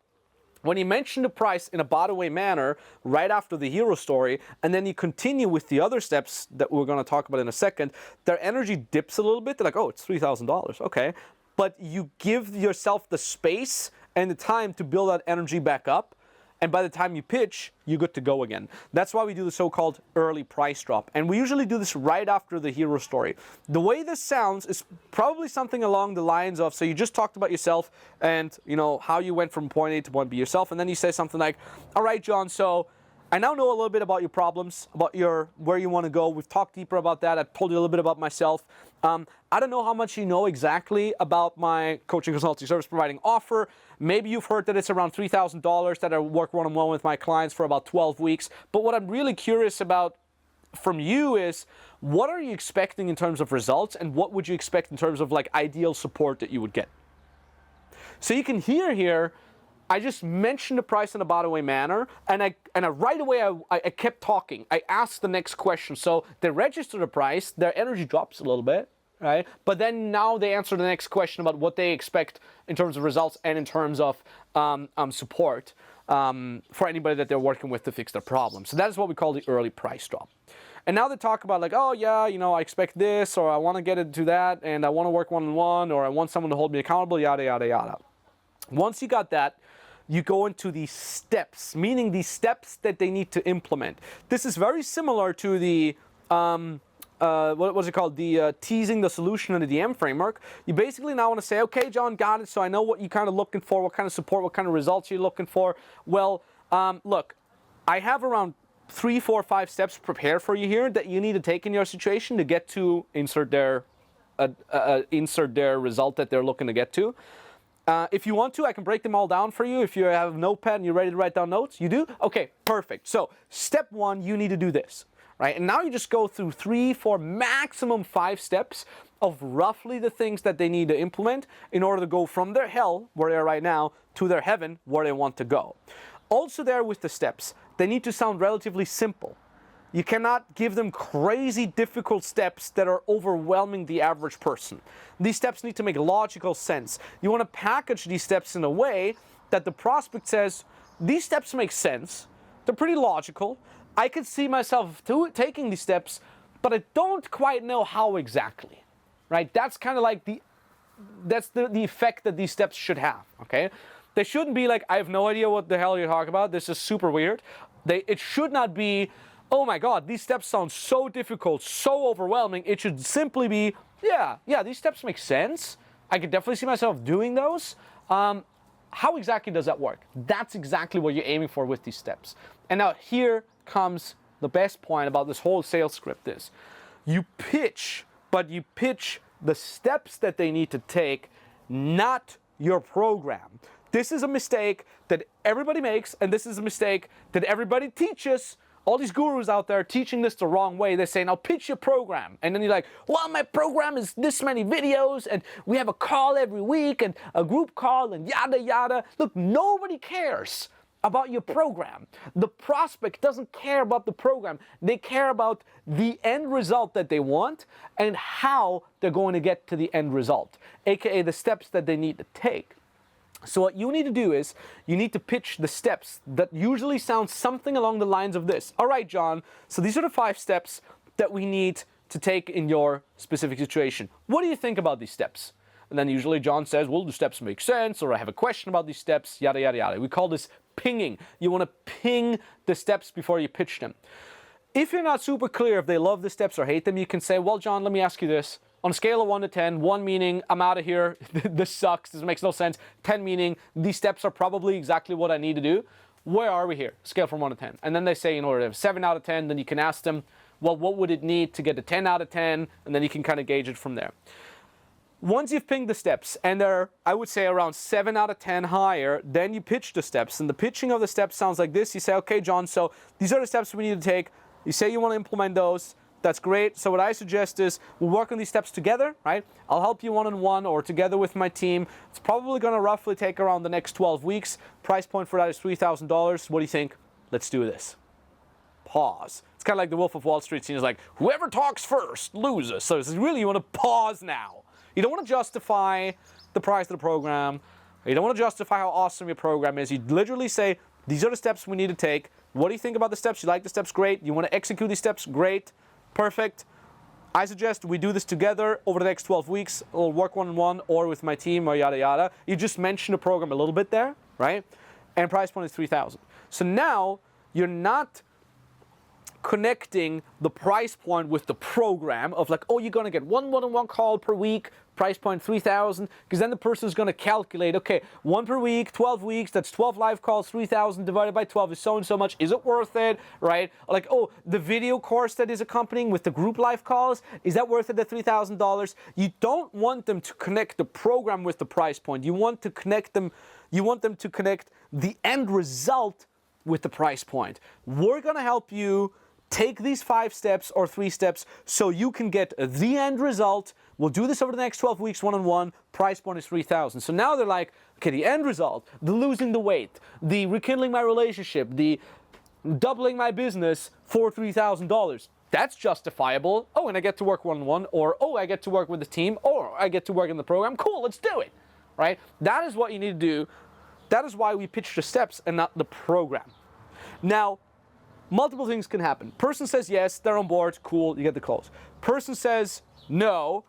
when you mention the price in a by-the-way manner right after the hero story, and then you continue with the other steps that we're going to talk about in a second, their energy dips a little bit. They're like, it's $3,000, okay. But you give yourself the space and the time to build that energy back up, And by the time you pitch, you're good to go again. That's why we do the so-called early price drop. And we usually do this right after the hero story. The way this sounds is probably something along the lines of, so you just talked about yourself and, you know, how you went from point A to point B yourself. And then you say something like, all right, John, so I now know a little bit about your problems, about where you want to go. We've talked deeper about that. I've told you a little bit about myself. I don't know how much you know exactly about my coaching consulting service providing offer. Maybe you've heard that it's around $3,000 that I work one-on-one with my clients for about 12 weeks. But what I'm really curious about from you is, what are you expecting in terms of results, and what would you expect in terms of like ideal support that you would get? So you can hear here, I just mentioned the price in a by-the-way manner, and I right away I kept talking. I asked the next question. So they register the price, their energy drops a little bit, right? But then now they answer the next question about what they expect in terms of results and in terms of support for anybody that they're working with to fix their problem. So that is what we call the early price drop. And now they talk about like, oh yeah, you know, I expect this, or I want to get into that, and I want to work one-on-one, or I want someone to hold me accountable, yada, yada, yada. Once you got that, you go into the steps, meaning the steps that they need to implement. This is very similar to the, what was it called? The teasing the solution in the DM framework. You basically now want to say, okay, John, got it. So I know what you're kind of looking for, what kind of support, what kind of results you're looking for. Well, look, I have around 3, 4, 5 steps prepared for you here that you need to take in your situation to get to insert their result that they're looking to get to. If you want to, I can break them all down for you. If you have a notepad and you're ready to write down notes, you do? Okay, perfect. So step 1, you need to do this, right? And now you just go through 3, 4, maximum 5 steps of roughly the things that they need to implement in order to go from their hell, where they are right now, to their heaven, where they want to go. Also there with the steps, they need to sound relatively simple. You cannot give them crazy difficult steps that are overwhelming the average person. These steps need to make logical sense. You want to package these steps in a way that the prospect says, these steps make sense, they're pretty logical, I could see myself taking these steps, but I don't quite know how exactly, right? That's kind of like the effect that these steps should have, okay? They shouldn't be like, I have no idea what the hell you're talking about, this is super weird. It should not be, oh my God, these steps sound so difficult, so overwhelming. It should simply be, yeah, these steps make sense. I could definitely see myself doing those. How exactly does that work? That's exactly what you're aiming for with these steps. And now here comes the best point about this whole sales script is, you pitch, but you pitch the steps that they need to take, not your program. This is a mistake that everybody makes, and this is a mistake that everybody teaches. All these gurus out there teaching this the wrong way. They say, now pitch your program. And then you're like, well, my program is this many videos, and we have a call every week, and a group call, and yada, yada. Look, nobody cares about your program. The prospect doesn't care about the program. They care about the end result that they want and how they're going to get to the end result, aka the steps that they need to take. So what you need to do is, you need to pitch the steps that usually sound something along the lines of this. All right, John, so these are the 5 steps that we need to take in your specific situation. What do you think about these steps? And then usually John says, well, the steps make sense, or I have a question about these steps, yada, yada, yada. We call this pinging. You want to ping the steps before you pitch them. If you're not super clear if they love the steps or hate them, you can say, well, John, let me ask you this. On a scale of 1 to 10, 1 meaning I'm out of here, this sucks, this makes no sense, 10 meaning these steps are probably exactly what I need to do, where are we here? Scale from 1 to 10. And then they say, in order to have 7 out of 10, then you can ask them, well, what would it need to get to 10 out of 10? And then you can kind of gauge it from there. Once you've pinged the steps, and they're, I would say, around 7 out of 10 higher, then you pitch the steps. And the pitching of the steps sounds like this. You say, okay, John, so these are the steps we need to take. You say you want to implement those. That's great. So what I suggest is we'll work on these steps together, right? I'll help you one-on-one or together with my team. It's probably going to roughly take around the next 12 weeks. Price point for that is $3,000. What do you think? Let's do this. Pause. It's kind of like the Wolf of Wall Street scene is like, whoever talks first loses. So it's really, you want to pause now. You don't want to justify the price of the program. You don't want to justify how awesome your program is. You literally say, these are the steps we need to take. What do you think about the steps? You like the steps? Great. You want to execute these steps? Great. Perfect. I suggest we do this together over the next 12 weeks. We'll work one-on-one or with my team or yada, yada. You just mentioned the program a little bit there, right? and price point is 3,000. So now you're not connecting the price point with the program of like, oh, you're going to get one one-on-one call per week, price point 3,000, because then the person's going to calculate, okay, one per week, 12 weeks, that's 12 live calls, 3,000 divided by 12 is so and so much. Is it worth it, right? Like, oh, the video course that is accompanying with the group live calls, is that worth it at $3,000? You don't want them to connect the program with the price point. You want to connect them, you want them to connect the end result with the price point. We're going to help you take these 5 steps or 3 steps so you can get the end result. We'll do this over the next 12 weeks, one-on-one. Price point is 3,000. So now they're like, okay, the end result, the losing the weight, the rekindling my relationship, the doubling my business for $3,000. That's justifiable. Oh, and I get to work one-on-one, or oh, I get to work with the team, or I get to work in the program. Cool, let's do it, right? That is what you need to do. That is why we pitch the steps and not the program. Now, multiple things can happen. Person says yes, they're on board, cool, you get the close. Person says no,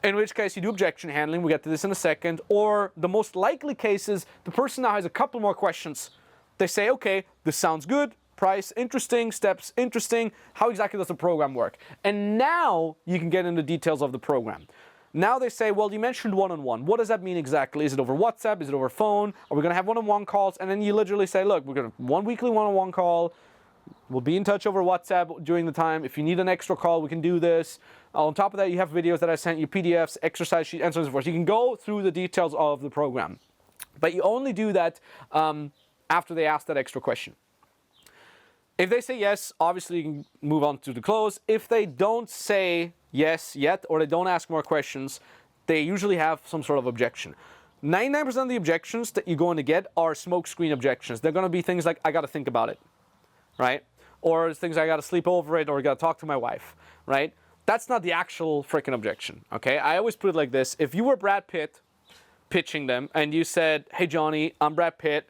in which case you do objection handling, we get to this in a second, or the most likely case is the person now has a couple more questions. They say, okay, this sounds good, price interesting, steps interesting, how exactly does the program work? And now you can get into details of the program. Now they say, well, you mentioned one-on-one. What does that mean exactly? Is it over WhatsApp? Is it over phone? Are we going to have one-on-one calls? And then you literally say, look, we're going to one weekly one-on-one call. We'll be in touch over WhatsApp during the time. If you need an extra call, we can do this. On top of that, you have videos that I sent you, PDFs, exercise sheets, and so forth. You can go through the details of the program. But you only do that after they ask that extra question. If they say yes, obviously you can move on to the close. If they don't say yes yet, or they don't ask more questions, they usually have some sort of objection. 99% of the objections that you're going to get are smokescreen objections. They're going to be things like, I got to think about it, right? Or things I got to sleep over it, or I got to talk to my wife, right? That's not the actual freaking objection, okay? I always put it like this. If you were Brad Pitt pitching them and you said, hey, Johnny, I'm Brad Pitt,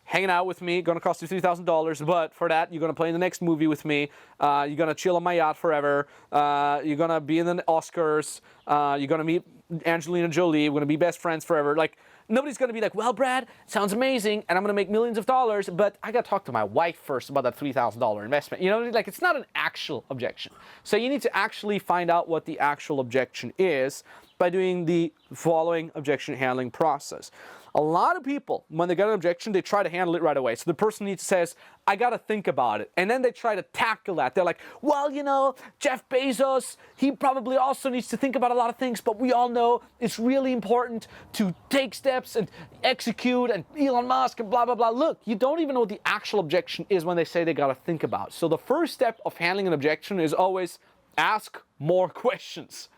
hanging out with me, gonna cost you $3,000, but for that, you're gonna play in the next movie with me, you're gonna chill on my yacht forever, you're gonna be in the Oscars, you're gonna meet Angelina Jolie, we're gonna be best friends forever. Like, nobody's gonna be like, well, Brad, sounds amazing, and I'm gonna make millions of dollars, but I gotta talk to my wife first about that $3,000 investment. You know, like, it's not an actual objection. So you need to actually find out what the actual objection is by doing the following objection handling process. A lot of people, when they get an objection, they try to handle it right away. So the person says, I got to think about it. And then they try to tackle that. They're like, well, you know, Jeff Bezos, he probably also needs to think about a lot of things, but we all know it's really important to take steps and execute, and Elon Musk and blah, blah, blah. Look, you don't even know what the actual objection is when they say they got to think about it. So the first step of handling an objection is always ask more questions.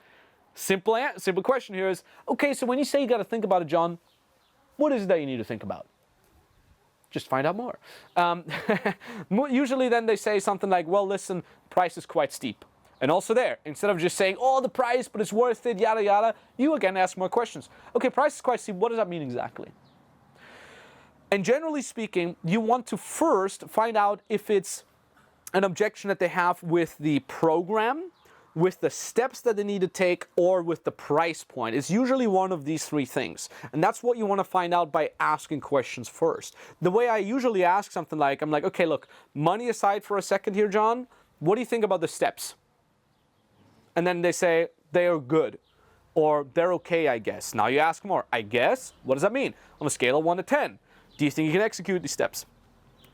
Simple question here is, okay, so when you say you got to think about it, John, what is it that you need to think about? Just find out more. Usually then they say something like, well, listen, price is quite steep. And also there, instead of just saying, oh, the price, but it's worth it, yada, yada, you again ask more questions. Okay, price is quite steep. What does that mean exactly? And generally speaking, you want to first find out if it's an objection that they have with the program, with the steps that they need to take, or with the price point. It's usually one of these 3 things. And that's what you want to find out by asking questions first. The way I usually ask something like, I'm like, okay, look, money aside for a second here, John, what do you think about the steps? And then they say, they are good, or they're okay, I guess. Now you ask more, I guess? What does that mean? On a scale of 1 to 10, do you think you can execute these steps?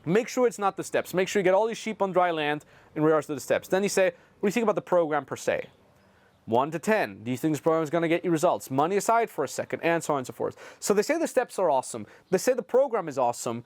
Make sure it's not the steps. Make sure you get all these sheep on dry land in regards to the steps. Then you say, what do you think about the program per se? 1 to 10. Do you think this program is going to get you results? Money aside for a second, and so on and so forth. So they say the steps are awesome. They say the program is awesome.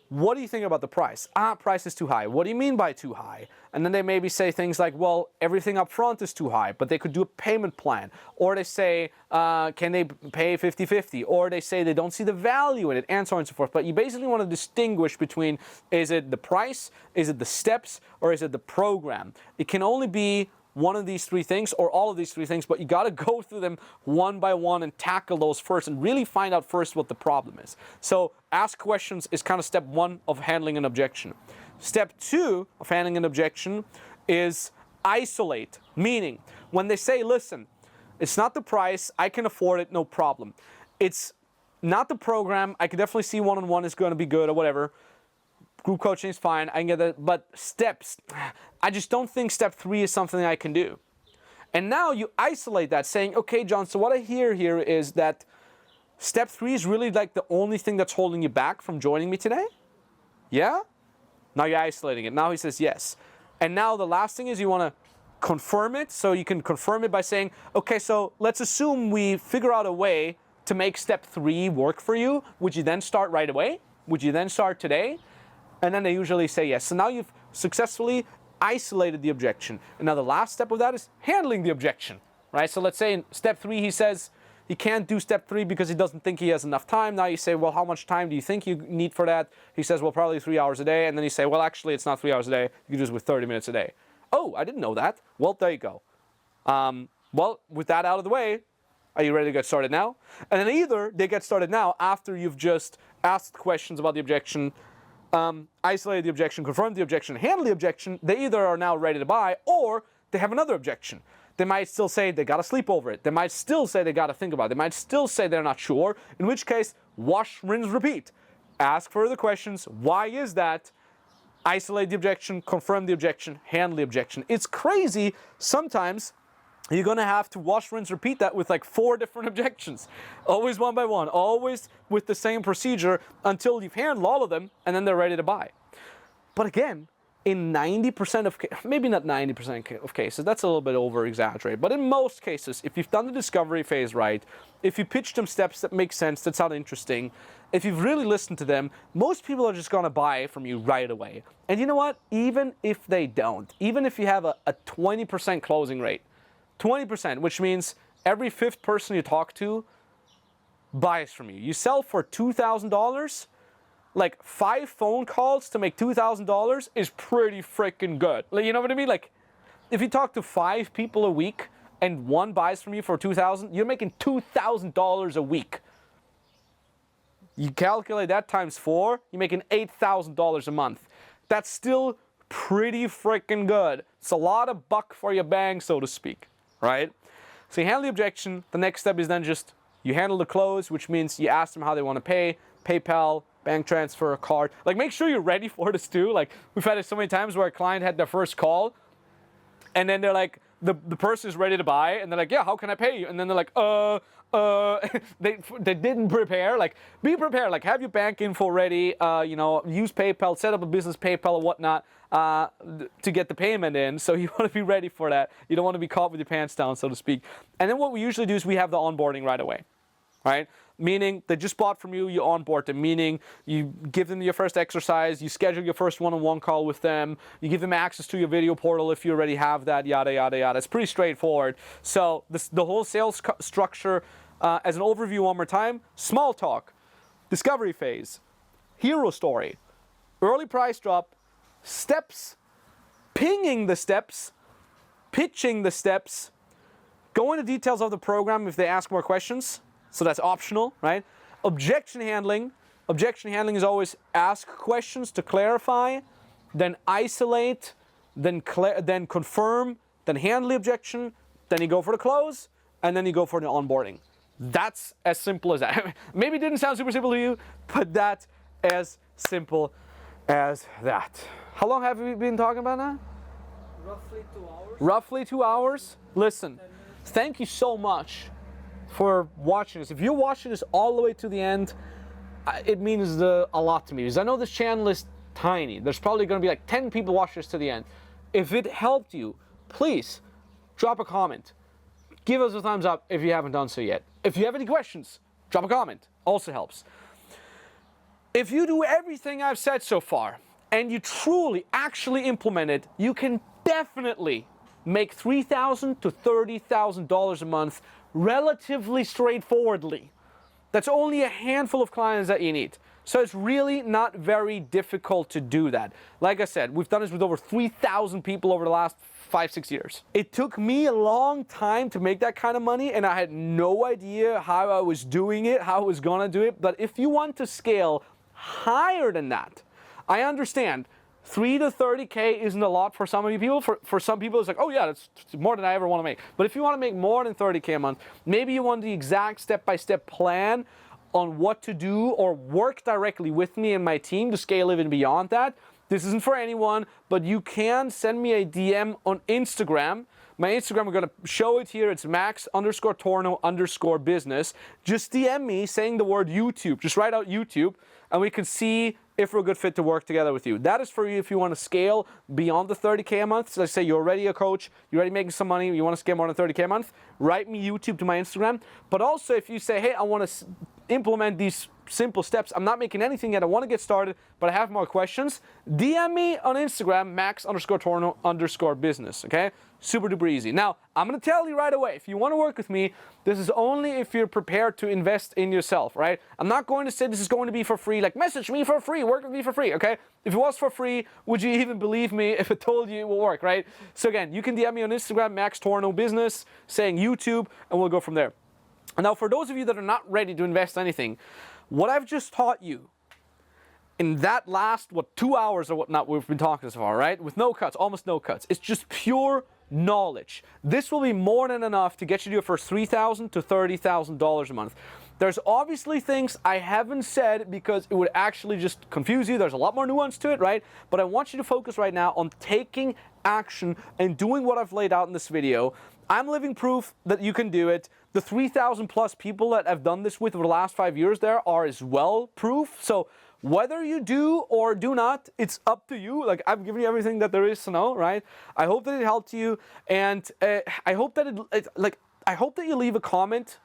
What do you think about the price? Price is too high. What do you mean by too high? And then they maybe say things like, well, everything up front is too high, but they could do a payment plan. Or they say, can they pay 50-50? Or they say they don't see the value in it, and so on and so forth. But you basically want to distinguish between, is it the price, is it the steps, or is it the program? It can only be one of these 3 things, or all of these 3 things, but you got to go through them one by one and tackle those first and really find out first what the problem is. So ask questions is kind of step 1 of handling an objection. Step 2 of handling an objection is isolate, meaning when they say, listen, it's not the price, I can afford it, no problem. It's not the program. I can definitely see one-on-one is going to be good or whatever. Group coaching is fine. I can get that. But steps, I just don't think step 3 is something I can do. And now you isolate that, saying, okay, John, so what I hear here is that step 3 is really like the only thing that's holding you back from joining me today? Yeah? Now you're isolating it. Now he says yes. And now the last thing is you want to confirm it. So you can confirm it by saying, okay, so let's assume we figure out a way to make step 3 work for you. Would you then start right away? Would you then start today? And then they usually say yes. So now you've successfully isolated the objection. And now the last step of that is handling the objection, right? So let's say in step 3 he says he can't do step 3 because he doesn't think he has enough time. Now you say, well, how much time do you think you need for that? He says, well, probably 3 hours a day. And then you say, well, actually, it's not 3 hours a day. You can do this with 30 minutes a day. Oh, I didn't know that. Well, there you go. Well, with that out of the way, are you ready to get started now? And then either they get started now after you've just asked questions about the objection, isolated the objection, confirmed the objection, handled the objection. They either are now ready to buy or they have another objection. They might still say they got to sleep over it. They might still say they got to think about it. They might still say they're not sure, in which case, wash, rinse, repeat. Ask further questions. Why is that? Isolate the objection, confirm the objection, handle the objection. It's crazy. Sometimes you're going to have to wash, rinse, repeat that with like 4 different objections. Always one by one, always with the same procedure until you've handled all of them and then they're ready to buy. But again, in 90% of cases, maybe not 90% of cases, that's a little bit over exaggerated, but in most cases, if you've done the discovery phase right, if you pitch them steps that make sense, that sound interesting, if you've really listened to them, most people are just going to buy from you right away. And you know what? Even if they don't, even if you have a 20% closing rate, 20%, which means every 5th person you talk to buys from you. You sell for $2,000, like 5 phone calls to make $2,000 is pretty freaking good. Like, you know what I mean? Like, if you talk to 5 people a week and 1 buys from you for $2,000, you're making $2,000 a week. You calculate that times 4, you're making $8,000 a month. That's still pretty freaking good. It's a lot of buck for your bang, so to speak, right? So you handle the objection. The next step is then just you handle the close, which means you ask them how they want to pay, PayPal, bank transfer, card. Like, make sure you're ready for this too. Like, we've had it so many times where a client had their first call and then they're like, the person is ready to buy and they're like, yeah, how can I pay you? And then they're like, they didn't prepare. Like, be prepared. Like, have your bank info ready, you know, use PayPal, set up a business PayPal or whatnot to get the payment in. So you want to be ready for that. You don't want to be caught with your pants down, so to speak. And then what we usually do is we have the onboarding right away, right? Meaning they just bought from you, you onboard them, meaning you give them your first exercise, you schedule your first one-on-one call with them, you give them access to your video portal if you already have that, yada, yada, yada. It's pretty straightforward. So the whole sales structure, as an overview one more time, small talk, discovery phase, hero story, early price drop, steps, pinging the steps, pitching the steps, go into details of the program if they ask more questions. So that's optional, right? Objection handling. Objection handling is always ask questions to clarify, then isolate, then confirm, then handle the objection, then you go for the close, and then you go for the onboarding. That's as simple as that. Maybe it didn't sound super simple to you, but that's as simple as that. How long have we been talking about now? Roughly 2 hours. Roughly 2 hours? Listen, thank you so much for watching this. If you're watching this all the way to the end, it means a lot to me, because I know this channel is tiny. There's probably going to be like 10 people watching this to the end. If it helped you, please drop a comment. Give us a thumbs up if you haven't done so yet. If you have any questions, drop a comment. Also helps. If you do everything I've said so far and you truly actually implement it, you can definitely make $3,000 to $30,000 a month relatively straightforwardly. That's only a handful of clients that you need. So it's really not very difficult to do that. Like I said, we've done this with over 3,000 people over the last 5-6 years. It took me a long time to make that kind of money, and I had no idea how I was doing it, how I was gonna do it. But if you want to scale higher than that, I understand 3 to 30K isn't a lot for some of you people. For some people, it's like, oh yeah, that's more than I ever want to make. But if you want to make more than 30K a month, maybe you want the exact step-by-step plan on what to do or work directly with me and my team to scale even beyond that, this isn't for anyone, but you can send me a DM on Instagram. My Instagram, we're going to show it here. It's max_Tornow_business. Just DM me saying the word YouTube. Just write out YouTube, and we can see if we're a good fit to work together with you. That is for you if you want to scale beyond the 30K a month. So let's say you're already a coach, you're already making some money, you want to scale more than 30K a month, write me YouTube to my Instagram. But also if you say, hey, I want to implement these simple steps, I'm not making anything yet, I want to get started, but I have more questions, DM me on Instagram, max_Tornow_business, okay? Super duper easy. Now, I'm going to tell you right away, if you want to work with me, this is only if you're prepared to invest in yourself, right? I'm not going to say this is going to be for free, like message me for free, work with me for free, okay? If it was for free, would you even believe me if I told you it will work, right? So again, you can DM me on Instagram, max_Tornow_business, saying YouTube, and we'll go from there. And now for those of you that are not ready to invest anything, what I've just taught you in that last, 2 hours or whatnot we've been talking so far, right? With no cuts, almost no cuts. It's just pure knowledge. This will be more than enough to get you to your first $3,000 to $30,000 a month. There's obviously things I haven't said because it would actually just confuse you. There's a lot more nuance to it, right? But I want you to focus right now on taking action and doing what I've laid out in this video. I'm living proof that you can do it. The 3,000 plus people that I've done this with over the last 5 years there are as well proof. So whether you do or do not, it's up to you. Like, I've given you everything that there is to know, right? I hope that it helped you, and I hope that I hope that you leave a comment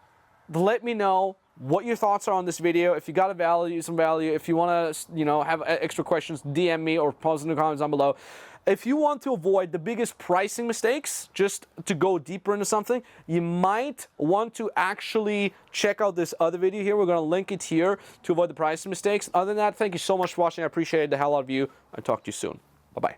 to let me know what your thoughts are on this video. If you got some value, if you want to, have extra questions, DM me or post in the comments down below. If you want to avoid the biggest pricing mistakes, just to go deeper into something, you might want to actually check out this other video here. We're going to link it here to avoid the pricing mistakes. Other than that, thank you so much for watching. I appreciate the hell out of you. I'll talk to you soon. Bye-bye.